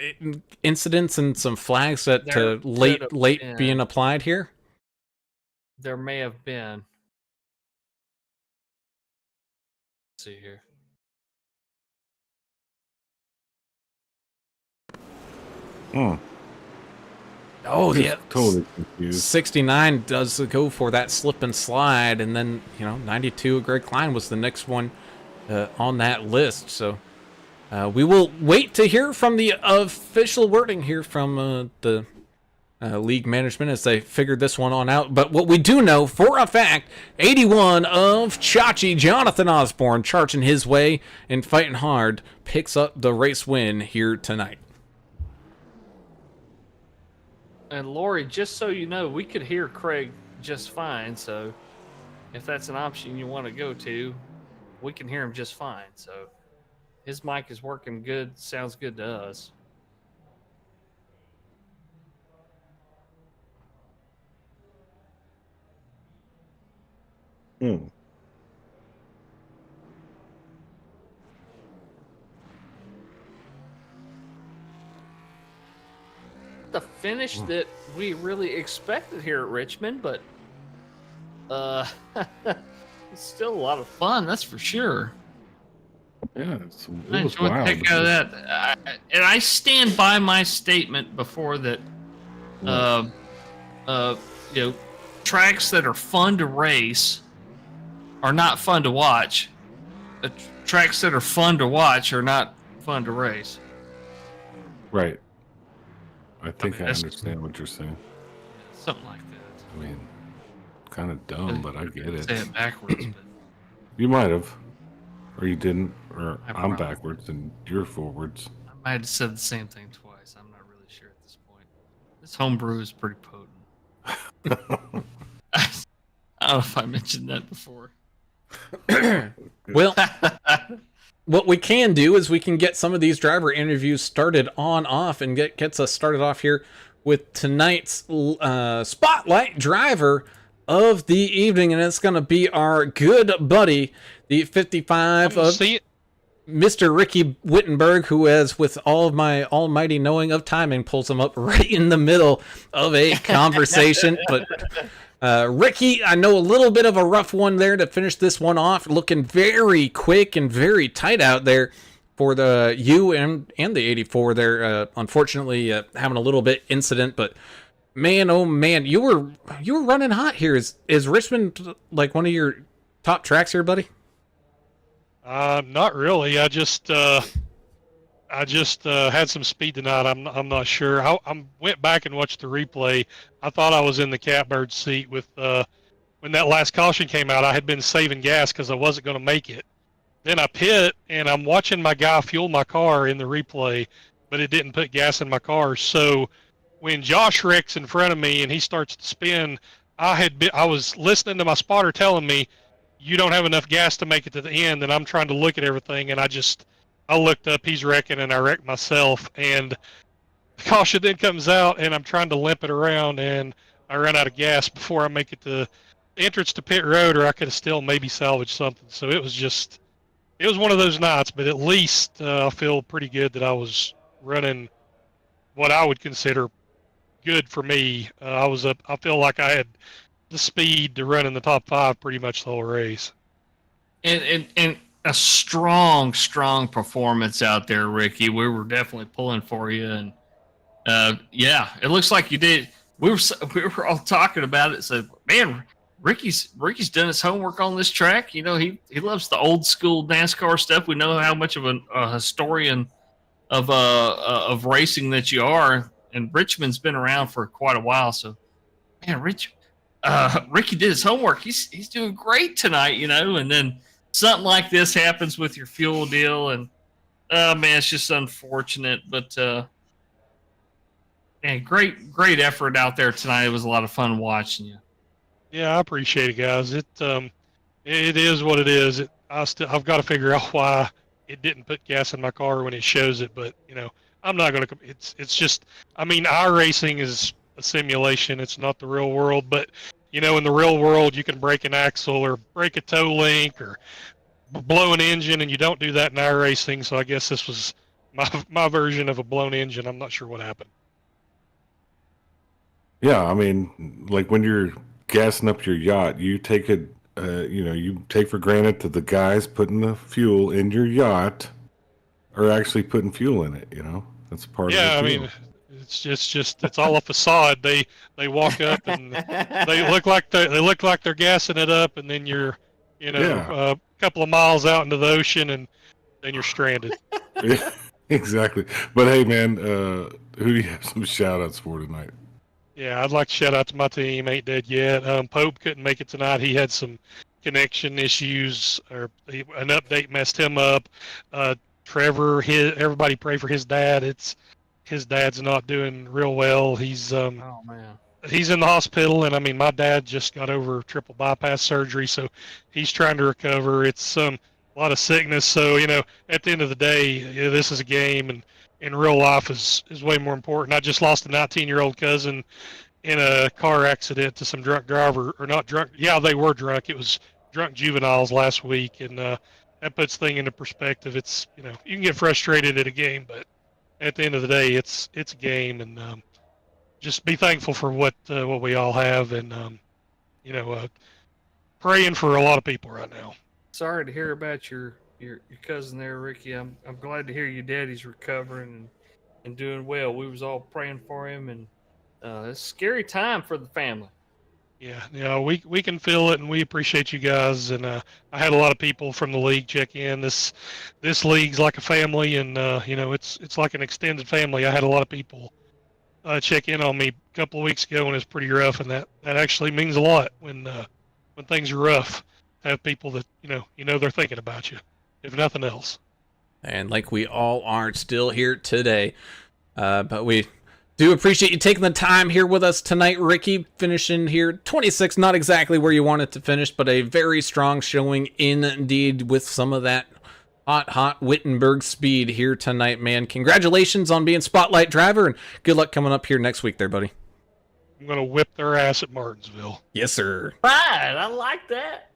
incidents and some flags that There could late have been. being applied here? There may have been. Let's see here. Oh, Just yeah. totally confused. 69 does go for that slip and slide, and then 92 Greg Klein was the next one on that list. So we will wait to hear from the official wording here from the league management as they figured this one on out. But what we do know for a fact, 81 of Chachi, Jonathan Osborne, charging his way and fighting hard, picks up the race win here tonight. And Lori, just so you know, we could hear Craig just fine. So if that's an option you want to go to, we can hear him just fine. So his mic is working good. Sounds good to us. The finish that we really expected here at Richmond, but it's still a lot of fun, that's for sure. Yeah, it I was enjoyed the wild. heck out of that. And I stand by my statement before that. Tracks that are fun to race are not fun to watch. Tracks that are fun to watch are not fun to race. Right. I think I that's- understand what you're saying. Something like that. I mean, kind of dumb, but I get Say it. it backwards. But You might have. or you didn't, or I I'm probably backwards and you're forwards. I might have said the same thing twice. I'm not really sure at this point. This homebrew is pretty potent. I don't know if I mentioned that before. Well, what we can do is we can get some of these driver interviews started on off and gets us started off here with tonight's spotlight driver of the evening, and it's going to be our good buddy, the 55 of Mr. Ricky Wittenberg, who has, with all of my almighty knowing of timing, pulls him up right in the middle of a conversation. But Ricky, I know a little bit of a rough one there to finish this one off, looking very quick and very tight out there for the you and the 84 there. Unfortunately, having a little bit incident, but man, oh man, you were running hot here. Is Richmond like one of your top tracks here, buddy? Not really. I just had some speed tonight. I'm not sure. I went back and watched the replay. I thought I was in the catbird seat with when that last caution came out. I had been saving gas because I wasn't going to make it. Then I pit and I'm watching my guy fuel my car in the replay, but it didn't put gas in my car. So when Josh wrecks in front of me and he starts to spin, I was listening to my spotter telling me, you don't have enough gas to make it to the end, and I'm trying to look at everything, and I looked up, he's wrecking, and I wrecked myself, and the caution then comes out, and I'm trying to limp it around, and I run out of gas before I make it to the entrance to pit road, or I could have still maybe salvaged something. So it was one of those nights, but at least I feel pretty good that I was running what I would consider good for me. I feel like I had the speed to run in the top 5 pretty much the whole race. And a strong performance out there, Ricky. We were definitely pulling for you, and yeah, it looks like you did. We were all talking about it. So, man, Ricky's done his homework on this track. You know, he loves the old school NASCAR stuff. We know how much of a historian of racing that you are, and Richmond's been around for quite a while. So, man, Ricky did his homework. He's doing great tonight, you know, and then something like this happens with your fuel deal, and man, it's just unfortunate. But man, great effort out there tonight. It was a lot of fun watching you. Yeah, I appreciate it, guys. It is what it is. I've got to figure out why it didn't put gas in my car when it shows it, but you know, I'm not going to. It's just, I mean, our racing is a simulation. It's not the real world, but you know, in the real world, you can break an axle or break a toe link or blow an engine, and you don't do that in our racing. So I guess this was my version of a blown engine. I'm not sure what happened. Yeah, I mean, like when you're gassing up your yacht, you take it, you take for granted that the guys putting the fuel in your yacht are actually putting fuel in it. You know, that's part of it. Yeah, I mean, it's just it's all a facade. They walk up and they look like they're gassing it up, and then you're, a couple of miles out into the ocean, and then you're stranded. Yeah, exactly. But hey, man, who do you have some shout outs for tonight? Yeah, I'd like to shout out to my team. Ain't dead yet. Pope couldn't make it tonight. He had some connection issues, or an update messed him up. Trevor, everybody pray for his dad. His dad's not doing real well. He's Oh man. he's in the hospital, and I mean, my dad just got over triple bypass surgery, so he's trying to recover. It's a lot of sickness. So at the end of the day, this is a game, and in real life is way more important. I just lost a 19-year-old cousin in a car accident to some drunk driver, or not drunk. Yeah, they were drunk. It was drunk juveniles last week, and that puts things into perspective. It's you can get frustrated at a game, but at the end of the day, it's a game, and just be thankful for what we all have, and praying for a lot of people right now. Sorry to hear about your cousin there, Ricky. I'm glad to hear your daddy's recovering and doing well. We was all praying for him, and it's a scary time for the family. Yeah, we can feel it, and we appreciate you guys. And I had a lot of people from the league check in. This league's like a family, and it's like an extended family. I had a lot of people check in on me a couple of weeks ago, and it's pretty rough, and that actually means a lot when things are rough. Have people that they're thinking about you. if nothing else. And like we all are still here today. But we do appreciate you taking the time here with us tonight, Ricky. Finishing here 26, not exactly where you wanted to finish, but a very strong showing indeed with some of that hot Wittenberg speed here tonight, man. Congratulations on being Spotlight Driver, and good luck coming up here next week there, buddy. I'm going to whip their ass at Martinsville. Yes, sir. Right, I like that.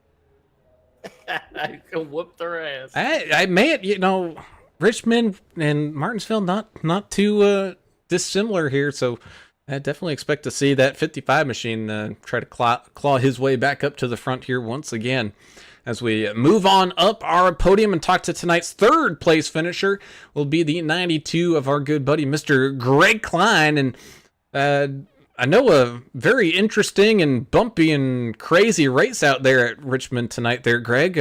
I can whoop their ass. I may, Richmond and Martinsville not too dissimilar here, so I definitely expect to see that 55 machine try to claw his way back up to the front here once again. As we move on up our podium and talk to tonight's third place finisher, will be the 92 of our good buddy Mr. Greg Klein. And I know a very interesting and bumpy and crazy race out there at Richmond tonight there, Greg.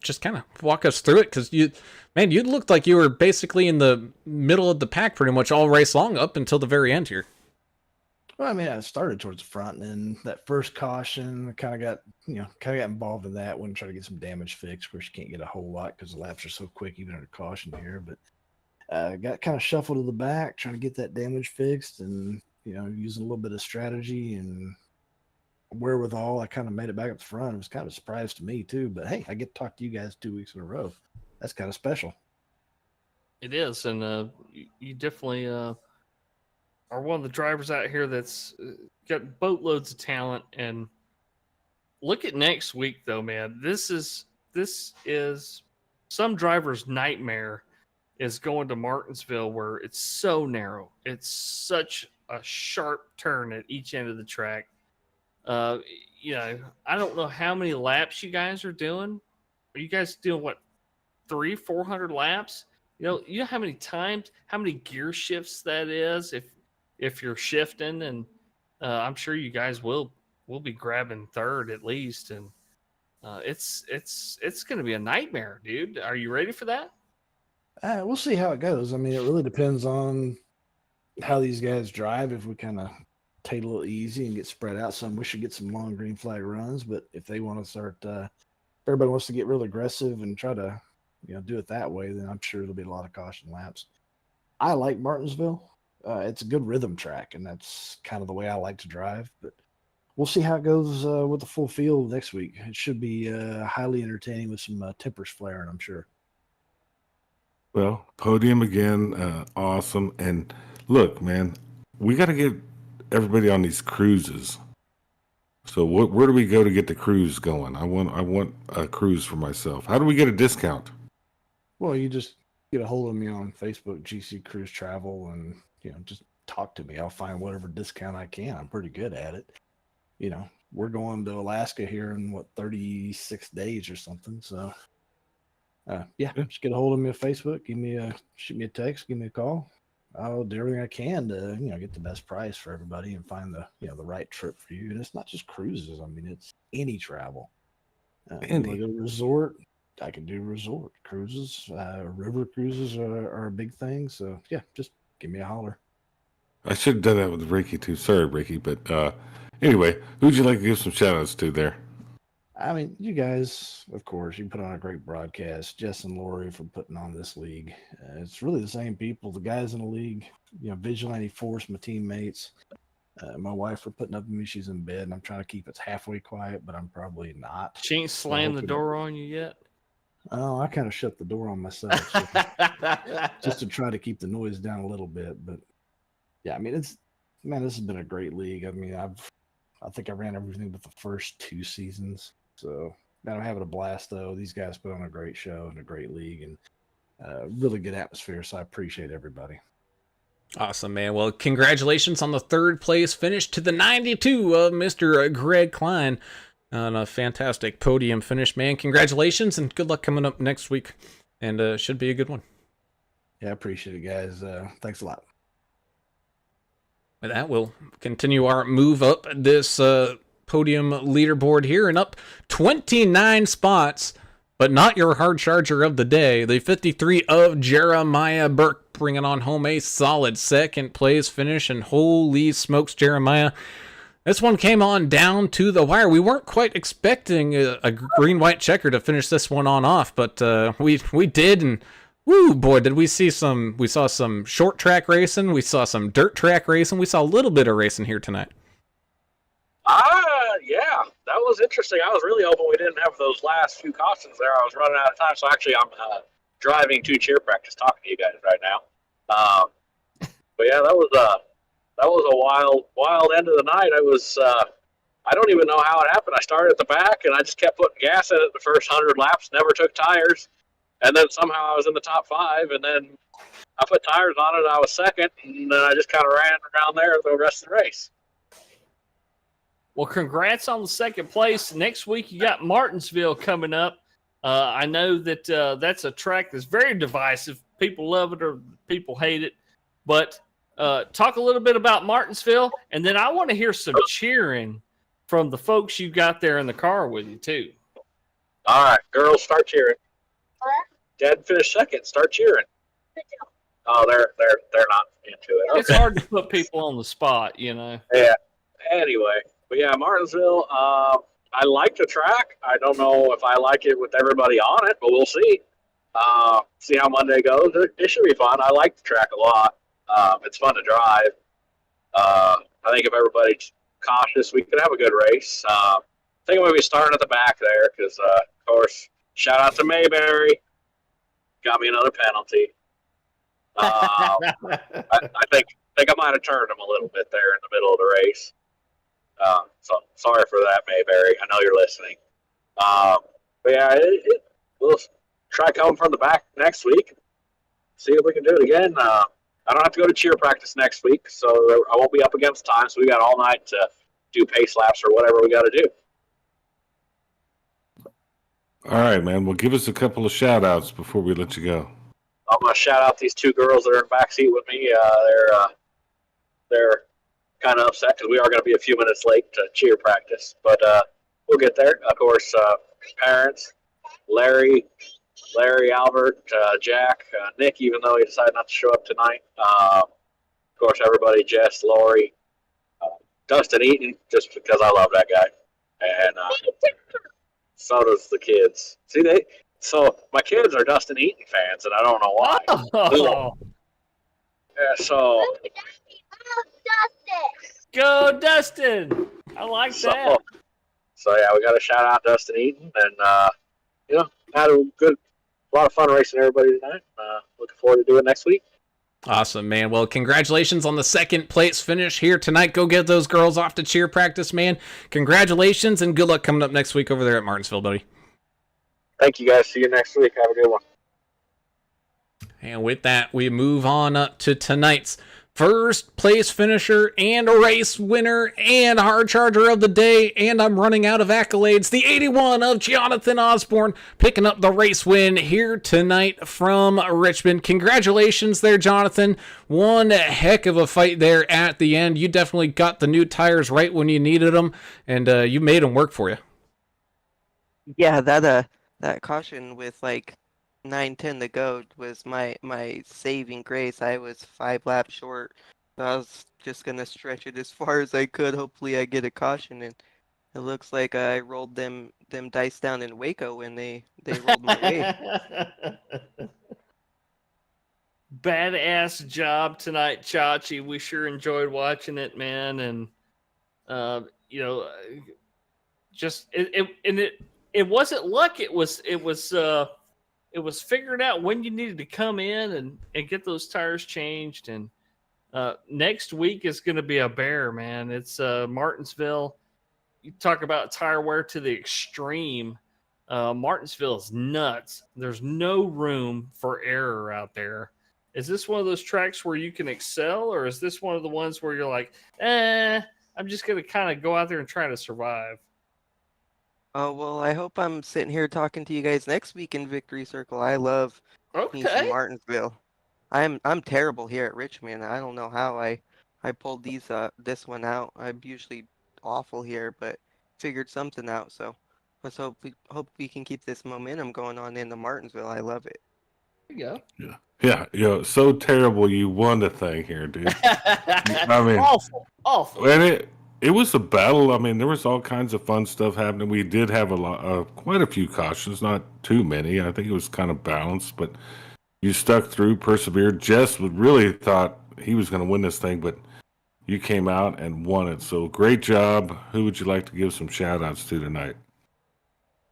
Just kind of walk us through it, because you looked like you were basically in the middle of the pack pretty much all race long up until the very end here. Well, I mean, I started towards the front, and then that first caution, I kind of got involved in that one, try to get some damage fixed. Of course, you can't get a whole lot because the laps are so quick, even under caution here. But got kind of shuffled to the back, trying to get that damage fixed, and using a little bit of strategy and wherewithal, I kind of made it back up the front. It was kind of a surprise to me too. But hey, I get to talk to you guys 2 weeks in a row. That's kind of special. It is, and you definitely are one of the drivers out here that's got boatloads of talent. And look at next week, though, man. This is some driver's nightmare, is going to Martinsville, where it's so narrow. It's such a sharp turn at each end of the track. I don't know how many laps you guys are doing. Are you guys doing what, 300-400 laps? You know how many times, how many gear shifts that is if you're shifting, and I'm sure you guys will be grabbing third at least, and it's going to be a nightmare, dude. Are you ready for that? We'll see how it goes. I mean, it really depends on how these guys drive. If we kind of take it a little easy and get spread out some, we should get some long green flag runs. But if they want to start, everybody wants to get real aggressive and try to do it that way, then I'm sure there'll be a lot of caution laps. I like Martinsville. It's a good rhythm track, and that's kind of the way I like to drive. But we'll see how it goes with the full field next week. It should be highly entertaining with some tempers flaring, I'm sure. Well, podium again, awesome. And look, man, we got to get everybody on these cruises. So where do we go to get the cruise going? I want a cruise for myself. How do we get a discount? Well, you just get a hold of me on Facebook, GC Cruise Travel, and just talk to me. I'll find whatever discount I can. I'm pretty good at it. We're going to Alaska here in 36 days or something. So just get a hold of me on Facebook. Shoot me a text, give me a call. I'll do everything I can to get the best price for everybody and find the the right trip for you. And it's not just cruises. I mean, it's any travel. Like a resort, I can do resort cruises. River cruises are a big thing. So just give me a holler. I should have done that with Ricky too. Sorry, Ricky. But anyway, who'd you like to give some shout outs to there? I mean, you guys, of course, you put on a great broadcast. Jess and Lori for putting on this league. It's really the same people, the guys in the league, Vigilante Force, my teammates, my wife for putting up with me. She's in bed, and I'm trying to keep it halfway quiet, but I'm probably not. She ain't slammed the door on you yet? Oh, I kind of shut the door on myself just to try to keep the noise down a little bit. But yeah, I mean, this has been a great league. I mean, I think I ran everything but the first 2 seasons. So, man, I'm having a blast, though. These guys put on a great show and a great league, and really good atmosphere, so I appreciate everybody. Awesome, man. Well, congratulations on the third place finish to the 92 of Mr. Greg Klein on a fantastic podium finish, man. Congratulations, and good luck coming up next week, and should be a good one. Yeah, I appreciate it, guys. Thanks a lot. With that, we'll continue our move up this podium leaderboard here, and up 29 spots, but not your hard charger of the day. The 53 of Jeremiah Burke bringing on home a solid second place finish, and holy smokes, Jeremiah, This one came on down to the wire. We weren't quite expecting a green-white checker to finish this one on off, but we did, and woo, boy, did we see some. We saw some short track racing. We saw some dirt track racing. We saw a little bit of racing here tonight. Yeah, that was interesting. I was really hoping we didn't have those last few cautions there. I was running out of time, so actually I'm driving to cheer practice talking to you guys right now. But yeah, that was a wild end of the night. I don't even know how it happened. I started at the back, and I just kept putting gas in it the first 100 laps, never took tires, and then somehow I was in the top 5, and then I put tires on it, and I was second, and then I just kind of ran around there the rest of the race. Well, congrats on the second place. Next week, you got Martinsville coming up. I know that that's a track that's very divisive. People love it or people hate it. But talk a little bit about Martinsville, and then I want to hear some cheering from the folks you got there in the car with you, too. All right, girls, start cheering. Dad finished second. Start cheering. Oh, they're not into it. Okay. It's hard to put people on the spot, you know. Yeah. Anyway, but yeah, Martinsville. I like the track. I don't know if I like it with everybody on it, but we'll see. See how Monday goes. It should be fun. I like the track a lot. It's fun to drive. I think if everybody's cautious, we could have a good race. I think I'm going to be starting at the back there because, of course, shout out to Mayberry. Got me another penalty. I think I might have turned him a little bit there in the middle of the race. So sorry for that, Mayberry. I know you're listening. But yeah, we'll try coming from the back next week. See if we can do it again. I don't have to go to cheer practice next week, so I won't be up against time. So we got all night to do pace laps or whatever we got to do. All right, man. Well, give us a couple of shout outs before we let you go. I'm going to shout out these two girls that are in back seat with me. They're kind of upset because we are going to be a few minutes late to cheer practice, but we'll get there. Of course, parents, Larry, Albert, Jack, Nick, even though he decided not to show up tonight. Of course, everybody, Jess, Lori, Dustin Eaton, just because I love that guy. And so does the kids. So my kids are Dustin Eaton fans, and I don't know why. Oh. Yeah, so Go, Dustin! I like that. So yeah, we got to shout out Dustin Eaton, and had a lot of fun racing everybody tonight. Looking forward to doing it next week. Awesome, man. Well, congratulations on the second place finish here tonight. Go get those girls off to cheer practice, man. Congratulations, and good luck coming up next week over there at Martinsville, buddy. Thank you, guys. See you next week. Have a good one. And with that, we move on up to tonight's first place finisher and a race winner and hard charger of the day. And I'm running out of accolades. The 81 of Jonathan Osborne picking up the race win here tonight from Richmond. Congratulations there, Jonathan. One heck of a fight there at the end. You definitely got the new tires right when you needed them, and you made them work for you. Yeah, that caution with like 9:10 to go was my saving grace. I was 5 laps short. So I was just gonna stretch it as far as I could. Hopefully I get a caution, and it looks like I rolled them dice down in Waco when they rolled my way. Badass job tonight, Chachi. We sure enjoyed watching it, man. And just it wasn't luck. It was figuring out when you needed to come in and get those tires changed. And next week is going to be a bear, man. It's Martinsville. You talk about tire wear to the extreme. Martinsville is nuts. There's no room for error out there. Is this one of those tracks where you can excel, or is this one of the ones where you're like, I'm just going to kind of go out there and try to survive? Oh, well, I hope I'm sitting here talking to you guys next week in Victory Circle. I love being from Martinsville. I'm terrible here at Richmond. I don't know how I pulled this one out. I'm usually awful here, but figured something out. So let's hope we can keep this momentum going on into Martinsville. I love it. There you go. Yeah. So terrible you won the thing here, dude. I mean, awful. And It was a battle. I mean, there was all kinds of fun stuff happening. We did have quite a few cautions, not too many. I think it was kind of balanced, but you stuck through, persevered. Jess really thought he was going to win this thing, but you came out and won it. So great job. Who would you like to give some shout outs to tonight?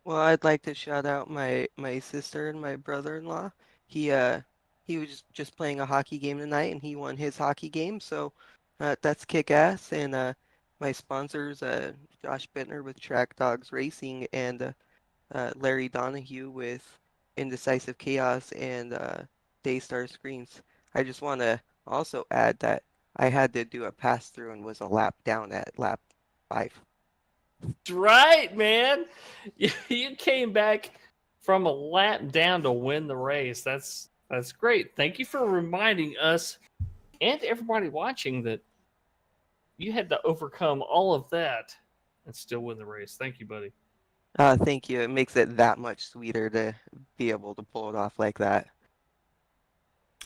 Well, I'd like to shout out my sister and my brother-in-law. He was just playing a hockey game tonight, and he won his hockey game. So that's kick ass. And my sponsors, Josh Bittner with Track Dogs Racing, and Larry Donahue with Indecisive Chaos and Daystar Screens. I just want to also add that I had to do a pass through and was a lap down at lap 5. That's right, man. You came back from a lap down to win the race. That's great. Thank you for reminding us and everybody watching that you had to overcome all of that and still win the race. Thank you, buddy. Thank you. It makes it that much sweeter to be able to pull it off like that.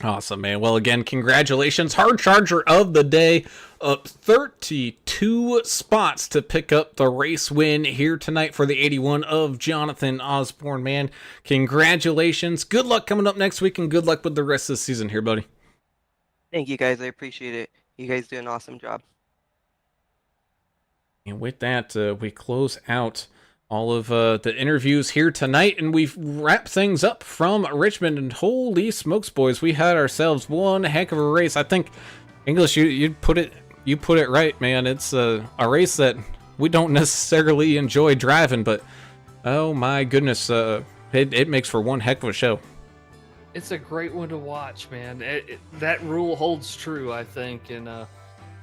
Awesome, man. Well, again, congratulations. Hard Charger of the day, up 32 spots to pick up the race win here tonight for the 81 of Jonathan Osborne, man. Congratulations. Good luck coming up next week, and good luck with the rest of the season here, buddy. Thank you, guys. I appreciate it. You guys do an awesome job. And with that, we close out all of the interviews here tonight, and we've wrapped things up from Richmond. And holy smokes, boys, we had ourselves one heck of a race. I think English, you put it right, man. It's a race that we don't necessarily enjoy driving, but oh my goodness, it makes for one heck of a show. It's a great one to watch, man. That rule holds true, I think, and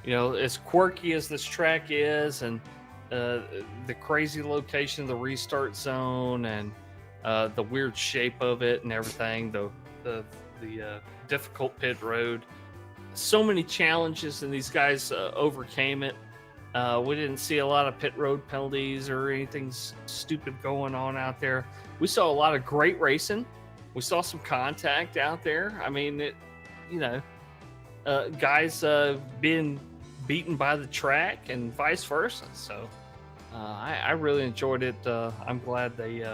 as quirky as this track is, and the crazy location, the restart zone, and the weird shape of it and everything, the difficult pit road, so many challenges, and these guys overcame it. We didn't see a lot of pit road penalties or anything stupid going on out there. We saw a lot of great racing. We saw some contact out there. I mean, guys being beaten by the track and vice versa. So I really enjoyed it. I'm glad they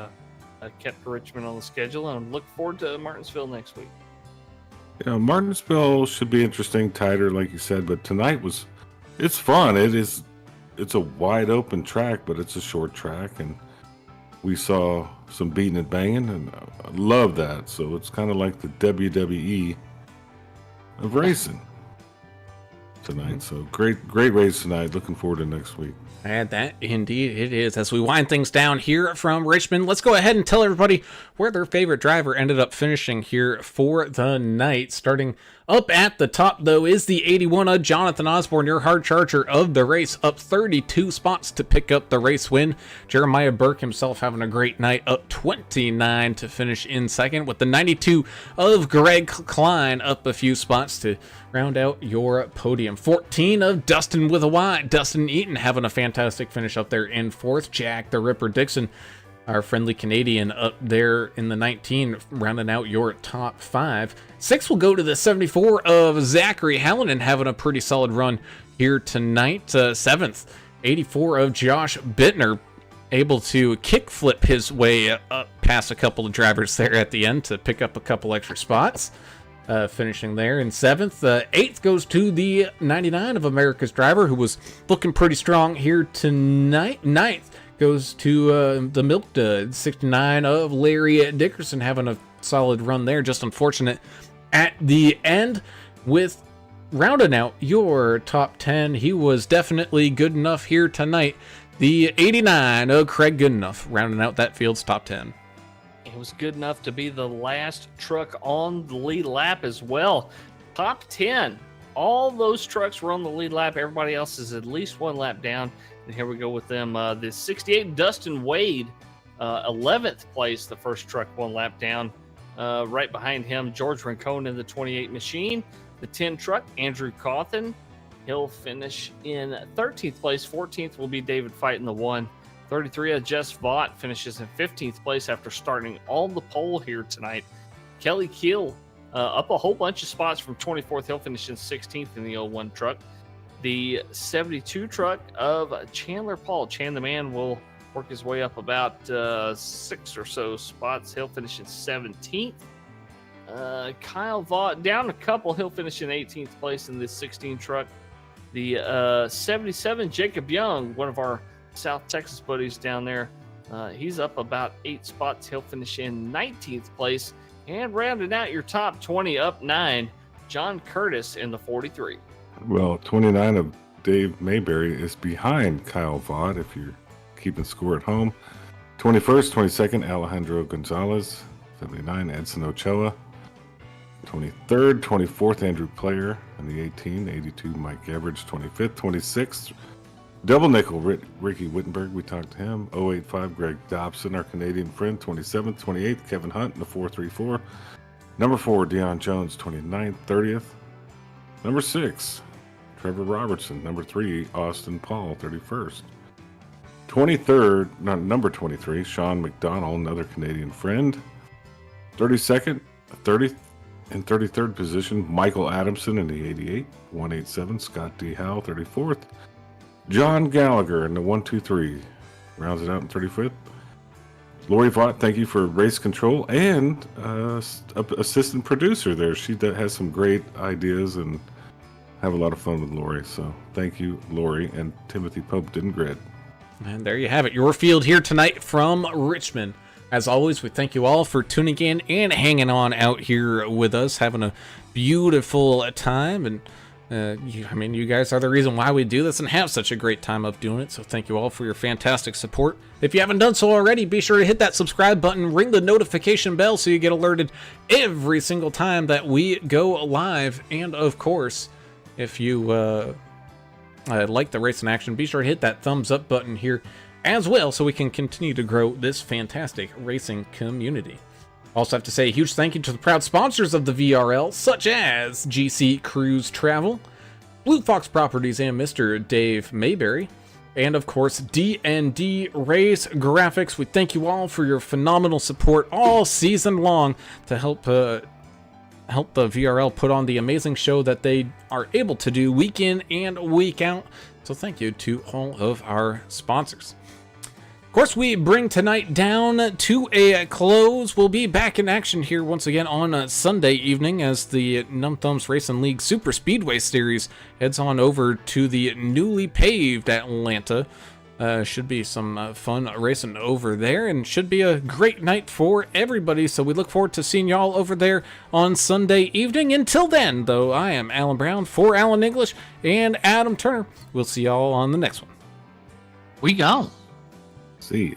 kept Richmond on the schedule, and I'm looking forward to Martinsville next week. Yeah, Martinsville should be interesting, tighter, like you said, but tonight it's fun. It's a wide open track, but it's a short track, and we saw some beating and banging, and I love that. So it's kind of like the WWE of racing tonight. So great race tonight. Looking forward to next week. And that indeed it is. As we wind things down here from Richmond, let's go ahead and tell everybody where their favorite driver ended up finishing here for the night. Starting up at the top, though, is the 81 of Jonathan Osborne, your hard charger of the race, up 32 spots to pick up the race win. Jeremiah Burke himself having a great night, up 29 to finish in second, with the 92 of Greg Klein up a few spots to round out your podium. 14 of Dustin with a Y, Dustin Eaton having a fantastic finish up there in fourth. Jack the Ripper Dixon, our friendly Canadian, up there in the 19, rounding out your top 5. 6 will go to the 74 of Zachary Hallinan, having a pretty solid run here tonight. 7th, 84 of Josh Bittner, able to kickflip his way up past a couple of drivers there at the end to pick up a couple extra spots. Finishing there in 7th. 8th goes to the 99 of America's Driver, who was looking pretty strong here tonight. 9th goes to the Milk Dud, 69 of Larry Dickerson, having a solid run there. Just unfortunate at the end. With rounding out your top 10, he was definitely good enough here tonight. The 89 of Craig Goodenough, rounding out that field's top 10. It was good enough to be the last truck on the lead lap as well. Top 10. All those trucks were on the lead lap. Everybody else is at least one lap down. And here we go with them. The 68 Dustin Wade, 11th place, the first truck one lap down. Right behind him, George Rincon in the 28 machine. The 10 truck, Andrew Cawthon. He'll finish in 13th place. 14th will be David Fight in the 1. 33 of Jess Vaught finishes in 15th place after starting on the pole here tonight. Kelly Keel up a whole bunch of spots from 24th. He'll finish in 16th in the 01 truck. The 72 truck of Chandler Paul. Chan the Man will work his way up about 6 or so spots. He'll finish in 17th. Kyle Vaught down a couple. He'll finish in 18th place in this 16 truck. The 77 Jacob Young, one of our South Texas buddies down there, he's up about 8 spots. He'll finish in 19th place. And rounding out your top 20, up 9, John Curtis in the 43. Well, 29 of Dave Mayberry is behind Kyle Vaught, if you're keeping score at home. 21st, 22nd, Alejandro Gonzalez. 79, Edson Ochoa. 23rd, 24th, Andrew Player in the 18. 82, Mike Everidge. 25th, 26th, double nickel, Ricky Wittenberg. We talked to him. 085, Greg Dobson, our Canadian friend. 27th, 28th, Kevin Hunt in the 434. Number 4, Deion Jones. 29th, 30th. Number 6, Trevor Robertson. Number 3, Austin Paul. 31st. 23rd, number 23, Sean McDonald, another Canadian friend. 32nd, 30th, and 33rd position, Michael Adamson in the 88. 187, Scott D. Howell. 34th. John Gallagher in the 123. Rounds it out in 35th. Lori Vaught, thank you for race control and assistant producer there. She has some great ideas and have a lot of fun with Lori. So thank you, Lori, and Timothy Pope didn't grid. And there you have it, your field here tonight from Richmond. As always, we thank you all for tuning in and hanging on out here with us, having a beautiful time. And you guys are the reason why we do this and have such a great time of doing it. So thank you all for your fantastic support. If you haven't done so already, be sure to hit that subscribe button, ring the notification bell so you get alerted every single time that we go live. And of course, if you like the Race in Action, be sure to hit that thumbs up button here as well so we can continue to grow this fantastic racing community. Also have to say a huge thank you to the proud sponsors of the VRL, such as GC Cruise Travel, Blue Fox Properties, and Mr. Dave Mayberry, and of course D&D Race Graphics. We thank you all for your phenomenal support all season long to help the VRL put on the amazing show that they are able to do week in and week out. So thank you to all of our sponsors. Of course, we bring tonight down to a close. We'll be back in action here once again on Sunday evening as the Numb Thumbs Racing League Super Speedway Series heads on over to the newly paved Atlanta. Should be some fun racing over there and should be a great night for everybody. So we look forward to seeing y'all over there on Sunday evening. Until then, though, I am Alan Brown for Alan English and Adam Turner. We'll see y'all on the next one. We gone. See ya.